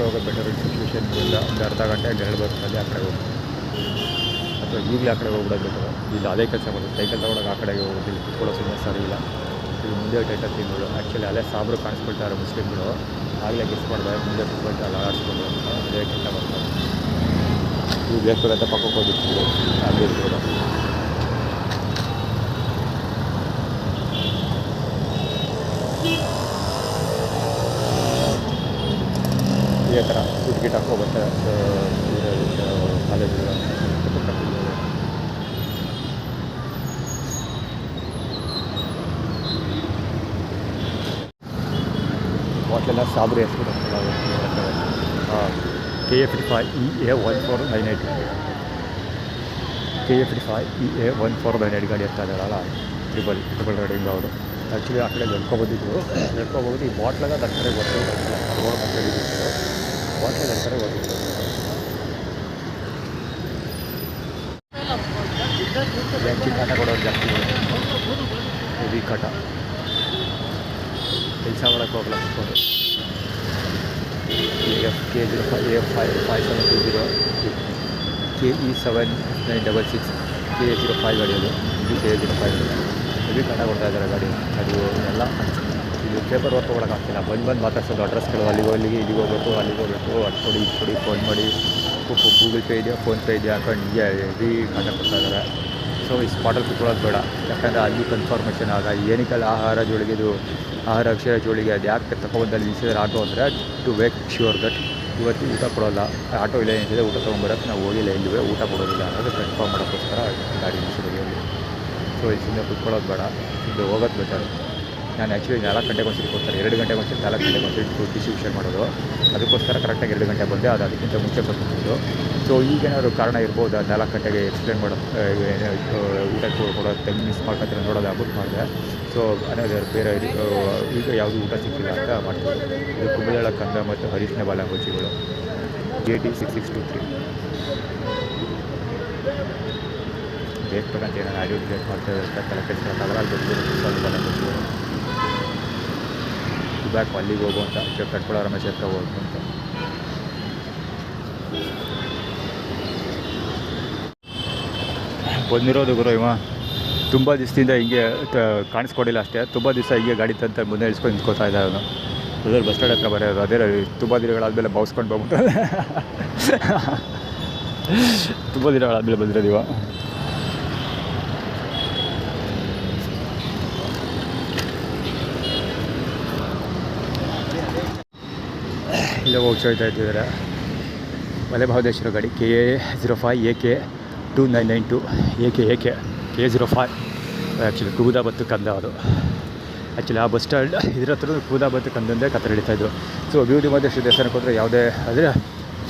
ಹೋಗೋದು ಬೆಟರ್ ಸಿಚುವೇಷನ್. ಒಂದು ಅರ್ಧ ಗಂಟೆ ನೆರಳು ಬರ್ತದೆ, ಆ ಕಡೆ ಹೋಗ್ಬೋದು. ಅಥವಾ ಈಗಲೇ ಆ ಕಡೆ ಹೋಗ್ಬಿಡೋದು ಬೇಕಾದ್ರೆ ಇಲ್ಲ ಅದೇ ಕೆಲಸ ಮಾಡೋದು. ಸೈಕಲ್ ತೊಗೊಳಕ್ಕೆ ಆ ಕಡೆಗೆ ಹೋಗೋದು. ಇಲ್ಲಿ ಕುತ್ಕೊಳ್ಳೋ ಸುಮ್ಮನೆ ಸರಿ ಇಲ್ಲ. ಈಗ ಮುಂದೆ ಟೈಟಲ್ ತಿಂಗಳು ಆ್ಯಕ್ಚುಲಿ ಅಲ್ಲೇ ಸಾಬ್ರು ಕಾಣಿಸ್ಕೊಳ್ತಾರೆ ಮುಸ್ಲಿಮ್ಗಳು. ಆಗಲೇ ಗೆಸ್ ಮಾಡಿದೆ ಮುಂದೆ ಕುತ್ಕೊಳ್ತಾ ಅಲ್ಲ ಆಡಿಸ್ಕೊಂಡು ಅದೇ ಕೆಟ್ಟ ಬರ್ತಾರೆ. ಈಗ ಬೇಕು ಅಂತ ಪಕ್ಕಕ್ಕೆ ಹೋಗಿರ್ತೀವಿ. ಅದೇ ಇರ್ಬೋದು. ಇದೇ ಥರ ಟಿಕೆಟ್ ಹಾಕೋ ಬರ್ತಾರೆ ಕಾಲೇಜುಗಳು. ಬಾಟ್ಲೆಲ್ಲ ಸಾಬ್ರಿ ಹೆಸ್ಬಿಟ್ಟು KA55EA1498 KA55EA1498 ಗಾಡಿ ಇರ್ತಾ ಇದ್ದಾರಲ್ಲ, ಟ್ರಿಬಲ್ ರೈಡಿಂಗ್ ಅವರು. ಆ್ಯಕ್ಚುಲಿ ಆ ಕಡೆ ನಡ್ಕೊಬಂದಿದ್ದು ಈ ಬಾಟ್ಲಾಗ ನನ್ನ ಕಡೆ ಬರ್ತಿದ್ದು ರೋಡ್ ಮಾತಾಡಿದ್ದು ಬಾಟ್ಲಾಗ ನನ್ನ ಕಡೆ ಬರ್ತಿದ್ದು. ಆ್ಯಕ್ಚುಲಿ ಕಾಟ ಕೊಡೋದು ಜಾಸ್ತಿ ಹೆವಿ ಕಾಟ. ಕೆಲಸ ಮಾಡೋಕ್ಕೆ ಹೋಗಲ್ಲ ಕುತ್ಕೊಂಡು. KF5720 KE7966 KA05 ಗಾಡಿ ಅದು. ಇದು KA05 ಹೆವಿ ಕಾಟ ಕೊಡ್ತಾ ಇದ್ದಾರೆ ಗಾಡಿ. ಅದು ಎಲ್ಲ ಇಲ್ಲಿ ಪೇಪರ್ ವರ್ಕ್ ಹೋಗೋಕ್ಕಾಗ್ತಿಲ್ಲ. ಬಂದು ಮಾತಾಡ್ಸೋದು ಅಡ್ರೆಸ್ಗಳು. ಅಲ್ಲಿಗೆ ಇಲ್ಲಿಗೆ ಹೋಗ್ಬೇಕು, ಅಲ್ಲಿಗೆ ಹೋಗಬೇಕು, ಅದು ಕೊಡಿ ಇದು ಕೊಡಿ ಫೋನ್ ಮಾಡಿ. ಗೂಗಲ್ ಪೇ ಇದೆಯಾ ಫೋನ್ಪೇ ಇದೆಯಾ ಹಾಕೊಂಡು ನಿಮಗೆ ಹೆವಿ ಕಾಟ ಕೊಡ್ತಾ ಇದ್ದಾರೆ. ಸೊ ಈ ಸ್ಪಾಟಲ್ಲಿ ಕುತ್ಕೊಳ್ಳೋದು ಬೇಡ. ಯಾಕಂದರೆ ಅಲ್ಲಿ ಕನ್ಫರ್ಮೇಷನ್ ಆಗ ಏನಕ್ಕೆಲ್ಲ ಆಹಾರ ಜೋಳಿಗೆದು 6 ಅಕ್ಷರ ಜೋಳಿಗೆ ಅದು ಯಾಕೆ ತಗೊಬಂದಲ್ಲಿ ನಿಲ್ಸಿದ್ರೆ ಆಟೋ ಅಂದರೆ ಟು ಮೇಕ್ ಶ್ಯೂರ್ ದಟ್ ಇವತ್ತು ಊಟ ಕೊಡೋಲ್ಲ, ಆಟೋ ಇಲ್ಲ ಏನಿದೆ ಊಟ ತೊಗೊಂಬರಕ್ಕೆ ನಾವು ಹೋಗಿಲ್ಲ ಇಲ್ಲಿವೆ ಊಟ ಕೊಡೋದಿಲ್ಲ ಅನ್ನೋದು ಕನ್ಫರ್ಮ್ ಮಾಡೋಕ್ಕೋಸ್ಕರ ಗಾಡಿ ನಿಲ್ಸಿರೋದು. ಸೊ ಇಲ್ಲಿ ಸುಮ್ಮನೆ ಕುತ್ಕೊಳ್ಳೋದು ಬೇಡ, ಇದು ಹೋಗೋದು ಬೆಟರ್. ನಾನು ಆ್ಯಕ್ಚುಲಿ 4 ಗಂಟೆಗೆ ಒಂದ್ಸರಿ ಕೊಡ್ತಾರೆ, 2 ಗಂಟೆಗೆ ಒಂದ್ಸರಿ 4 ಗಂಟೆಗೆ ಒಂದ್ಸರಿ ಡಿಸ್ಟ್ರಿಬ್ಯೂಷನ್ ಮಾಡೋದು. ಅದಕ್ಕೋಸ್ಕರ ಕರೆಕ್ಟಾಗಿ 2 ಗಂಟೆ ಬಂದೆ, ಅದು ಅದಕ್ಕಿಂತ ಮುಂಚೆ ಕೊಟ್ಬಿಟ್ಟು. ಸೊ ಈಗೇನಾದ್ರು ಕಾರಣ ಇರ್ಬೋದು, ಅದು 4 ಗಂಟೆಗೆ ಎಕ್ಸ್ಪ್ಲೇನ್ ಮಾಡೋದು ಊಟಕ್ಕೆ ಕೊಡೋದು ಟೈಮ್ ಮಿಸ್ ಮಾಡ್ಕೊತಾರೆ ನೋಡೋದು ಆಗ್ಬಿಟ್ಟು ಮಾಡಿದೆ. ಸೊ ಅನ್ನೋದು ಬೇರೆ ಈಗ ಯಾವುದು ಊಟ ಸಿಕ್ಕಿಲ್ಲ ಅಂತ ಮಾಡ್ತೀವಿ. ಇದು ಕುಂಬಳೇಳ ಕಂದ ಮತ್ತು ಹರೀಶ್ನ ಬಾಲಂಗೋಚಿಗಳು JT 6623 ಬೇಕಂತ ಏನಾದ್ರು ಆಡಿಯೋ ಕ್ರಿಯೇಟ್ ಮಾಡ್ತಾರೆ ಅಂತ ತಲೆ ಕೆಡಿಸ್ಕೊಳಕ್ಕಾಗಲ್ಲ. ಅಲ್ಲಿ ಬಂದು ಬಾಲಂಗೋಚಿಗಳು ಬ್ಯಾಕ್ ಅಲ್ಲಿಗೆ ಹೋಗುವಂಥ ಕಟ್ಕೊಳ ರಮೇಶ್ ಹತ್ರ ಹೋಗುವಂಥ. ಬಂದಿರೋದು ಗುರು ಇವ ತುಂಬ ದಿವಸದಿಂದ ಹಿಂಗೆ ಕಾಣಿಸ್ಕೊಡಿಲ್ಲ ಅಷ್ಟೇ. ತುಂಬ ದಿವಸ ಹಿಂಗೆ ಗಾಡಿ ತಂತ ಮುಂದೆ ಇಳಿಸ್ಕೊಂಡು ನಿಂತ್ಕೋತಾ ಇದ್ದ ಅವನು. ಅದ್ರಲ್ಲಿ ಬಸ್ ಸ್ಟ್ಯಾಂಡ್ ಹತ್ರ ಬರೋದು ಅದೇ ತುಂಬ ದಿನಗಳಾದಮೇಲೆ ಬಾವಿಸ್ಕೊಂಡು ಬಂದ್ಬಿಟ್ಟು ತುಂಬ ದಿನಗಳಾದಮೇಲೆ ಬಂದಿರೋದು ಇವ. ಇಲ್ಲ ಹೋಗ್ತಾ ಇಟ್ಟಿದ್ದಾರೆ ಮಲೆಮಹದೇಶ್ವರ ಗಾಡಿ KA05 AK 2992 AK KA05 actually ಕೂದಾಬತ್ತು ಕಂದ. ಅದು ಆ್ಯಕ್ಚುಲಿ ಆ ಬಸ್ ಸ್ಟ್ಯಾಂಡ್ ಇದ್ರ ಹತ್ರ ಕೂದಾಬತ್ತು ಕಂದಂದೇ ಕತೆ ನಡೀತಾಯಿದ್ದು. ಸೊ ಮಹದೇಶ್ವರ ದೇವಸ್ಥಾನಕ್ಕೆ ಹೋದರೆ ಯಾವುದೇ ಅಂದರೆ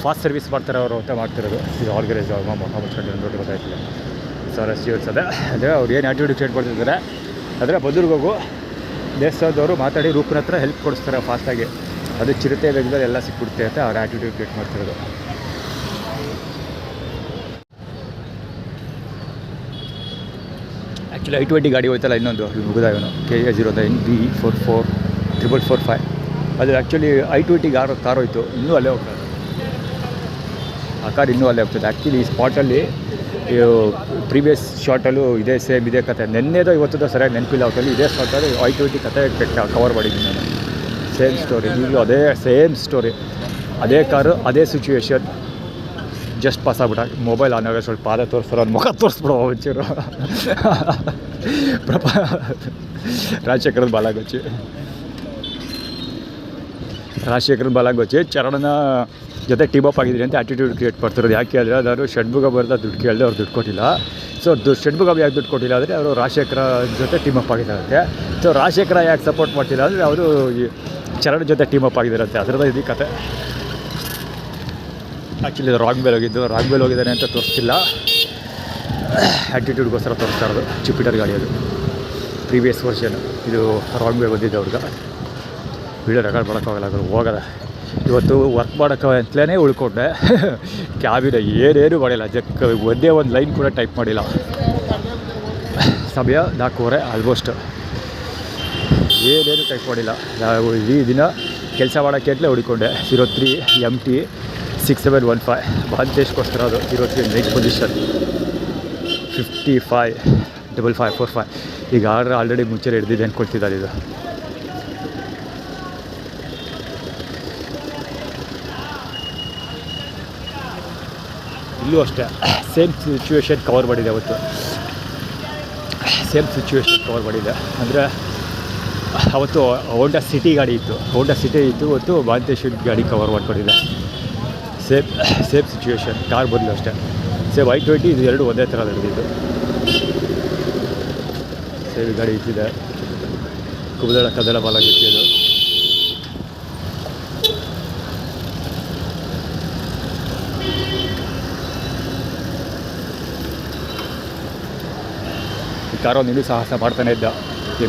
ಫಾಸ್ಟ್ ಸರ್ವಿಸ್ ಮಾಡ್ತಾರೆ ಅವರು ಅಂತ ಮಾಡ್ತಿರೋದು. ಇದು ಆರ್ಗನೈಸ್ ಬಸ್ ಸ್ಟ್ಯಾಂಡ್ ನೋಡಿ ಗೊತ್ತಾಯ್ತಿಲ್ಲ. ಸರ್ ಅದೇ ಅದೇ ಅವ್ರು ಏನು ಆ್ಯಕ್ಟಿವಿಟಿ ಕ್ರಿಯೇಟ್ ಮಾಡ್ತಿದ್ದಾರೆ ಅಂದರೆ ಬದೂರ್ಗೆ ಹೋಗು ದೇವಸ್ಥಾನದವರು ಮಾತಾಡಿ ರೂಪನ ಹತ್ರ ಹೆಲ್ಪ್ ಕೊಡಿಸ್ತಾರೆ ಫಾಸ್ಟಾಗಿ. ಅದು ಚಿರತೆ ವೇಗದಲ್ಲಿ ಎಲ್ಲ ಸಿಕ್ಬಿಡುತ್ತೆ ಅಂತ ಅವ್ರ ಆ್ಯಟಿಟ್ಯೂಡ್ ಕ್ರಿಯೇಟ್ ಮಾಡ್ತಿರೋದು. ಆ್ಯಕ್ಚುಲಿ I-20 ಗಾಡಿ ಹೋಯ್ತಲ್ಲ ಇನ್ನೊಂದು ಮುಗಿದ ಇವನು KA09 B4445. ಅದು ಆ್ಯಕ್ಚುಲಿ I-20 ಕಾರ್ ಹೋಯ್ತು, ಇನ್ನೂ ಅಲ್ಲೇ ಹೋಗ್ತದೆ ಆ ಕಾರ್, ಇನ್ನೂ ಅಲ್ಲೇ ಹೋಗ್ತದೆ. ಆ್ಯಕ್ಚುಲಿ ಈ ಸ್ಪಾಟಲ್ಲಿ ಪ್ರೀವಿಯಸ್ ಶಾರ್ಟಲ್ಲೂ ಇದೇ ಸೇಮ್ ಇದೇ ಕತೆ. ನೆನ್ನೆದೋ ಇವತ್ತದೋ ಸರಿಯಾಗಿ ನೆನಪಿಲ್ಲ ಅವತ್ತಲ್ಲಿ ಇದೇ ಸ್ಪಾಟಲ್ಲಿ I-20 ಕತೆ ಕವರ್ ಮಾಡಿದ್ದೀನಿ ನಾನು. ಸೇಮ್ ಸ್ಟೋರಿ, ಈಗಲೂ ಅದೇ ಸೇಮ್ ಸ್ಟೋರಿ, ಅದೇ ಕಾರು ಅದೇ ಸಿಚುವೇಶನ್. ಜಸ್ಟ್ ಪಾಸ್ ಆಗ್ಬಿಟ್ಟ. ಮೊಬೈಲ್ ಆನ್ ಆಗೋ ಸ್ವಲ್ಪ ಪಾದ ತೋರಿಸ್ತಾರೋ ಅವ್ನ ಮುಖ ತೋರಿಸ್ಬಿಡೋ ಒಂಚೂರು ರಾಜಶೇಖರದ ಬಾಲಾಗೋಚಿ ಚರಣನ ಜೊತೆ ಟೀಮ್ ಅಪ್ ಆಗಿದ್ದೀನಿ ಅಂತ ಆ್ಯಟಿಟ್ಯೂಡ್ ಕ್ರಿಯೇಟ್ ಮಾಡ್ತಿರೋದು. ಯಾಕೆ ಅಂದರೆ ಅದಾದ್ರು ಷಡ್ಮುಗ ಬರ್ದ ದುಡ್ಡು ಕೇಳಿದೆ, ಅವ್ರು ದುಡ್ಡು ಕೊಟ್ಟಿಲ್ಲ. ಸೊ ಷಡ್ಮುಗ ಯಾಕೆ ದುಡ್ಡು ಕೊಟ್ಟಿಲ್ಲ ಅಂದರೆ ಅವರು ರಾಜಶೇಖರ ಜೊತೆ ಟೀಮ್ ಅಪ್ ಆಗಿದ್ದಾರಂತೆ. ಸೊ ರಾಜಶೇಖರ ಯಾಕೆ ಸಪೋರ್ಟ್ ಮಾಡ್ತಿಲ್ಲ ಅಂದರೆ ಅವರು ಚರಣ ಜೊತೆ ಟೀಮ್ ಅಪ್ ಆಗಿದ್ದಾರಂತೆ. ಅದರದ್ದು ಇದು ಕತೆ. ಆ್ಯಕ್ಚುಲಿ ರಾಂಗ್ ಬೇಲ್ ಹೋಗಿದ್ದಾನೆ ಅಂತ ತೋರಿಸ್ತಿಲ್ಲ, ಆ್ಯಟಿಟ್ಯೂಡ್ಗೋಸ್ಕರ ತೋರಿಸ್ತಾ ಇರೋದು. ಜುಪಿಟರ್ ಗಾಡಿ ಅದು ಪ್ರೀವಿಯಸ್ ವರ್ಷನ್. ಇದು ರಾಂಗ್ ವೇ ಬಂದಿದ್ದೆ ಅವ್ರಿಗೆ. ವೀಡಿಯೋ ರೆಕಾರ್ಡ್ ಮಾಡೋಕ್ಕಾಗಲ್ಲ, ಅವರು ಹೋಗೋದ. ಇವತ್ತು ವರ್ಕ್ ಮಾಡೋಕ್ಕೆ ಅಂತಲೇ ಉಳ್ಕೊಂಡೆ. ಕ್ಯಾಬಿನ ಏನೇನು ಮಾಡಿಲ್ಲ, ಒಂದೇ ಒಂದು ಲೈನ್ ಕೂಡ ಟೈಪ್ ಮಾಡಿಲ್ಲ. ಸಮಯ 4:15 ಆಲ್ಮೋಸ್ಟ್. ಏನೇನು ಟೈಪ್ ಮಾಡಿಲ್ಲ. ನಾವು ಈ ದಿನ ಕೆಲಸ ಮಾಡೋಕ್ಕೆ ಅಂತಲೇ ಹುಡ್ಕೊಂಡೆ. 03 MT 6715 ಮಹಂತೇಶ್ಗೋಸ್ಕರ ಅದು. 03 ನೈಟ್ ಪೊಸಿಷನ್ 555545. ಈಗ ಆಲ್ರೆಡಿ ಮುಂಚೆ ಹಿಡ್ದಿದೆ ಅಂದ್ಕೊಳ್ತಿದ್ದಾರೆ. ಇದು ಇಲ್ಲೂ ಅಷ್ಟೇ ಸೇಮ್ ಸಿಚುವೇಶನ್ ಕವರ್ ಮಾಡಿದೆ ಅವತ್ತು. ಅಂದರೆ ಅವತ್ತು ಹೋಂಡಾ ಸಿಟಿ ಗಾಡಿ ಇತ್ತು, ಇವತ್ತು ಮಹಂತೇಶ್ವರ ಗಾಡಿ ಕವರ್ ಮಾಡ್ಕೊಂಡಿದೆ. ಸೇಮ್ ಸಿಚುವೇಶನ್, ಕಾರ್ ಬದಲು ಅಷ್ಟೇ. ಸೇಮ್ I-20 ಇದು ಎರಡು ಒಂದೇ ಥರ ನಡೆದಿದ್ದು. ಸೇಮ್ ಗಾಡಿ ಇಟ್ಟಿದೆ. ಕುಬದಳ ಕದಲ ಬಾಲಾಗಿತ್ತು ಅದು. ಈ ಕಾರು ನೀನು ಸಾಹಸ ಮಾಡ್ತಾನೆ ಇದ್ದ.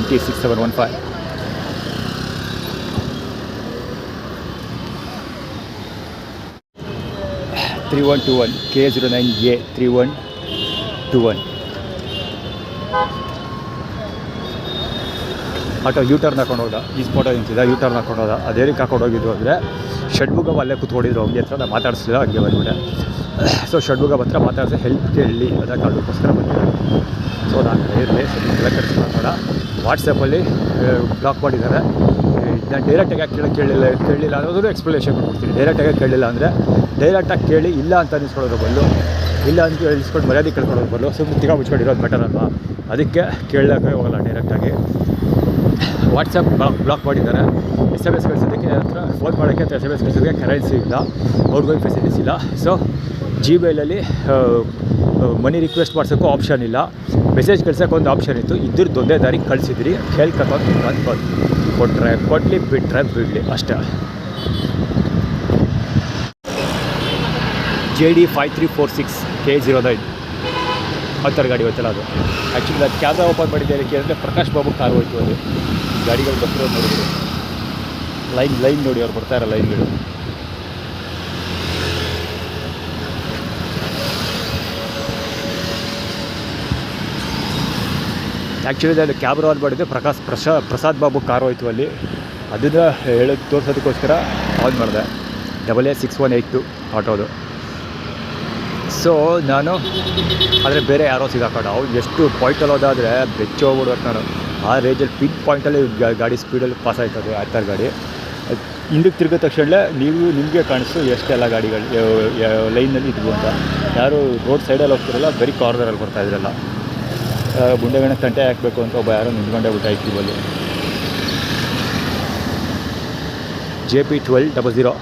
MT 6715. (3121) KA09A 3121. ಆಟೋ ಯೂಟರ್ನ್ ಹಾಕೊಂಡು ಹೋದ. ಈ ಸ್ಪಾಟಲ್ಲಿ ನಿಂತಿದ್ದ, ಯೂಟರ್ನ್ ಹಾಕೊಂಡು ಹೋದ. ಅದೇನಕ್ಕೆ ಹಾಕೊಂಡು ಹೋಗಿದ್ದು ಅಂದರೆ ಷಡ್ಮುಗ ಅಲ್ಲೇ ಕೂತ್ಕೊಂಡಿದ್ರು. ಅವ್ರಿಗೆ ಹತ್ರ ನಾನು ಮಾತಾಡಿಸ್ಲಿಲ್ಲ, ಹಂಗೆ ಬಂದ್ಬಿಟ್ಟೆ. ಸೊ ಷಡ್ಮುಗ ಹತ್ರ ಮಾತಾಡಿಸಿ ಹೆಲ್ಪ್ ಕೇಳಿ ಅದಕ್ಕೆ ಅದಕ್ಕೋಸ್ಕರ ಬಂದಿದ್ದಾರೆ. ಸೊ ನಾನು ಇರಲಿ ಎಲ್ಲ ಕಳಿಸ್ಕೊಂಡ ವಾಟ್ಸಪ್ಪಲ್ಲಿ ಬ್ಲಾಕ್ ಮಾಡಿದ್ದಾರೆ. ನಾನು ಡೈರೆಕ್ಟಾಗಿ ಯಾಕೆ ಕೇಳಲಿಲ್ಲ ಅನ್ನೋದು ಎಕ್ಸ್ಪ್ಲನೇಷನ್ ಕೊಡ್ತೀನಿ. ಡೈರೆಕ್ಟಾಗಿ ಕೇಳಲಿಲ್ಲ ಅಂದರೆ ಡೈರೆಕ್ಟಾಗಿ ಕೇಳಿ ಇಲ್ಲ ಅಂತ ಅನಿಸ್ಕೊಳ್ಳೋದು ಬದಲು, ಇಲ್ಲ ಅಂತ ಇಳಿಸ್ಕೊಂಡು ಮರ್ಯಾದೆ ಕೇಳ್ಕೊಳ್ಳೋದು ಬದಲು ಸುಮ್ಮನೆ ತಿಗ ಮುಚ್ಕೊಂಡಿರೋದು ಬೆಟರ್ ಅಲ್ವಾ. ಅದಕ್ಕೆ ಕೇಳೋಕ್ಕೆ ಹೋಗಲ್ಲ ಡೈರೆಕ್ಟಾಗಿ. ವಾಟ್ಸಪ್ ಬ್ಲಾಕ್ ಮಾಡಿದ್ದಾರೆ. SMS ಕಳಿಸೋದಕ್ಕೆ ಹತ್ರ ಫೋನ್ ಮಾಡೋಕ್ಕೆ ಅಥವಾ SMS ಕಳಿಸೋದಕ್ಕೆ ಕರೆನ್ಸಿ ಇಲ್ಲ, ಔಟ್ಗೋಯಿಂಗ್ ಫೆಸಿಲಿಟೀಸ್ ಇಲ್ಲ. ಸೊ ಜಿಮೇಲಲ್ಲಿ ಮನಿ ರಿಕ್ವೆಸ್ಟ್ ಮಾಡ್ಸೋಕ್ಕೂ ಆಪ್ಷನ್ ಇಲ್ಲ, ಮೆಸೇಜ್ ಕಳ್ಸೋಕೆ ಒಂದು ಆಪ್ಷನ್ ಇತ್ತು. ಇದ್ರದ್ದು ಒಂದೇ ದಾರಿ ಕಳಿಸಿದ್ರಿ, ಕೇಳ್ಕೊಂಡು ಬಂದು ಕೊಟ್ಟರೆ ಕೊಡಲಿ, ಬಿಟ್ಟರೆ ಬಿಡಲಿ ಅಷ್ಟೇ. JD 5346 K09 ಅಂತರ ಗಾಡಿ ಹೋಯ್ತಲ್ಲ ಅದು. ಆ್ಯಕ್ಚುಲಿ ಅದು ಕ್ಯಾಮ್ರಾ ಓಪನ್ ಮಾಡಿದ್ದೆ ಅದಕ್ಕೆ ಅಂದರೆ ಪ್ರಕಾಶ್ ಬಾಬು ಕಾರ್ ಹೋಯ್ತು. ಅದು ಗಾಡಿಗಳು ಬರ್ತಿರೋದು ನೋಡಿದ್ರು, ಲೈನ್ ನೋಡಿ, ಅವ್ರು ಬರ್ತಾ ಇರೋ ಲೈನ್ಗಳು. ಆ್ಯಕ್ಚುಲಿ ಅದು ಕ್ಯಾಬ್ರಾ ಆನ್ ಮಾಡಿದ್ದೆ ಪ್ರಸಾದ್ ಬಾಬು ಕಾರ್ ಹೋಯ್ತು ಅಲ್ಲಿ. ಅದನ್ನು ಹೇಳೋದು ತೋರಿಸೋದಕ್ಕೋಸ್ಕರ ಆನ್ ಮಾಡಿದೆ. 886182 ಆಟೋದು. ಸೊ ನಾನು ಆದರೆ ಬೇರೆ ಯಾರೋ ಸಿಗಾಕೊಂಡು ಅವ್ರು ಎಷ್ಟು ಪಾಯಿಂಟಲ್ಲಿ ಹೋದಾದರೆ ಬೆಚ್ಚಿ ಹೋಗ್ಬಿಡ್ಬೇಕು ನಾನು. ಆ ರೇಂಜಲ್ಲಿ ಪಿನ್ ಪಾಯಿಂಟಲ್ಲಿ ಗಾಡಿ ಸ್ಪೀಡಲ್ಲಿ ಪಾಸ್ ಆಯ್ತದೆ ಆಯ್ತಾರ ಗಾಡಿ. ಹಿಂದಕ್ಕೆ ತಿರುಗೋ ತಕ್ಷಣ ನಿಮಗೆ ಕಾಣಿಸ್ತು ಎಷ್ಟೆಲ್ಲ ಗಾಡಿಗಳು ಲೈನಲ್ಲಿ ಇದ್ವು ಅಂತ. ಯಾರು ರೋಡ್ ಸೈಡಲ್ಲಿ ಹೋಗ್ತಿರಲ್ಲ, ಬರೀ ಕಾರ್ನರಲ್ಲಿ ಬರ್ತಾಯಿದ್ರಲ್ಲ. ಗುಂಡೆಗಣ ತಂಟೆ ಹಾಕಬೇಕು ಅಂತ ಒಬ್ಬ ಯಾರೋ ನಿಂತ್ಕೊಂಡೇ ಬಿಟ್ಟು ಹಾಕ್ತೀವಲ್ಲಿ. JP 1200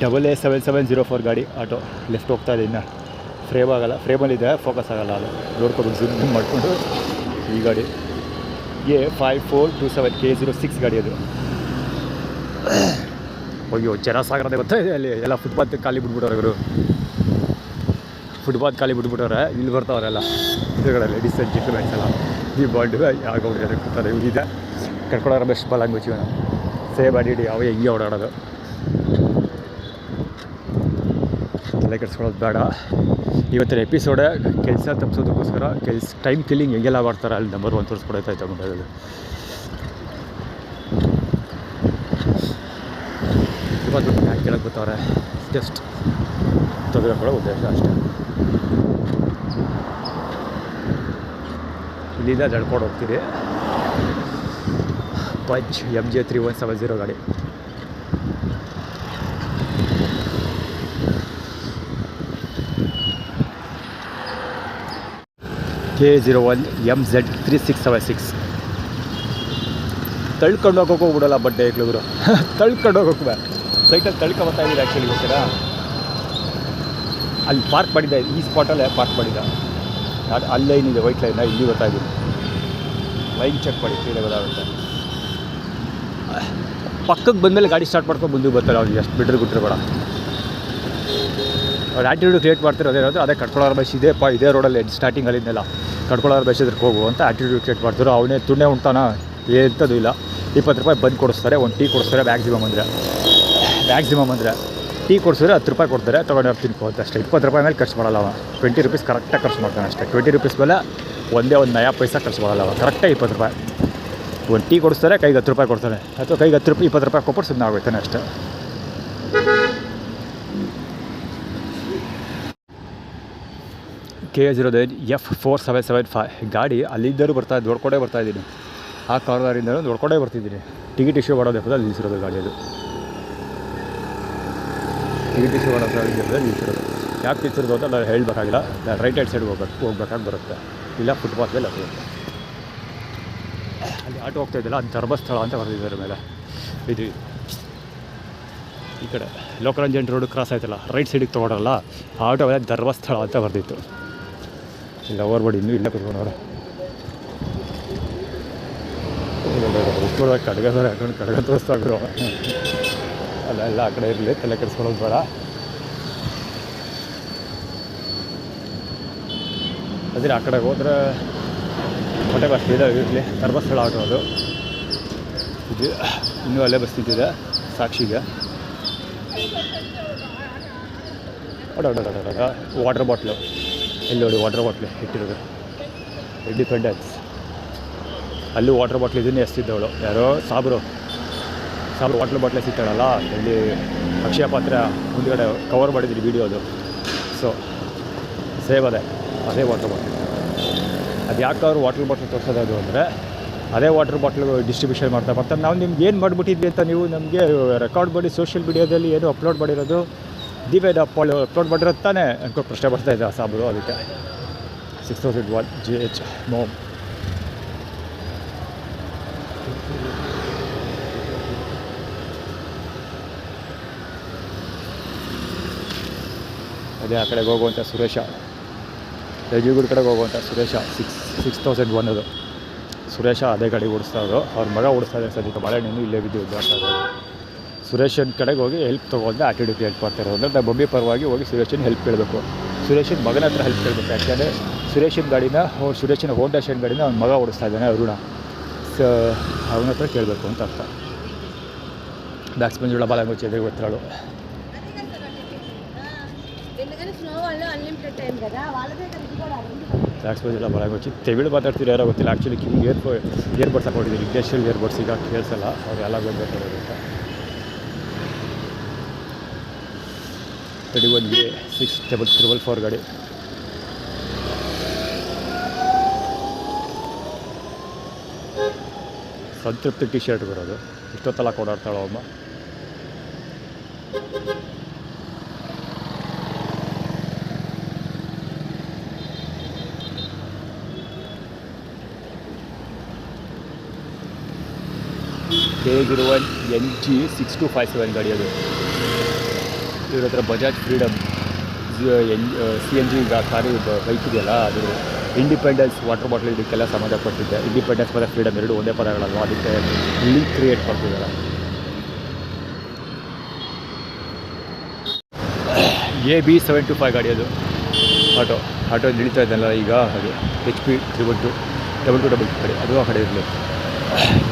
AA7704 ಗಾಡಿ ಆಟೋ. ಲೆಫ್ಟ್ ಹೋಗ್ತಾ ಇದೆ, ಇನ್ನು ಫ್ರೇಮ್ ಆಗೋಲ್ಲ, ಫ್ರೇಮಲ್ಲಿದೆ, ಫೋಕಸ್ ಆಗೋಲ್ಲ. ಅದು ನೋಡ್ಕೊಂಡು ಝೂಮ್ ಮಾಡಿಕೊಂಡು ಈ ಗಾಡಿ A5427 K06 ಗಾಡಿ ಅದು. ಅಯ್ಯೋ ಜನ ಸಾಗರದೆ ಗೊತ್ತಾ ಇದೆ ಅಲ್ಲಿ ಎಲ್ಲ. ಫುಟ್ಪಾತ್ ಖಾಲಿ ಬಿಟ್ಬಿಟ್ಟವ್ರೆ ಇವರು, ಫುಟ್ಪಾತ್ ಖಾಲಿ ಬಿಟ್ಬಿಟ್ಟವ್ರೆ. ಇಲ್ಲಿ ಬರ್ತಾವ್ರೆಲ್ಲ ಇದರಲ್ಲಿ ಲೇಡೀಸ್ ಆ್ಯಂಡ್ ಜೆಂಟಲ್ಮೆನ್ಸ್ ಎಲ್ಲ. ಈ ಬಾಂಡು ಯಾಗೋಗ್ರಿ ಅದಕ್ಕೆ ಗೊತ್ತಾರೆ. ಇವಿದೆ ಕರ್ಕೊಳ್ಳೋರ ಬೆಸ್ಟ್ ಬಾಲ್ ಹಂಗೆ ನಾವು ಸೇವ್ ಅಡಿಡಿ ಅವೇ ಹಿಂಗೆ ಓಡಾಡೋದು. ತಲೆ ಕೆಡಿಸ್ಕೊಳ್ಳೋದು ಬೇಡ. ಇವತ್ತಿನ ಎಪಿಸೋಡೆ ಕೆಲಸ ತಪ್ಪಿಸೋದಕ್ಕೋಸ್ಕರ ಟೈಮ್ ಕಿಲ್ಲಿಂಗ್ ಹೆಂಗೆಲ್ಲ ಮಾಡ್ತಾರೆ ಅಲ್ಲಿ ನಂಬರ್ 1 ತೋರಿಸ್ಕೊಡೈತೆ ಮುಂದೆ. ಇವತ್ತು ಯಾಕೆ ಕೇಳಕ್ಕೆ ಬರ್ತಾವ್ರೆ, ಜಸ್ಟ್ ತೆಗೆದುಕೊಳ್ಳೋ ಉದ್ದೇಶ ಅಷ್ಟೇ. ಇಲ್ಲಿಂದ ನಡ್ಕೊಂಡು ಹೋಗ್ತೀರಿ. ಪಂಚ್ MJ 3170 ಗಾಡಿ. K01 MZ 3676. ತಳ್ಕೊಂಡು ಹೋಗೋಕೆ ಹೋಗ್ಬಿಡಲ್ಲ ಬಡ್ಡೆ ಇಕ್ಳಿದ್ರು. ತಳ್ಕೊಂಡು ಹೋಗೋಕೆ ಸೈಕಲ್ ತಳ್ಕೊಬತ್ತಾ ಇದ್ದೀರಿ. ಆ್ಯಕ್ಚುಲಿ ಗೊತ್ತಿಲ್ಲ, ಅಲ್ಲಿ ಪಾರ್ಕ್ ಮಾಡಿದ್ದೆ, ಈ ಸ್ಪಾಟಲ್ಲೇ ಪಾರ್ಕ್ ಮಾಡಿದ್ದ. ಅಲ್ಲಿ ಲೈನ್ ಇದೆ, ವೈಟ್ ಲೈನ, ಇಲ್ಲಿ ಗೊತ್ತಾಗಿಲ್ಲ. ಲೈನ್ ಚೆಕ್ ಮಾಡಿ, ಕ್ಲೀನಾಗಿ ಗೊತ್ತಾಗುತ್ತೆ. ಪಕ್ಕಕ್ಕೆ ಬಂದಮೇಲೆ ಗಾಡಿ ಸ್ಟಾರ್ಟ್ ಮಾಡ್ಕೊಂಡು ಮುಂದೆ ಬರ್ತಾರೆ. ಅವ್ರಿಗೆ ಎಷ್ಟು ಬಿಟ್ಟರೆ ಬಿಟ್ಟಿರಬೇಡ. ಅವ್ರು ಆ್ಯಟಿಟ್ಯೂಡ್ ಕ್ರಿಯೇಟ್ ಮಾಡ್ತಿರೋದು ಏನಾದರೂ ಅದೇ ಕಟ್ಕೊಳ್ಳೋರು ಬಸ್ ಇದೇ ರೋಡಲ್ಲಿ ಸ್ಟಾರ್ಟಿಂಗಲ್ಲಿಂದೆಲ್ಲ ಕಟ್ಕೊಳ್ಳೋರು ಬಸ್ಸಿದ್ರಿಗೆ ಹೋಗು ಅಂತ ಆ್ಯಟಿಟ್ಯೂಡ್ ಕ್ರಿಯೇಟ್ ಮಾಡ್ತಿರೋ. ಅವನೇ ತುಣ್ಣೆ ಉಣ್ತಾನ, ಎಂಥದ್ದು ಇಲ್ಲ. 20 ರೂಪಾಯಿ ಬಂದು ಕೊಡಿಸ್ತಾರೆ, ಒಂದು ಟೀ ಕೊಡಿಸ್ತಾರೆ. ಮ್ಯಾಕ್ಸಿಮಮ್ ಅಂದರೆ ಟೀ ಕೊಡಿಸಿದ್ರೆ 10 ರೂಪಾಯಿ ಕೊಡ್ತಾರೆ, ತೊಗೊಂಡು ತಿನ್ಕೋತ ಅಷ್ಟೇ. 20 ರೂಪಾಯಿ ಮೇಲೆ ಖರ್ಚು ಮಾಡಲ್ಲ ಅವ. 20 ರೂಪೀಸ್ ಕರೆಕ್ಟಾಗಿ ಖರ್ಚು ಮಾಡ್ತಾನೆ ಅಷ್ಟೇ. 20 ರೂಪೀಸ್ ಮೇಲೆ ಒಂದೇ ಒಂದು ನಯಾ ಪೈಸಾ ಖರ್ಚು ಮಾಡಲ್ಲ ಅವ. ಕರೆಕ್ಟಾಗಿ 20 ರೂಪಾಯಿ. ಒಂದು ಟೀ ಕೊಡಿಸ್ತಾರೆ, ಕೈಗೆ 10 ರೂಪಾಯಿ ಕೊಡ್ತಾನೆ, ಅಥವಾ ಕೈಗೆ 10 ರೂಪಾಯಿ 20 ರೂಪಾಯಿ ಕೊಟ್ಟು ಸುಮ್ಮನೆ ಆಗೋಯ್ತಾನೆ ಅಷ್ಟೇ. K09 F4775 ಗಾಡಿ ಅಲ್ಲಿದ್ದರೂ ನೋಡ್ಕೊಂಡೇ ಬರ್ತಾಯಿದ್ದೀನಿ. ಆ ಕಾರ್ನರಿಂದ ನೋಡ್ಕೊಂಡೇ ಬರ್ತಿದ್ದೀನಿ. ಟಿಕೆಟ್ ಇಶ್ಯೂ ಮಾಡೋದು ಅಲ್ಲಿ ನಿಲ್ಲಿಸಿರೋದು ಗಾಡಿ ಅದು. ಟಿಕೆಟ್ ಇಶ್ಯೂ ಮಾಡೋ ನಿಲ್ಲಿಸಿರೋದು. ಯಾಕೆ ನಿಲ್ಲಿಸಿರೋದು ಅಂತ ನಾನು ಹೇಳಬೇಕಾಗಿಲ್ಲ. ನಾನು ರೈಟ್ ಹ್ಯಾಂಡ್ ಸೈಡ್ಗೆ ಹೋಗ್ಬೇಕಾಗಿ ಬರುತ್ತೆ, ಇಲ್ಲ ಫುಟ್ಪಾತ್ ಮೇಲೆ ಹೋಗುತ್ತೆ. ಅಲ್ಲಿ ಆಟೋ ಹೋಗ್ತಾಯಿದ್ದಲ್ಲ, ಅದು ಧರ್ಮಸ್ಥಳ ಅಂತ ಬರ್ತಿದ್ದಾರೆ ಮೇಲೆ. ಇದು ಈ ಕಡೆ ಲೋಕರಂಜನ್ ರೋಡ್ ಕ್ರಾಸ್ ಆಯ್ತಲ್ಲ, ರೈಟ್ ಸೈಡಿಗೆ ತೊಗೊಳಲ್ಲ, ಆಟೋ ಮೇಲೆ ಧರ್ಮಸ್ಥಳ ಅಂತ ಬರ್ತಿತ್ತು. ಇಲ್ಲ ಓವರ್ಬೋಡಿ ಇನ್ನೂ ಇಲ್ಲ ಕೂತ್ಕೊಂಡವ್ರೆ. ಕಡ್ಗ ಹಾಕೊಂಡು ಕಡ್ಗ ತೋರಿಸ್ತಾ ಇದ್ರು. ಅಲ್ಲ ಆ ಕಡೆ ಇರಲಿ, ತಲೆ ಕೆಡಿಸ್ಕೊಳ್ಳೋದು ಬೇಡ. ಅದೇ ಆ ಕಡೆ ಹೋದ್ರೆ ಹೊಟ್ಟೆ ಬಸ್ ಇರಲಿ. ಧರ್ಮಸ್ಥಳ ಆಟೋ ಅದು. ಇದು ಇನ್ನೂ ಅಲ್ಲೇ ಬಸ್ ನಿಂತಿದೆ ಸಾಕ್ಷಿಗೆ. ವಾಟರ್ ಬಾಟ್ಲು ಎಲ್ಲಿ ನೋಡಿ, ವಾಟರ್ ಬಾಟ್ಲು ಇಟ್ಟಿರೋದು. ಇಂಡಿಪೆಂಡೆನ್ಸ್ ಅಲ್ಲೂ ವಾಟರ್ ಬಾಟ್ಲ್ ಇದನ್ನೇ ಎಸ್ತಿದ್ದವಳು ಯಾರೋ ಸಾಬ್ರು ವಾಟರ್ ಬಾಟ್ಲೆ ಸಿಗ್ತಾಳಲ್ಲ ಇಲ್ಲಿ ಅಕ್ಷಯ ಪಾತ್ರ ಮುಂದುಗಡೆ ಕವರ್ ಮಾಡಿದ್ದೀನಿ ವೀಡಿಯೋ ಅದು. ಸೊ ಸೇವ್ ಅದೇ ವಾಟರ್ ಬಾಟ್ಲ್. ಅದು ಯಾಕೆ ಅವರು ವಾಟರ್ ಬಾಟ್ಲ್ ತೋರಿಸೋದು ಅಂದರೆ ಅದೇ ವಾಟರ್ ಬಾಟ್ಲ್ ಡಿಸ್ಟ್ರಿಬ್ಯೂಷನ್ ಮಾಡ್ತಾರೆ. ನಾವು ನಿಮ್ಗೆ ಏನು ಮಾಡಿಬಿಟ್ಟಿದ್ವಿ ಅಂತ ನೀವು ನಮಗೆ ರೆಕಾರ್ಡ್ ಮಾಡಿ ಸೋಷಿಯಲ್ ಮೀಡಿಯಾದಲ್ಲಿ ಏನು ಅಪ್ಲೋಡ್ ಮಾಡಿರೋದು ದಿವೇದ ಅಪ್ಲೋಡ್ ಮಾಡಿರೋದು ತಾನೇ ಅನ್ಕೋ ಪ್ರಶ್ನೆ ಬರ್ತಾಯಿದ್ದೆ ಆ ಸಾಬ್ರು. ಅದಕ್ಕೆ 6001 GH ಮೋಮ್ ಅದೇ ಆ ಕಡೆಗೆ ಹೋಗುವಂಥ ಸುರೇಶ, ಯಜುಗುಡ್ ಕಡೆಗೆ ಹೋಗುವಂಥ ಸುರೇಶ 6001 ಅದು ಸುರೇಶ ಅದೇ ಗಾಡಿ ಓಡಿಸ್ತಾಯಿದ್ರು. ಅವ್ರ ಮಗ ಓಡಿಸ್ತಾ ಇದ್ದಾರೆ ಸದ್ಯಕ್ಕೆ, ಬಾಳೆಹಣ್ಣು ಇಲ್ಲೇ ಬಿದ್ದು ಉದ್ದಾಡ್ತಾ ಇದ್ದಾರೆ. ಸುರೇಶನ್ ಕಡೆಗೆ ಹೋಗಿ ಹೆಲ್ಪ್ ತೊಗೊಂಡು ಆ್ಯಟಿಟ್ಯೂಡ್ ಹೆಲ್ಪ್ ಮಾಡ್ತಾರೆ ಅಂದರೆ ನಾವು ಬೊಬ್ಬೆ ಪರವಾಗಿ ಹೋಗಿ ಸುರೇಶನ್ ಹೆಲ್ಪ್ ಕೇಳಬೇಕು. ಸುರೇಶನ್ ಮಗನ ಹತ್ರ ಹೆಲ್ಪ್ ಕೇಳಬೇಕು. ಯಾಕೆಂದರೆ ಸುರೇಶನ್ ಗಾಡಿನ ಸುರೇಶನ ಹೋಂಡಾ ಶೈನ್ ಗಾಡಿನ ಅವ್ನ ಮಗ ಓಡಿಸ್ತಾ ಇದ್ದಾನೆ ಅರುಣ, ಸೊ ಅವನ ಹತ್ರ ಕೇಳಬೇಕು ಅಂತ ಅರ್ಥ. ಬ್ಯಾಟ್ಸ್ಮನ್ ಜೋಳ ಬಾಲಂಗೋಚಿ ಎದುರು ಗೊತ್ತಿರೋಳು. ಬ್ಯಾಟ್ಸ್ಮನ್ ಜೋಳ ಬಾಲಂಗೋಚಿ ತೆವಿಳು ಮಾತಾಡ್ತೀರ ಯಾರೋ ಗೊತ್ತಿಲ್ಲ. ಆ್ಯಕ್ಚುಲಿ ಕಿವಿಗೆ ಇಯರ್ಬಡ್ಸ್ ಹಾಕೊಂಡಿದ್ದೀನಿ, ಇಂಡಸ್ಟ್ರಿಯಲ್ ಇಯರ್ಬಡ್ಸ್, ಈಗ ಕೇಳಿಸಲ್ಲ ಅವ್ರು ಎಲ್ಲ ಬಂದಿರ್ತಾರೆ ಅಂತ. 31A 6444 ಗಾಡಿ. ಸಂತೃಪ್ತಿ ಟಿ ಶರ್ಟ್ ಬರೋದು, ಇಷ್ಟೊತ್ತಲ್ಲ ಕೊಡಾಡ್ತಾಳೋ ಅಮ್ಮ. K01 NG 6257 ಗಾಡಿ ಅದು. ಇವ್ರ ಹತ್ರ Bajaj freedom CNG car bike ಇದೆಯಲ್ಲ, ಅದು ಇಂಡಿಪೆಂಡೆನ್ಸ್ ವಾಟರ್ ಬಾಟ್ಲ್ ಇದಕ್ಕೆಲ್ಲ ಸಂಬಂಧಪಟ್ಟಿದ್ದೆ. ಇಂಡಿಪೆಂಡೆನ್ಸ್ ಮತ್ತು ಫ್ರೀಡಮ್ ಎರಡು ಒಂದೇ ಪದಗಳಲ್ವ, ಅದಕ್ಕೆ ಲಿಂಕ್ ಕ್ರಿಯೇಟ್ ಮಾಡ್ತಿದ್ದಾರೆ. AB 725 ಗಾಡಿ ಅದು. ಆಟೋ ನಿಲ್ತಾ ಇದ್ದಲ್ಲ ಈಗ, ಅದು HP 222 ಗಾಡಿ, ಅದು ಆ ಕಡೆ ಇರಲಿ.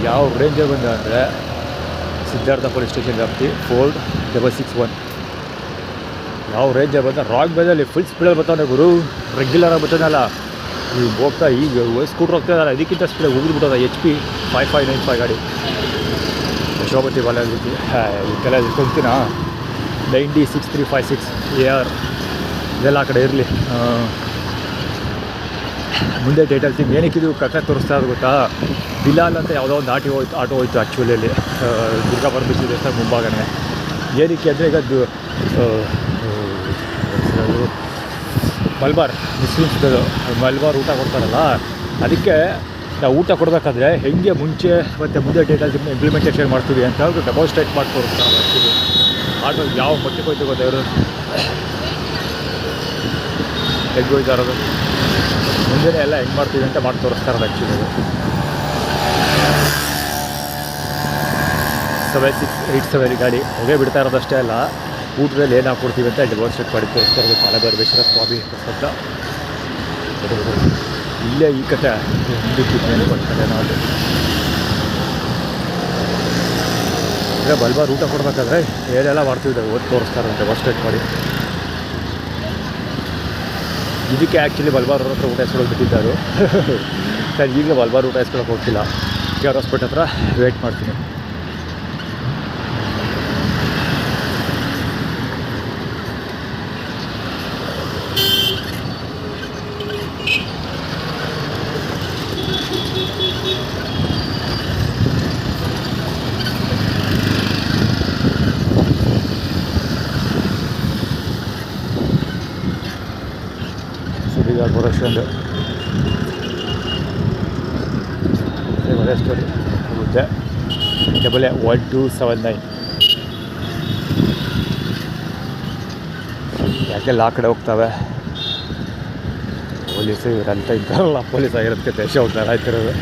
ಯಾವ ರೇಂಜಲ್ಲಿ ಬಂದ ಅಂದರೆ ಸಿದ್ಧಾರ್ಥ ಪೊಲೀಸ್ ಸ್ಟೇಷನ್ ವ್ಯಾಪ್ತಿ 4661. ಯಾವ ರೇಂಜಲ್ಲಿ ಬಂದ ರಾಂಗ್ ಬೇದಲ್ಲಿ ಫುಲ್ ಸ್ಪೀಡಲ್ಲಿ ಬರ್ತಾನೆ ಗುರು, ರೆಗ್ಯುಲರಾಗಿ ಬರ್ತಾನಲ್ಲ. ಈಗ ಹೋಗ್ತಾ ಈಗ ಸ್ಕೂಟ್ರ್ ಹೋಗ್ತಾ ಇದ್ದಾರೆ, ಇದಕ್ಕಿಂತ ಸ್ಪೀಡಾಗಿ ಹೋಗಿಬಿಟ್ಟದ. HP 5595 ಗಾಡಿ, ಶೋಭತಿ ಬಾಲಾಜಿ. ಇದಕ್ಕೆಲ್ಲ ಇಟ್ಕೊತೀನ 906356 AR ಇದೆಲ್ಲ ಆ ಕಡೆ ಇರಲಿ. ಮುಂದೆ ಡೇಟಲ್ ತಿಂಗ್ ಏನಕ್ಕಿದು ಕಕ್ಕ ತೋರಿಸ್ತಾ ಇರೋದು ಗೊತ್ತಾ? ಬಿಲಾಲ್ ಅಂತ ಯಾವುದೋ ಒಂದು ಆಟೋ ಹೋಯ್ತು ಆ್ಯಕ್ಚುಲಿಯಲ್ಲಿ ದುರ್ಗಾ ಪರಮೇಶ್ವರಿ ದೇವಸ್ಥಾನ ಮುಂಭಾಗನೇ. ಏನಕ್ಕೆ ಅಂದರೆ ಈಗ ಮಲ್ಬಾರ್ ಮುಸ್ಲಿಮ್ಸ್ಗಳು ಮಲ್ಬಾರ್ ಊಟ ಕೊಡ್ತಾರಲ್ಲ, ಅದಕ್ಕೆ ನಾವು ಊಟ ಕೊಡಬೇಕಾದ್ರೆ ಹೆಂಗೆ ಮುಂಚೆ ಮತ್ತು ಮುಂದೆ ಡೇಟಲ್ಲಿ ಇಂಪ್ಲಿಮೆಂಟೇಷನ್ ಮಾಡ್ತೀವಿ ಅಂತ ಅವ್ರು ಡೆಮಾನ್ಸ್ಟ್ರೇಟ್ ಮಾಡಿ ತೋರಿಸ್ತಾರೆ. ಆ್ಯಕ್ಚುಲಿ ಆಟೋ ಯಾವ ಮಟ್ಟಿಗೆ ಹೋಯ್ತು ಗೊತ್ತಾ ಇವರು, ಹೆಂಗೆ ಹೋಯ್ತಾ ಇರೋದು ಮುಂದೆ ಎಲ್ಲ ಹೆಂಗೆ ಮಾಡ್ತೀವಿ ಅಂತ ಮಾಡಿ ತೋರಿಸ್ತಾರೆ. ಆ್ಯಕ್ಚುಲಿ ಅದು 7687 ಗಾಡಿ ಹೊಗೆ ಬಿಡ್ತಾ ಇರೋದಷ್ಟೇ ಅಲ್ಲ, ಊಟದಲ್ಲಿ ಏನು ಹಾಕ್ಕೊಡ್ತೀವಿ ಅಂತ ಡೆಮಾನ್ಸ್ಟ್ರೇಟ್ ಮಾಡಿ ತೋರಿಸ್ತಾ ಇರೋದು ಬಾಲಭೈರವೇಶ್ವರ ಸ್ವಾಮಿ ಪ್ರಸಾದ. ಇಲ್ಲೇ ಈ ಕಥೆ ಹಿಂದಿಕ್ಕೇನು ಕೊಡ್ತಾರೆ ನಾವು. ಅಂದರೆ ಬಲ್ಬಾರ್ ಊಟ ಕೊಡಬೇಕಾದ್ರೆ ಏನೆಲ್ಲ ಮಾಡ್ತಿದ್ದೆ ಓದಿ ತೋರಿಸ್ತಾರೆ ಡೆಮಾನ್ಸ್ಟ್ರೇಟ್ ಮಾಡಿ. ಇದಕ್ಕೆ ಆ್ಯಕ್ಚುಲಿ ಬಲ್ಬಾರ್ ಅವ್ರ ಹತ್ರ ಊಟ ಇಸ್ಕೊಳ್ಳೋದು ಬಿಟ್ಟಿದ್ದಾರೆ. ನಾನು ಈಗಲೇ ಬಲ್ಬಾರ್ ಊಟ ಇಸ್ಕೊಳ್ಳೋಕೆ ಹೋಗ್ತಿಲ್ಲ, KR ಹಾಸ್ಪಿಟಲ್ ಹತ್ರ ವೇಟ್ ಮಾಡ್ತೀನಿ. ಕಾರ್ಪೊರೇಷನ್ ಸ್ಟೋರಿ ಆಗುತ್ತೆ. 1279. ಯಾಕೆಲ್ಲ ಆ ಕಡೆ ಹೋಗ್ತವೆ ಪೊಲೀಸು, ಇವರಂತ ಇದ್ದಾರಲ್ಲ ಪೊಲೀಸ್ ಆಗಿರೋದಕ್ಕೆ ದೇಶ ಉದ್ದಾರ ಆಯ್ತಿರೋದು.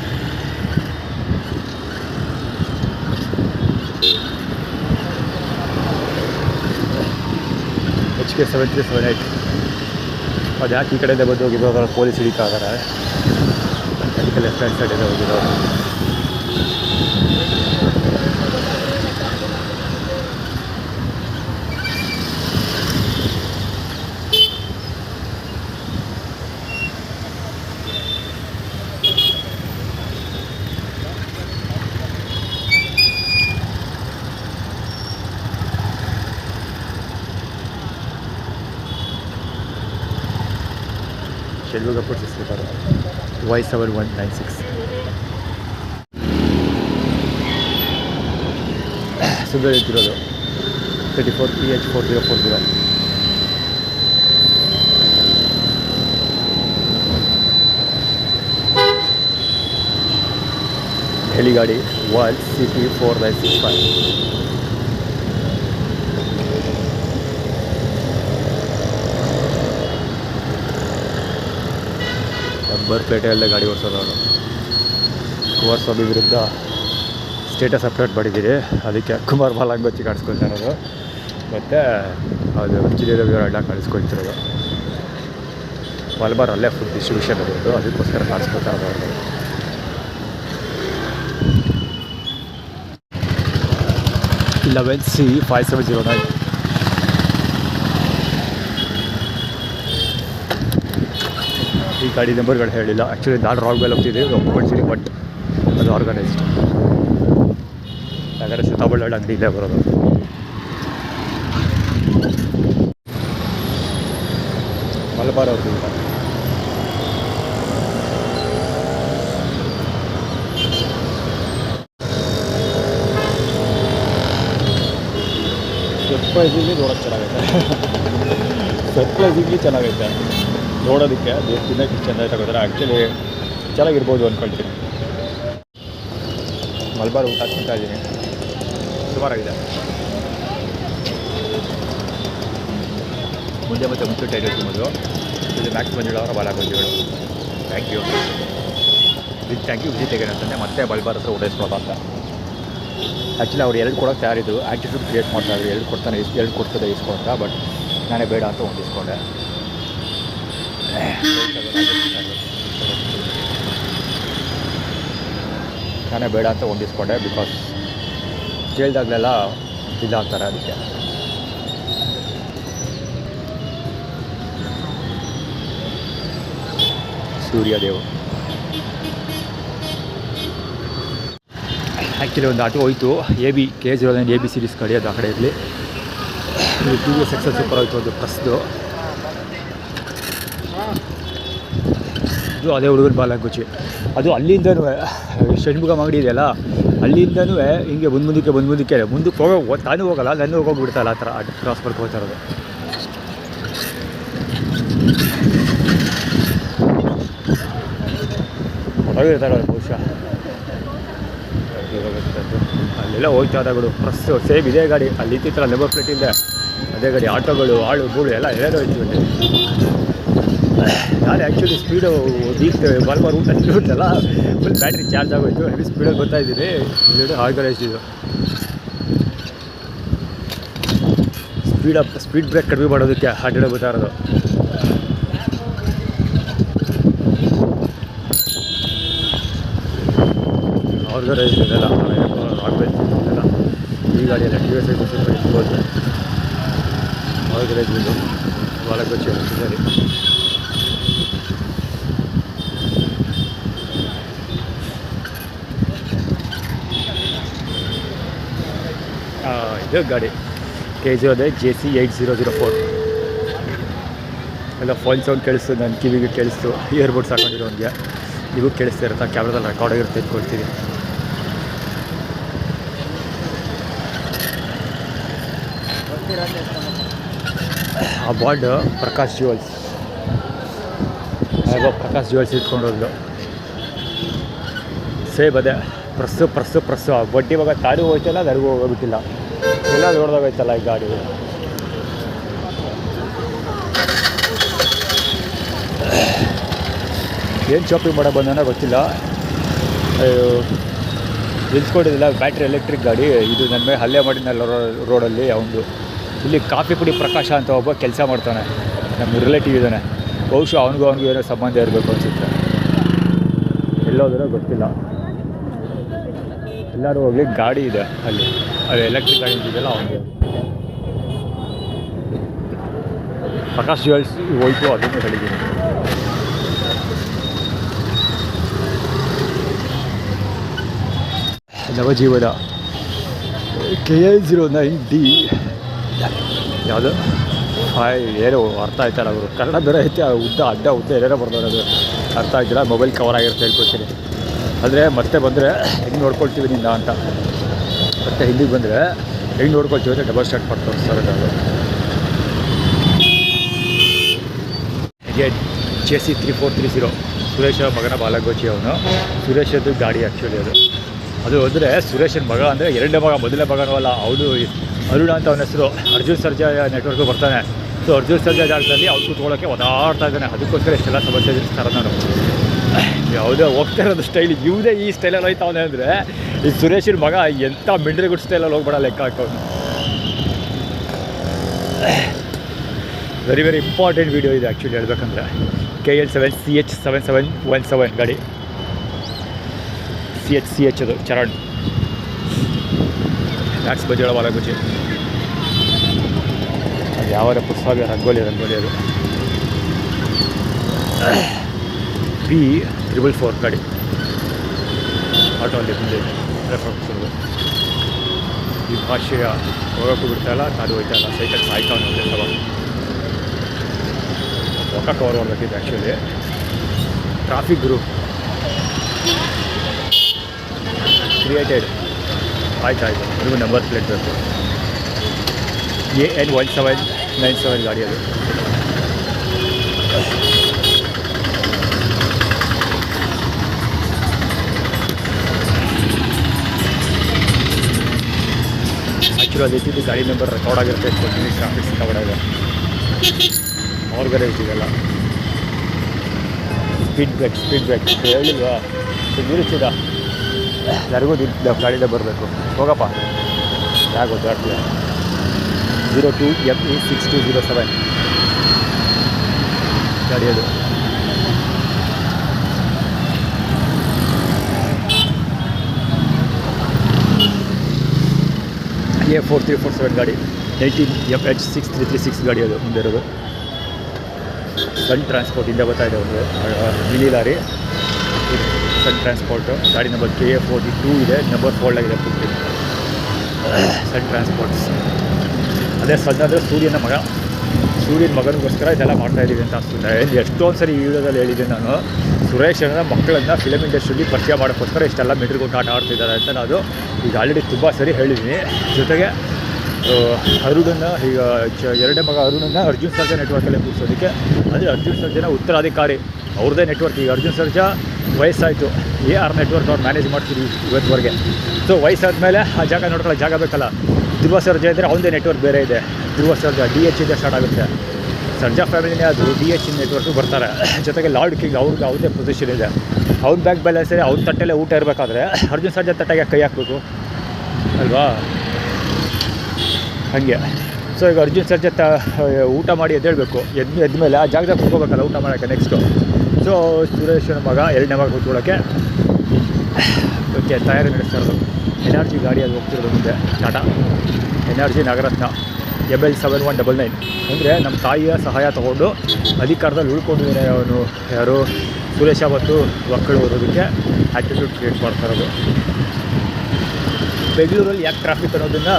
HK 7378. ಅದು ಯಾಕೆ ಈ ಕಡೆಯಿಂದ ಬಂದು ಹೋಗಿದ್ದು, ಅದರ ಪೊಲೀಸ್ ಹಿಡಿತಾ ಇದ್ದಾರೆ. ಅದಕ್ಕೆ ಲೆಫ್ಟ್ ಹ್ಯಾಂಡ್ ಸೈಡಿಂದ ಹೋಗಿರೋರು. ಶೆಲ್ವಗಪ್ಪ ಸಿಸ್ತಾರೆ Y7196. ಸುಂದರ ಇದ್ದಿರೋದು 34 PH4040. ಹೆಲಿಗಾಡಿ 1CP4965. ನಂಬರ್ ಪ್ಲೇಟೇ ಅಲ್ಲದೆ ಗಾಡಿ ಓಡಿಸೋದು ಅವರು. ಕುಮಾರಸ್ವಾಮಿ ವಿರುದ್ಧ ಸ್ಟೇಟಸ್ ಅಪ್ಡೇಟ್ ಮಾಡಿದ್ದೀರಿ, ಅದಕ್ಕೆ ಕುಮಾರ್ ಬಾಲಂಗೋಚಿ ಕಾಣಿಸ್ಕೊಳ್ತಾ ಇರೋದು ಮತ್ತು ಅದು ಚಿರವಿಯವರ ಅಡ್ಡ ಕಾಣಿಸ್ಕೊಳ್ತಿರೋದು. ಮಲಬಾರ್ ಅಲ್ಲೇ ಫುಡ್ ಡಿಸ್ಟ್ರಿಬ್ಯೂಷನ್ ಇರೋದು, ಅದಕ್ಕೋಸ್ಕರ ಕಾಣಿಸ್ಕೊಳ್ತಾ ಇರೋದು ಅವರು. C5709 ಈ ಗಾಡಿ ನಂಬರ್ಗಳು ಹೇಳಿಲ್ಲ. ಆ್ಯಕ್ಚುಲಿ ನಾನು ರಾಂಗ್ ಮೇಲೆ ಹೋಗ್ತಿದ್ದೀವಿ, ಒಪ್ಕೊಳ್ತೀನಿ, ಬಟ್ ಅದು ಆರ್ಗನೈಸ್ಡ್. ಯಾಕಂದರೆ ಶತಾಬಳ್ಳಿ ಅಂಗಡಿ ಇಲ್ಲೇ ಬರೋದು. ಮಲಬಾರ್ ಅವ್ರದ್ದು ಇಲ್ಲ. ಸರ್ಪ್ರೈಸಿಂಗ್ಲಿ ನೋಡೋಕ್ಕೆ ಚೆನ್ನಾಗೈತೆ. ಸರ್ಪ್ರೈಸಿಂಗ್ಲಿ ಚೆನ್ನಾಗೈತೆ ನೋಡೋದಕ್ಕೆ. ತಿನ್ನೋಕ್ಕೆ ಚೆಂದ ತಗೋತಾರೆ. ಆ್ಯಕ್ಚುಲಿ ಚೆನ್ನಾಗಿರ್ಬೋದು ಅಂದ್ಕೊಳ್ತೀನಿ. ಮಲಬಾರ್ ಊಟ ತಿಂತಾ ಇದ್ದೀನಿ, ಸುಮಾರಾಗಿದೆ. ಮುಂದೆ ಮತ್ತು ಮುಂಚೆ ಟೈರ್ ತಿನ್ನೋದು. ಇದು ಮ್ಯಾಕ್ಸ್ ಮಂಜುಳವರ ಬಾಲಗೋಜಿಗಳು. ಥ್ಯಾಂಕ್ ಯು ವಿಜಿಟ್ ತೆಗೆನ ಅಂತಂದರೆ ಮತ್ತೆ ಮಲಬಾರ್ ಹತ್ರ ಓಡೈಸ್ಕೊಳ್ಳೋದು ಅಂತ. ಆ್ಯಕ್ಚುಲಿ ಅವ್ರು ಎರಡು ಕೊಡೋಕ್ಕೆ ತಯಾರಿದ್ದು, ಆ್ಯಟಿಟ್ಯೂಡ್ ಕ್ರಿಯೇಟ್ ಮಾಡ್ತಾಯಿದ್ರು. ಎರಡು ಕೊಡ್ತದೆ ಇಸ್ಕೊಂತ, ಬಟ್ ನಾನೇ ಬೇಡ ಅಂತ ಒಂದು ಇಸ್ಕೊಂಡೆ. ಬಿಕಾಸ್ ಕೇಳಿದಾಗಲೆಲ್ಲ ಇದಾಗ್ತಾರೆ. ಅದಕ್ಕೆ ಸೂರ್ಯದೇವ್ ಆ್ಯಕ್ಚುಲಿ ಒಂದು ಆಟೋ ಹೋಯಿತು, K09 AB ಸೀರೀಸ್ ಗಾಡಿ. ಅದು ಆ ಕಡೆ ಇರಲಿ. ಇದು 2 ಸಕ್ಸಸ್ ಸೂಪರ್ ಹೋಯಿತು. ಅದು ಪ್ಲಸ್ದು ಇದು ಅದೇ ಹುಡುಗನ ಬಾಲಗೋಚಿ. ಅದು ಅಲ್ಲಿಂದನೂ ಷಣ್ಮುಖ ಅಂಗಡಿ ಇದೆಯಲ್ಲ, ಅಲ್ಲಿಂದನೂ ಹಿಂಗೆ ಮುಂದಕ್ಕೆ ಮುಂದಕ್ಕೆ ತಾನು ಹೋಗಲ್ಲ, ನನ್ನ ಹೋಗೋಗ್ಬಿಡ್ತಲ್ಲ, ಆ ಥರ ಕ್ರಾಸ್ ಮಾಡ್ಕೊಳ್ತಾ ಇರೋದು. ಹೊರಗಿರ್ತಾರೆ ಬಹುಶಃ ಅಲ್ಲೆಲ್ಲ ಹೋಗ್ತಾ ಇದ್ದಾಗಳು. ಫಸ್ಟು ಸೇಮ್ ಇದೇ ಗಾಡಿ ಅಲ್ಲಿ ಇತ್ತಿತ್ತಲ್ಲ, ನಂಬರ್ ಪ್ಲೇಟ್ ಇದೆ ಅದೇ ಗಾಡಿ. ಆಟೋಗಳು, ಆಳು ಗೂಳು ಎಲ್ಲ ಹೋಯ್ತು ಅಲ್ಲಿ. ನಾನು ಆ್ಯಕ್ಚುಲಿ ಸ್ಪೀಡು ಮಲಬಾರ್ ಊಟ ತಿಂದುಬಿಟ್ಟಲ್ಲ, ಫುಲ್ ಬ್ಯಾಟ್ರಿ ಚಾರ್ಜ್ ಆಗೋಯ್ತು. ಹೆವಿ ಸ್ಪೀಡಲ್ಲಿ ಬರ್ತಾ ಇದ್ದೀನಿ. ಇದು ಆರ್ಗನೈಸ್ಡ್. ಇದು ಸ್ಪೀಡ್ ಬ್ರೇಕ್ ಕಡಿಮೆ ಮಾಡೋದಕ್ಕೆ ಅಡ್ಡ ಬರ್ತಾ ಇರೋದು. ಆರ್ಗನೈಸ್ಡ್ ಇದೆಲ್ಲ ಇದೆಲ್ಲ. ಈ ಗಾಡಿಯೆಲ್ಲ TVS ಇರ್ಬೋದು. ಆರ್ಗನೈಸ್ಡ್ ಬಾಲಗೋಚಿ ಸರಿ. ಇದು ಗಾಡಿ K09 JC 8004. ಎಲ್ಲ ಫೋನ್ ಸೌಂಡ್ ಕೇಳಿಸ್ತು, ನನ್ನ ಕಿವಿಗೆ ಕೇಳಿಸ್ತು. ಇಯರ್ಬಡ್ಸ್ ಹಾಕೊಂಡಿರೋನಿಗೆ ನೀವು ಕೇಳಿಸ್ತಾ ಇರುತ್ತೆ. ಕ್ಯಾಮ್ರಾದಲ್ಲಿ ರೆಕಾರ್ಡ್ ಆಗಿರುತ್ತೆ ಇಟ್ಕೊಳ್ತೀನಿ. ಆ ಬಾಂಡ್ ಪ್ರಕಾಶ್ ಜ್ಯುವೆಲ್ಸ್ ಇಟ್ಕೊಂಡೋದು ಸೇಮ್ ಅದೇ. ಪ್ರೆಸ್ಸು ಬಡ್ಡಿ ಇವಾಗ ತಾಡು ಹೋಯ್ತಲ್ಲ, ನನಗೂ ಹೋಗೋಗ್ಬಿಟ್ಟಿಲ್ಲ. ಎಲ್ಲ ನೋಡ್ದಾಗೈತಲ್ಲ ಈ ಗಾಡಿ. ಏನು ಶಾಪಿಂಗ್ ಮಾಡೋ ಬಂದನೋ ಗೊತ್ತಿಲ್ಲ. ನಿಲ್ಸ್ಕೊಂಡಿದ್ದಿಲ್ಲ. ಬ್ಯಾಟ್ರಿ ಎಲೆಕ್ಟ್ರಿಕ್ ಗಾಡಿ ಇದು. ನನ್ನ ಮೇಲೆ ಹಲ್ಲೆ ಮಾಡಿದ್ನಲ್ಲ ರೋಡಲ್ಲಿ ಅವನು. ಇಲ್ಲಿ ಕಾಫಿ ಪುಡಿ ಪ್ರಕಾಶ ಅಂತ ಒಬ್ಬ ಕೆಲಸ ಮಾಡ್ತಾನೆ, ನಮ್ಮ ರಿಲೇಟಿವ್ ಇದ್ದಾನೆ. ಬಹುಶಃ ಅವನಿಗೂ ಏನೋ ಸಂಬಂಧ ಇರಬೇಕು ಅನಿಸುತ್ತೆ. ಎಲ್ಲೋದ್ರೂ ಗೊತ್ತಿಲ್ಲ. ಎಲ್ಲರೂ ಹೋಗಲಿ, ಗಾಡಿ ಇದೆ ಅಲ್ಲಿ, ಅದು ಎಲೆಕ್ಟ್ರಿಕ್ ಗಾಡಿ ಇದೆಯಲ್ಲ ಅವನಿಗೆ. ಪ್ರಕಾಶ್ ಜ್ಯುವೆಲ್ಸ್ ಹೋಯ್ತು, ಅದನ್ನು ಹೇಳಿದ್ದೀನಿ. ನವಜೀವನ KI09D ಯಾವುದು ಏನು ಅರ್ಥ ಆಯ್ತಲ್ಲ. ಅವರು ಕನ್ನಡ ಬೇರೆ ಐತೆ, ಅಡ್ಡ ಉದ್ದ ಏನೇನೋ ಬರ್ದೋದು ಅರ್ಥ ಆಗಿಲ್ಲ. ಮೊಬೈಲ್ ಕವರ್ ಆಗಿರುತ್ತೆ ಹೇಳ್ಕೊಳ್ತೀನಿ. ಅಂದರೆ ಮತ್ತೆ ಬಂದರೆ ಹೆಂಗೆ ನೋಡ್ಕೊಳ್ತೀವಿ ನಿಂದ ಅಂತ. ಮತ್ತೆ ಹಿಂದಿಗೆ ಬಂದರೆ ಹೆಂಗೆ ನೋಡ್ಕೊಳ್ತೀವಿ ಅಂತ ಡಬಲ್ ಸ್ಟಾರ್ಟ್ ಮಾಡಿ ತೋರಿಸ್ತಾರೆ. ಅದು ಹೀಗೆ JC 3430 ಸುರೇಶ ಮಗನ ಬಾಲಗೋಚಿ ಅವನು. ಸುರೇಶದ್ದು ಗಾಡಿ ಆ್ಯಕ್ಚುಲಿ ಅದು ಅಂದರೆ ಸುರೇಶನ ಮಗ ಅಂದರೆ ಎರಡನೇ ಮಗ, ಮೊದಲನೇ ಮಗನೂ ಅಲ್ಲ. ಅವನು ಅರುಣ ಅಂತ ಅವನ ಹೆಸರು. ಅರ್ಜುನ್ ಸರ್ಜಾ ನೆಟ್ವರ್ಕು ಬರ್ತಾನೆ. ಸೊ ಅರ್ಜುನ್ ಸರ್ಜಾ ಜಾಗದಲ್ಲಿ ಅವ್ರು ಕೂತ್ಕೊಳ್ಳೋಕ್ಕೆ ಓದಾಡ್ತಾ ಇದ್ದಾನೆ. ಅದಕ್ಕೋಸ್ಕರ ಇಷ್ಟೆಲ್ಲ ಸಮಸ್ಯೆ ಎದುರಿಸ್ತಾರೆ ನಾನು. ಯಾವುದೇ ಹೋಗ್ತಾ ಇರೋದು ಸ್ಟೈಲ್ ಇವದೇ ಈ ಸ್ಟೈಲಲ್ಲಿ ಹೋಯ್ತಾವನೆ ಅಂದರೆ ಈ ಸುರೇಶಿನ ಮಗ ಎಂಥ ಮಿಲ್ಟ್ರಿ ಗುಡ್ ಸ್ಟೈಲಲ್ಲಿ ಹೋಗ್ಬೇಡ ಲೆಕ್ಕ ಹಾಕೋನು. ವೆರಿ ವೆರಿ ಇಂಪಾರ್ಟೆಂಟ್ ವೀಡಿಯೋ ಇದೆ ಆ್ಯಕ್ಚುಲಿ ಹೇಳ್ಬೇಕಂದ್ರೆ. KL7 CH7717 ಗಾಡಿ, CH ಅದು ಚರಣ್ ಮ್ಯಾಕ್ಸ್ ಬಜೆಳ ವಾಲಗುಚಿ. ಅದು ಯಾವ ಪುಸ್ತಕ ರಂಗೋಲಿ ಅದು B444 ಗಾಡಿ ಆಟೋ ಅಲ್ಲಿ ಮುಂದೆ ರೆಫರ್. ಈ ಭಾಷೆಯ ಹೋಗೋಕ್ಕೂ ಬಿಡ್ತಾಯಿಲ್ಲ, ಕಾದು ಹೋಯ್ತಾಯಿಲ್ಲ, ಸೈಕಲ್ ಸಾಯ್ತಾವನು ಒಂದೇ ಸಲ. ಒಕ್ಕ ಕವರ್ ಮಾಡಬೇಕಿದೆ ಆ್ಯಕ್ಚುಲಿ. ಟ್ರಾಫಿಕ್ ಗ್ರೂಪ್ ಕ್ರಿಯೇಟೆಡ್ ಆಯ್ತು ನೀವು ನಂಬರ್ ಪ್ಲೇಟ್ ಬೇಕು. AN1797 ಗಾಡಿ ಅದು. ಆ್ಯಕ್ಚುಲಿ ಅದು ಇಟ್ಟಿದ್ದು ಗಾಡಿ ನಂಬರ್ ರೆಕಾರ್ಡ್ ಆಗಿರುತ್ತೆ ಕೊಡ್ತೀನಿ. ಟ್ರಾಫಿಕ್ ಸಿಕ್ಕಾಬಿಡೋದು ಅವ್ರಿಗಾರೆ ಇಟ್ಟಿದ್ದಲ್ಲ. ಸ್ಪೀಡ್ ಬ್ರೇಕ್ ಹೇಳಿಲ್ವಾ ನಿಲ್ಲಿಸಿದ ಯಾರಿಗೂ ಗಾಡಿದ ಬರಬೇಕು. ಹೋಗಪ್ಪ ಯಾಕೆ ಗೊತ್ತಾಗ್ತೀಯ. 02 ME6207 ಗಾಡಿ ಅದು. A4347 ಗಾಡಿ. 19 FH6336 ಗಾಡಿ ಅದು ಮುಂದೆ ಇರೋದು. ಸನ್ ಟ್ರಾನ್ಸ್ಪೋರ್ಟ್ ಇಂದ ಬರ್ತಾ ಇದೆ ಒಂದು ಮಿನಿ ಲಾರಿ. ಸನ್ ಟ್ರಾನ್ಸ್ಪೋರ್ಟು ಗಾಡಿ ನಂಬರ್ KA42 ಇದೆ, ನಂಬರ್ ಫೋಲ್ಡ್ ಆಗಿದೆ ಪುಟ್ಟಿ. ಸನ್ ಟ್ರಾನ್ಸ್ಪೋರ್ಟ್ಸ್ ಅದೇ ಸನ್ ಅಂದರೆ ಸೂರ್ಯನ ಮಗನಿಗೋಸ್ಕರ ಇದೆಲ್ಲ ಮಾಡ್ತಾಯಿದ್ದೀವಿ ಅಂತ ಅನಿಸ್ತಿದೆ. ಎಷ್ಟೊಂದು ಸರಿ ಈ ವಿಡಿಯೋದಲ್ಲಿ ಹೇಳಿದ್ದೀನಿ ನಾನು. ಸುರೇಶ್ ಅನ್ನೋ ಮಕ್ಕಳನ್ನು ಫಿಲಮ್ ಇಂಡಸ್ಟ್ರಿಯಲ್ಲಿ ಪರಿಚಯ ಮಾಡೋಕ್ಕೋಸ್ಕರ ಇಷ್ಟೆಲ್ಲ ಮಿಡ್ರಿಗೆ ಕೊಟ್ಟು ಆಟ ಆಡ್ತಿದ್ದಾರೆ ಅಂತ ನಾನು ಈಗ ಆಲ್ರೆಡಿ ತುಂಬ ಸರಿ ಹೇಳಿದ್ದೀನಿ. ಜೊತೆಗೆ ಅರುಣನ್ನು ಈಗ ಎರಡನೇ ಮಗ ಅರುಣನ್ನು ಅರ್ಜುನ್ ಸರ್ಜಾ ನೆಟ್ವರ್ಕಲ್ಲೇ ಕೂರಿಸೋದಕ್ಕೆ, ಅಂದರೆ ಅರ್ಜುನ್ ಸರ್ಜಾನ ಉತ್ತರಾಧಿಕಾರಿ ಅವ್ರದ್ದೇ ನೆಟ್ವರ್ಕ್. ಈಗ ಅರ್ಜುನ್ ಸರ್ಜಾ ವಯಸ್ಸಾಯಿತು, AR ನೆಟ್ವರ್ಕ್ ಅವ್ರು ಮ್ಯಾನೇಜ್ ಮಾಡ್ತೀವಿ ಇವತ್ತುವರೆಗೆ. ಸೊ ವಯಸ್ಸಾದ ಮೇಲೆ ಆ ಜಾಗ ನೋಡ್ಕೊಳ್ಳೋ ಜಾಗ ಬೇಕಲ್ಲ. ಧ್ರುವ ಸರ್ಜಾ ಇದ್ದರೆ ಅವನದೇ ನೆಟ್ವರ್ಕ್ ಬೇರೆ ಇದೆ. ಧ್ರುವ ಸರ್ಜಾ DH ಇಂದ ಸ್ಟಾರ್ಟ್ ಆಗುತ್ತೆ. ಸರ್ಜಾ ಫ್ಯಾಮಿಲಿನೇ ಅದು DH ನೆಟ್ವರ್ಕು ಬರ್ತಾರೆ. ಜೊತೆಗೆ ಲಾರ್ಡ್ ಕಿಂಗ್ ಅವ್ರಿಗೆ ಯಾವುದೇ ಪೊಸಿಷನ್ ಇದೆ. ಅವ್ನ ಬ್ಯಾಂಕ್ ಬ್ಯಾಲೆನ್ಸ್ ಅವ್ನ ತಟ್ಟೆಲ್ಲೇ ಊಟ ಇರಬೇಕಾದ್ರೆ ಅರ್ಜುನ್ ಸರ್ಜಾ ತಟ್ಟೆಗೆ ಕೈ ಹಾಕಬೇಕು ಅಲ್ವಾ, ಹಾಗೆ. ಸೊ ಈಗ ಅರ್ಜುನ್ ಸರ್ಜಾ ಊಟ ಮಾಡಿ ಎದ್ದೇಳಬೇಕು. ಎದ್ಮೇಲೆ ಆ ಜಾಗದಾಗ ಕೂತ್ಕೋಬೇಕಲ್ಲ ಊಟ ಮಾಡೋಕ್ಕೆ ನೆಕ್ಸ್ಟು. ಸೊ ಸುರೇಶನ ಮಗ ಎರಡನೇ ಮಗ ಕೂತ್ಕೊಳ್ಳೋಕ್ಕೆ ತಯಾರಿ ನಡೆಸ್ತಾ ಇರೋದು. NRG ಗಾಡಿ ಅದು ಹೋಗ್ತಿರೋದು ಮುಂದೆ. Tata NRG Nagaratna ML7199. ಅಂದರೆ ನಮ್ಮ ತಾಯಿಯ ಸಹಾಯ ತೊಗೊಂಡು ಅಧಿಕಾರದಲ್ಲಿ ಉಳ್ಕೊಂಡಿದ್ದಾನೆ ಅವನು. ಯಾರು ಸುರೇಶ ಮತ್ತು ಮಕ್ಕಳು ಓದೋದಕ್ಕೆ ಆ್ಯಟಿಟ್ಯೂಡ್ ಕ್ರಿಯೇಟ್ ಮಾಡ್ತಾ ಇರೋದು. ಬೆಂಗಳೂರಲ್ಲಿ ಯಾಕೆ ಟ್ರಾಫಿಕ್ ಅನ್ನೋದನ್ನು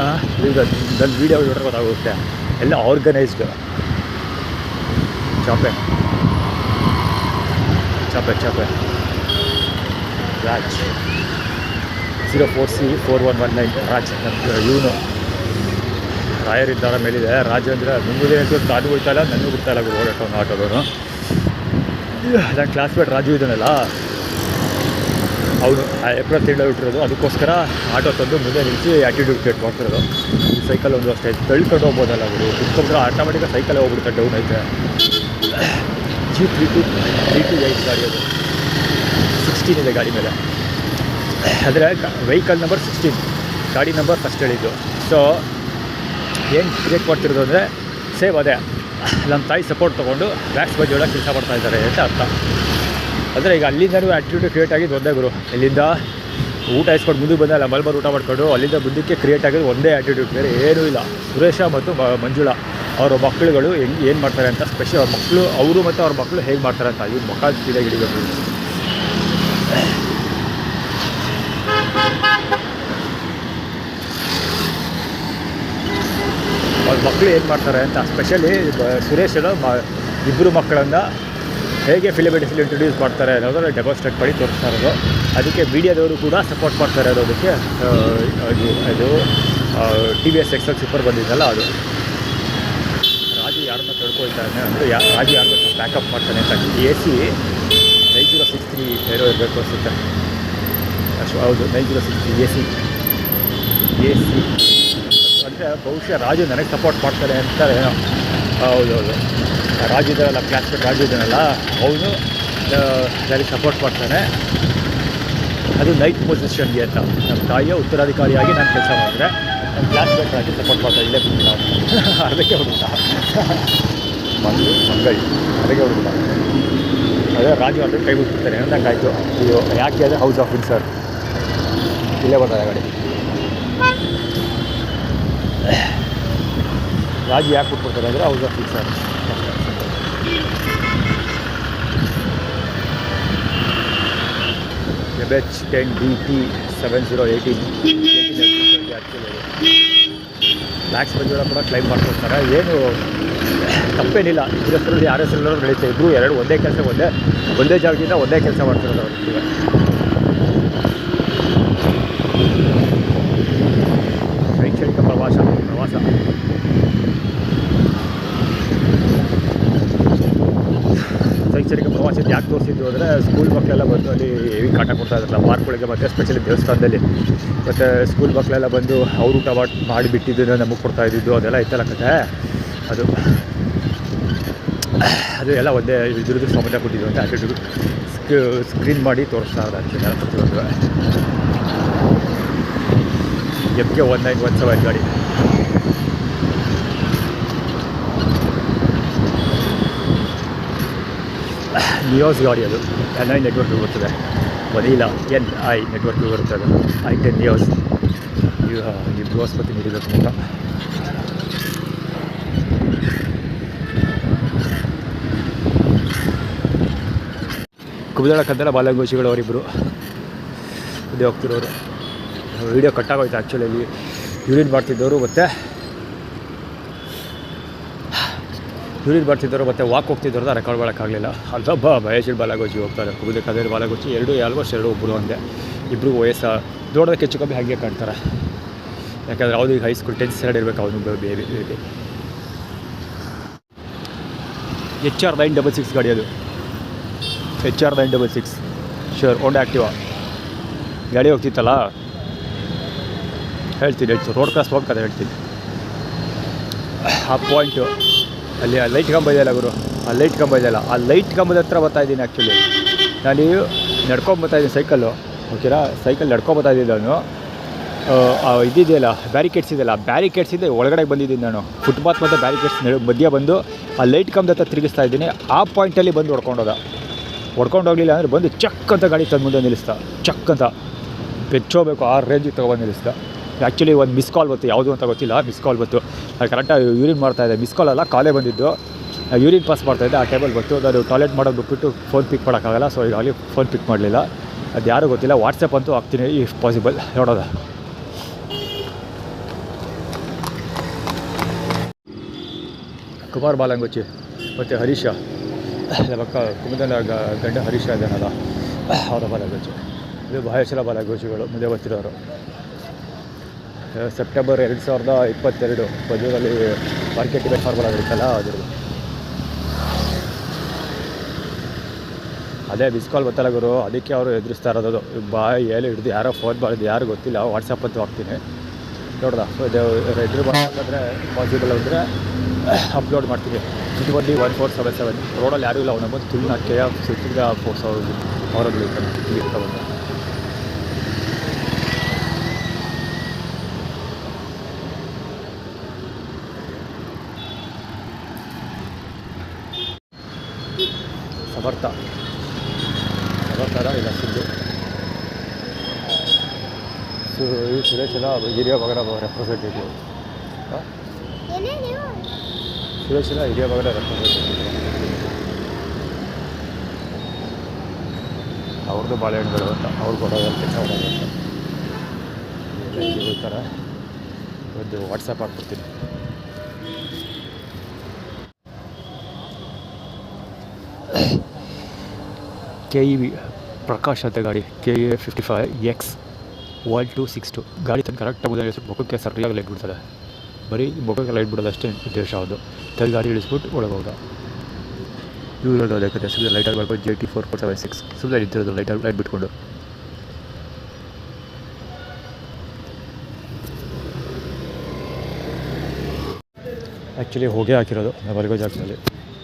ಈಗ ನನ್ನ ವೀಡಿಯೋ ನೋಡ್ರೆ ಗೊತ್ತಾಗುತ್ತೆ. ಎಲ್ಲ ಆರ್ಗನೈಸ್ಡ್. ಚಾಪೆ ರಾಜ್ 04C4119 ರಾಜ್. ಇವನು ರಾಯರಿದ್ದಾರ ಮೇಲಿದೆ. ರಾಜ ಅಂದರೆ ಮುಂದೆ ತಾನು ಹೋಗ್ತಾಯಿಲ್ಲ, ನನಗೂ ಬಿಡ್ತಾಯಿಲ್ಲ ಓಡಾಟವನ್ನು ಆಟೋದವನು. ನನ್ನ ಕ್ಲಾಸ್ಮೇಟ್ ರಾಜು ಇದ್ದಾನಲ್ಲ ಅವನು ಏಪ್ರಿಲ್ ತಿಂಗಳಲ್ಲಿ ಬಿಟ್ಟಿರೋದು. ಅದಕ್ಕೋಸ್ಕರ ಆಟೋ ತಂದು ಮುಂದೆ ನಿಲ್ಲಿಸಿ ಆ್ಯಟಿಟ್ಯೂಡ್ ಕ್ರಿಯೇಟ್ ಮಾಡ್ತಿರೋದು. ಈ ಸೈಕಲ್ ಒಂದು ಅಷ್ಟೇ ತಳ್ಕೊಂಡು ಹೋಗ್ಬೋದಲ್ಲ ಅವರು, ಕುತ್ಕೊಂಡ್ರೆ ಆಟೋಮೆಟಿಕಾಗಿ ಸೈಕಲ್ಲೇ ಹೋಗ್ಬಿಡುತ್ತೆ. ಡೌನ್ ಐತೆ. G328 ಗಾಡಿ ಅದು. 16 ಇದೆ ಗಾಡಿ ಮೇಲೆ. ಅಂದರೆ ವೆಹಿಕಲ್ ನಂಬರ್ 16, ಗಾಡಿ ನಂಬರ್ ಫಸ್ಟ್ ಹೇಳಿದ್ದು. ಸೊ ಏನು ಕ್ರಿಯೇಟ್ ಮಾಡ್ತಿರೋದು ಅಂದರೆ ಸೇಮ್ ಅದೇ ನಮ್ಮ ತಾಯಿ ಸಪೋರ್ಟ್ ತೊಗೊಂಡು ಬ್ಯಾಕ್ಸ್ ಬಗ್ಗೆ ಒಳಗೆ ಕೆಲಸ ಮಾಡ್ತಾಯಿದ್ದಾರೆ ಅಂತ ಅರ್ಥ. ಅಂದರೆ ಈಗ ಅಲ್ಲಿಂದನೂ ಆ್ಯಕ್ಟಿವಿಟಿ ಕ್ರಿಯೇಟ್ ಆಗಿದ್ದು ಒಂದೇ ಗುರು. ಇಲ್ಲಿಂದ ಊಟ ಇಸ್ಕೊಂಡು ಮುಂದೆ ಬಂದಲ್ಲ ಮಲ್ಬಾರ್ ಊಟ ಮಾಡ್ಕೊಂಡು ಅಲ್ಲಿಂದ ಮುಂದಕ್ಕೆ ಕ್ರಿಯೇಟ್ ಆಗಿದ್ದು ಒಂದೇ ಆ್ಯಟಿಟ್ಯೂಡ್, ಬೇರೆ ಏನೂ ಇಲ್ಲ. ಸುರೇಶ ಮತ್ತು ಮಂಜುಳಾ ಅವರ ಮಕ್ಕಳುಗಳು ಏನು ಮಾಡ್ತಾರೆ ಅಂತ ಸ್ಪೆಷಲ್. ಅವ್ರ ಮಕ್ಕಳು ಅವರು ಮತ್ತು ಅವ್ರ ಮಕ್ಕಳು ಹೇಗೆ ಮಾಡ್ತಾರೆ ಅಂತ ಇವ್ರು ಮಕ್ಕ ಸೀದಾಗಿ ಹಿಡಿಬೇಕು. ಅವ್ರ ಮಕ್ಕಳು ಏನು ಮಾಡ್ತಾರೆ ಅಂತ ಸ್ಪೆಷಲಿ ಸುರೇಶನ ಇಬ್ಬರು ಮಕ್ಕಳನ್ನು ಹೇಗೆ ಫಿಲಮ್ ಇಂಡಸ್ಟ್ರಿಯಲ್ಲಿ ಇಂಟ್ರೊಡ್ಯೂಸ್ ಮಾಡ್ತಾರೆ ಅನ್ನೋದನ್ನು ಡೆಮಾನ್ಸ್ಟ್ರೇಟ್ ಮಾಡಿ ತೋರಿಸ್ತಾ ಇರೋದು. ಅದಕ್ಕೆ ಮೀಡಿಯಾದವರು ಕೂಡ ಸಪೋರ್ಟ್ ಮಾಡ್ತಾರೆ ಇರೋದಕ್ಕೆ. ಅದು TVS XL ಸೂಪರ್ ಬಂದಿದ್ದಲ್ಲ ಅದು. ರಾಜು ಯಾರನ್ನ ತಿಳ್ಕೊಳ್ತಾನೆ ಅಂದರೆ ರಾಜು ಯಾರನ್ನ ಬ್ಯಾಕಪ್ ಮಾಡ್ತಾನೆ ಅಂತ. AC 9063 ಏನೋ ಇರಬೇಕು ಅನಿಸುತ್ತೆ ಅಷ್ಟು. ಹೌದು 9063 AC ಅಂದರೆ ಬಹುಶಃ ರಾಜು ನನಗೆ ಸಪೋರ್ಟ್ ಮಾಡ್ತಾರೆ ಅಂತಾರೆ ಏನೋ. ಹೌದೌದು ರಾಜು ಇದ್ದಾರಲ್ಲ, ಕ್ಲಾಸ್ಮೇಟ್ ರಾಜು ಇದ್ದಾನಲ್ಲ, ಅವನು ಗಾಡಿ ಸಪೋರ್ಟ್ ಮಾಡ್ತಾನೆ. ಅದು ನೈಟ್ ಪೊಸಿಷನ್ಗೆ ಅಂತ ನಮ್ಮ ತಾಯಿಯ ಉತ್ತರಾಧಿಕಾರಿಯಾಗಿ ನಾನು ಕೆಲಸ ಮಾಡಿದ್ರೆ ನನ್ನ ಕ್ಲಾಸ್ ಬೇಕಾಗಿ ಸಪೋರ್ಟ್ ಮಾಡ್ತಾ ಇಲ್ಲೇ ಬಿಟ್ಟಿಲ್ಲ ಅದಕ್ಕೆ ಹುಡುಗ ಮಂಗಳಿ ಅದಕ್ಕೆ ಹುಡುಗ ಅದೇ ರಾಜು ಅಂದರೆ ಕೈ ಬಿಟ್ಬಿಡ್ತಾರೆ ಅನ್ನೋದಾಗಾಯ್ತು. ಇದು ಯಾಕೆ ಅಂದರೆ ಹೌಸ್ ಆಫ್ ವಿನ್ಸರ್ ಇಲ್ಲೇ ಬರ್ತದೆ ಗಾಡಿ. ರಾಜು ಯಾಕೆ ಬಿಟ್ಬಿಡ್ತಾರೆ ಅಂದರೆ house of Windsor. MH10DT 7018 lakhs ಬಂದಿರೋ ಕೂಡ ಕ್ಲೈಮ್ ಮಾಡ್ಕೊಡ್ತಾರೆ. ಏನು ತಪ್ಪೇನಿಲ್ಲ. ಇದ್ರ ಹೆಸರಲ್ಲಿ ಯಾರ ಹೆಸರಲ್ಲೂ ನಡೀತಾ ಇಬ್ಬರು ಎರಡು ಒಂದೇ ಕೆಲಸ ಒಂದೇ ಜಾಗದಿಂದ ಒಂದೇ ಕೆಲಸ ಮಾಡ್ತಿರೋದು ಅವ್ರಿಗೆ. ಶೈಕ್ಷಣಿಕ ಪ್ರವಾಸ ಶೈಕ್ಷಣಿಕ ಪ್ರವಾಸದ ಯಾಕೆ ತೋರಿಸಿದ್ದು ಅಂದರೆ ಸ್ಕೂಲ್ ಮಕ್ಕಳೆಲ್ಲ ಬಂದು ಅಲ್ಲಿ ಹೆವಿ ಕಾಟ ಕೊಡ್ತಾ ಇದ್ರಲ್ಲ ಪಾರ್ಕ್ಗಳಿಗೆ ಮತ್ತು ಎಸ್ಪೆಷಲಿ ದೇವಸ್ಥಾನದಲ್ಲಿ. ಮತ್ತು ಸ್ಕೂಲ್ ಮಕ್ಕಳೆಲ್ಲ ಬಂದು ಅವ್ರು ಊಟ ಮಾಡಿಬಿಟ್ಟಿದ್ದನ್ನು ನಮಗೆ ಕೊಡ್ತಾ ಇದ್ದಿದ್ದು ಅದೆಲ್ಲ ಇತ್ತಲ್ಲ ಕತೆ. ಅದು ಎಲ್ಲ ಒಂದೇ ಇದ್ರದ್ದು ಸಂಬಂಧ ಕೊಟ್ಟಿದ್ದು ಅಂತ ಆ್ಯಟಿಟ್ಯೂಡ್ ಸ್ಕ್ರೀನ್ ಮಾಡಿ ತೋರಿಸ್ತಾ ಇರೋದು ಆ್ಯಕ್ಚುಲಿ ಎಲ್ಲ ಪ್ರತಿಯೊಂದು. MK1917 ಗಾಡಿ ನಿಯೋಸ್ ಗಾಡಿ. ಅದು NI ನೆಟ್ವರ್ಕ್ ಬರ್ತದೆ, ವನೀಲಾ NI ನೆಟ್ವರ್ಕ್ ಬರುತ್ತೆ. ಅದು i10 ನಿಯೋಸ್. ಈಗ ಈ ಬೃಹಸ್ಪತಿ ನೀಡಬೇಕು ಅಂತ ಕುಬದಳ ಕದ್ದಲ ಬಾಲಗೋಚಿಗಳು ಅವರಿಬ್ಬರು ಇದೇ ಹೋಗ್ತಿರೋರು. ವೀಡಿಯೋ ಕಟ್ಟಾಗೋಯ್ತು ಆ್ಯಕ್ಚುಲಿ. ಅಲ್ಲಿ ಯೂರಿನ್ ಮಾಡ್ತಿದ್ದವರು ಮತ್ತು ವಾಕ್ ಹೋಗ್ತಿದ್ದವ್ರದ್ದು ರೆಕಾರ್ಡ್ ಮಾಡೋಕ್ಕಾಗಲಿಲ್ಲ. ಅಲ್ಲೊಬ್ಬ ಬಯಸಿಲ್ ಬಾಲಗೋಚಿ ಹೋಗ್ತಾರೆ, ಕುಬುದ ಕದೇರಿ ಬಾಲಗೋಚಿ. ಆಲ್ಮೋಸ್ಟ್ ಎರಡು ಒಬ್ಬರು ಒಂದೇ. ಇಬ್ಬರು ವಯಸ್ಸು ನೋಡೋದಕ್ಕೆ ಹೆಚ್ಚು ಕಮ್ಮಿ ಹಾಗೆ ಕಾಣ್ತಾರೆ. ಯಾಕಂದರೆ ಅವ್ರು ಈಗ ಹೈಸ್ಕೂಲ್ 10th ಸ್ಟ್ಯಾಂಡರ್ಡ್ ಇರಬೇಕು ಅವನು ಬೇಬಿ. HR966 ಗಾಡಿ. ಅದು HR966 ಶೋರ್ ಹೋಂಡಾ ಆ್ಯಕ್ಟಿವಾ ಗಾಡಿ ಹೋಗ್ತಿತ್ತಲ್ಲ. ಹೇಳ್ತೀನಿ ರೋಡ್ ಕ್ರಾಸ್ ಹೋಗ್ತದೆ ಹೇಳ್ತೀನಿ. ಆ ಪಾಯಿಂಟು ಅಲ್ಲಿ ಆ ಲೈಟ್ ಕಂಬ ಇದೆಯಲ್ಲ ಗುರು, ಆ ಲೈಟ್ ಕಂಬದ ಹತ್ರ ಬರ್ತಾಯಿದ್ದೀನಿ ಆ್ಯಕ್ಚುಲಿ. ನಾನು ನಡ್ಕೊಂಬರ್ತಾಯಿದ್ದೀನಿ ಸೈಕಲ್ಲು. ಓಕೆನಾ, ಸೈಕಲ್ ನಡ್ಕೊಂಬರ್ತಾಯಿದ್ದೀನಿ ನಾನು. ಇದಿದೆಯಲ್ಲ ಬ್ಯಾರಿಕೇಡ್ಸ್ ಇದೆಯಲ್ಲ, ಬ್ಯಾರಿಕೇಡ್ಸಿಂದ ಒಳಗಡೆ ಬಂದಿದ್ದೀನಿ ನಾನು. ಫುಟ್ಪಾತ್ ಮತ್ತು ಬ್ಯಾರಿಕೇಡ್ಸ್ ಮಧ್ಯೆ ಬಂದು ಆ ಲೈಟ್ ಕಂಬದ ಹತ್ರ ತಿರುಗಿಸ್ತಾ ಇದ್ದೀನಿ. ಆ ಪಾಯಿಂಟಲ್ಲಿ ಬಂದು ಹೊಡ್ಕೊಂಡು ಹೋಗಲಿಲ್ಲ ಅಂದರೆ ಬಂದು ಚಕ್ ಅಂತ ಗಾಡಿ ತಂದು ಮುಂದೆ ನಿಲ್ಲಿಸ್ತಾ. ಚಕ್ ಅಂತ ಬೆಚ್ಚೋಬೇಕು ಆ ರೇಂಜಿಗೆ ತೊಗೊಬಂದು ನಿಲ್ಲಿಸ್ತಾ. ಆ್ಯಕ್ಚುಲಿ ಒಂದು ಮಿಸ್ ಕಾಲ್ ಬಂತು, ಯಾವುದು ಅಂತ ಗೊತ್ತಿಲ್ಲ. ಮಿಸ್ ಕಾಲ್ ಬಂತು. ನಾನು ಕರೆಕ್ಟಾಗಿ ಯೂರಿನ್ ಮಾಡ್ತಾಯಿದ್ದೆ. ಮಿಸ್ ಕಾಲ್ ಅಲ್ಲ, ಕಾಲೇ ಬಂದಿದ್ದು. ಯೂರಿನ್ ಪಾಸ್ ಮಾಡ್ತಾಯಿದ್ದೆ. ಆ ಟೇಬಲ್ ಬಂತು. ನಾನು ಟಾಯ್ಲೆಟ್ ಮಾಡೋದು ಬಿಟ್ಬಿಟ್ಟು ಫೋನ್ ಪಿಕ್ ಮಾಡೋಕ್ಕಾಗಲ್ಲ. ಸೊ ಈಗಾಗಲೇ ಫೋನ್ ಪಿಕ್ ಮಾಡಲಿಲ್ಲ. ಅದು ಯಾರೂ ಗೊತ್ತಿಲ್ಲ. ವಾಟ್ಸಪ್ ಅಂತೂ ಹಾಕ್ತೀನಿ ಇಫ್ ಪಾಸಿಬಲ್. ನೋಡೋದ ಕುಮಾರ್ ಬಾಲಂಗೋಚಿ ಮತ್ತು ಹರೀಶ ಪಕ್ಕ ಕುಮುದನ ಗಂಡ ಹರೀಶ ಇದ್ದಾನಲ್ಲ, ಅವರ ಬಾಲಗೋಚಿ. ಇದು ಬಹಳಷ್ಟು ಬಾಲಗೋಚಿಗಳು ಮುಂದೆ ಬರ್ತಿರೋರು. ಸೆಪ್ಟೆಂಬರ್ 2022 ಬಜೂರಲ್ಲಿ ಮಾರ್ಕೆಟ್ ಇವೆಂಟ್ ಫಾರ್ಮಲ್ ಆಗಿರುತ್ತಲ್ಲ ಅದ್ರದ್ದು. ಅದೇ ಮಿಸ್ ಕಾಲ್ ಗೊತ್ತಲ್ಲ ಗುರು, ಅದಕ್ಕೆ ಅವರು ಎದುರಿಸ್ತಾ ಇರೋದು. ಹೇಳಿ ಹಿಡಿದು ಯಾರೋ ಫೋನ್ ಮಾಡಿದ್ದು ಯಾರು ಗೊತ್ತಿಲ್ಲ. ವಾಟ್ಸಪ್ ಅಂತೂ ಹಾಕ್ತೀನಿ ನೋಡ್ದ. ಇದು ಎದುರು ಮಾಡಬೇಕಾದ್ರೆ ಪಾಸಿಬಲ್ ಅಂದರೆ ಅಪ್ಲೋಡ್ ಮಾಡ್ತೀನಿ. 1477 ರೋಡಲ್ಲಿ ಯಾರೂ ಇಲ್ಲ. ಅವನ ಬಂದು ತುಳಿನ ಸುತ್ತಿದ ಫೋರ್ಸ್ ಅವರಲ್ಲಿ ಇರ್ತಾವಂತ. ಸಮರ್ಥದ ಇಲ್ಲ ಸಿದ್ದು ಈ ಸುರೇಶ್ ಎಲ್ಲ ಹಿರಿಯ ಭಾಗದ ರೆಪ್ರೆಸೆಂಟೇಟಿವ್. ಸುರೇಶ್ ಎಲ್ಲ ಹಿರಿಯ ಭಾಗದ ರೆಪ್ರೆಸೆಂಟೇಟಿವ್. ಅವ್ರದ್ದು ಬಾಳೆಹಣ್ಣುಗಳು ಅಂತ ಅವ್ರು ಕೊಡೋದು ಕೆಲಸ ಮಾಡೋದು ಅಂತ ಹೇಳ್ತಾರೆ. ಒಂದು ವಾಟ್ಸಪ್ ಹಾಕ್ಬಿಡ್ತೀನಿ. KEV ಪ್ರಕಾಶ್ ಅಂತ ಗಾಡಿ KA 55X1262 ಗಾಡಿ ತಂದು ಕರೆಕ್ಟಾಗಿ ಮುಂದೆ ಇಳಿಸ್ಬಿಟ್ಟು ಮುಖಕ್ಕೆ ಸರಿಯಾಗಿ ಲೈಟ್ ಬಿಡ್ತದೆ. ಬರೀ ಮುಖಕ್ಕೆ ಲೈಟ್ ಬಿಡೋದು ಅಷ್ಟೇ ಉದ್ದೇಶ. ಅದು ತಂದು ಗಾಡಿ ಇಳಿಸ್ಬಿಟ್ಟು ಒಳಗೋದ ಇವರು ಅದಕ್ಕೆ ಸುಮ್ಮನೆ ಲೈಟಾಗಿ ಬರ್ಬೋದು. JT 4476 ಸುಮ್ಮನೆ ನಿಂತಿರೋದು ಲೈಟ್ ಬಿಟ್ಕೊಂಡು. ಆ್ಯಕ್ಚುಲಿ ಹೋಗೇ ಹಾಕಿರೋದು ನಾವು ಬಲಗೋ ಜಾಗದಲ್ಲಿ.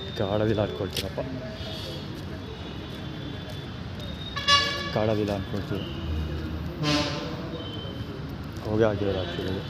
ಈಗ ಆಡೋದಿಲ್ಲ ಹಾಕ್ಕೊಳ್ತೀನಪ್ಪ. ಕಾಡೋದಿಲ್ಲ ಅಂದ್ಕೊಳ್ತೀವಿ. ಹೋಗೇ ಆಗಿರೋದು ಆ್ಯಕ್ಚುಲಿ.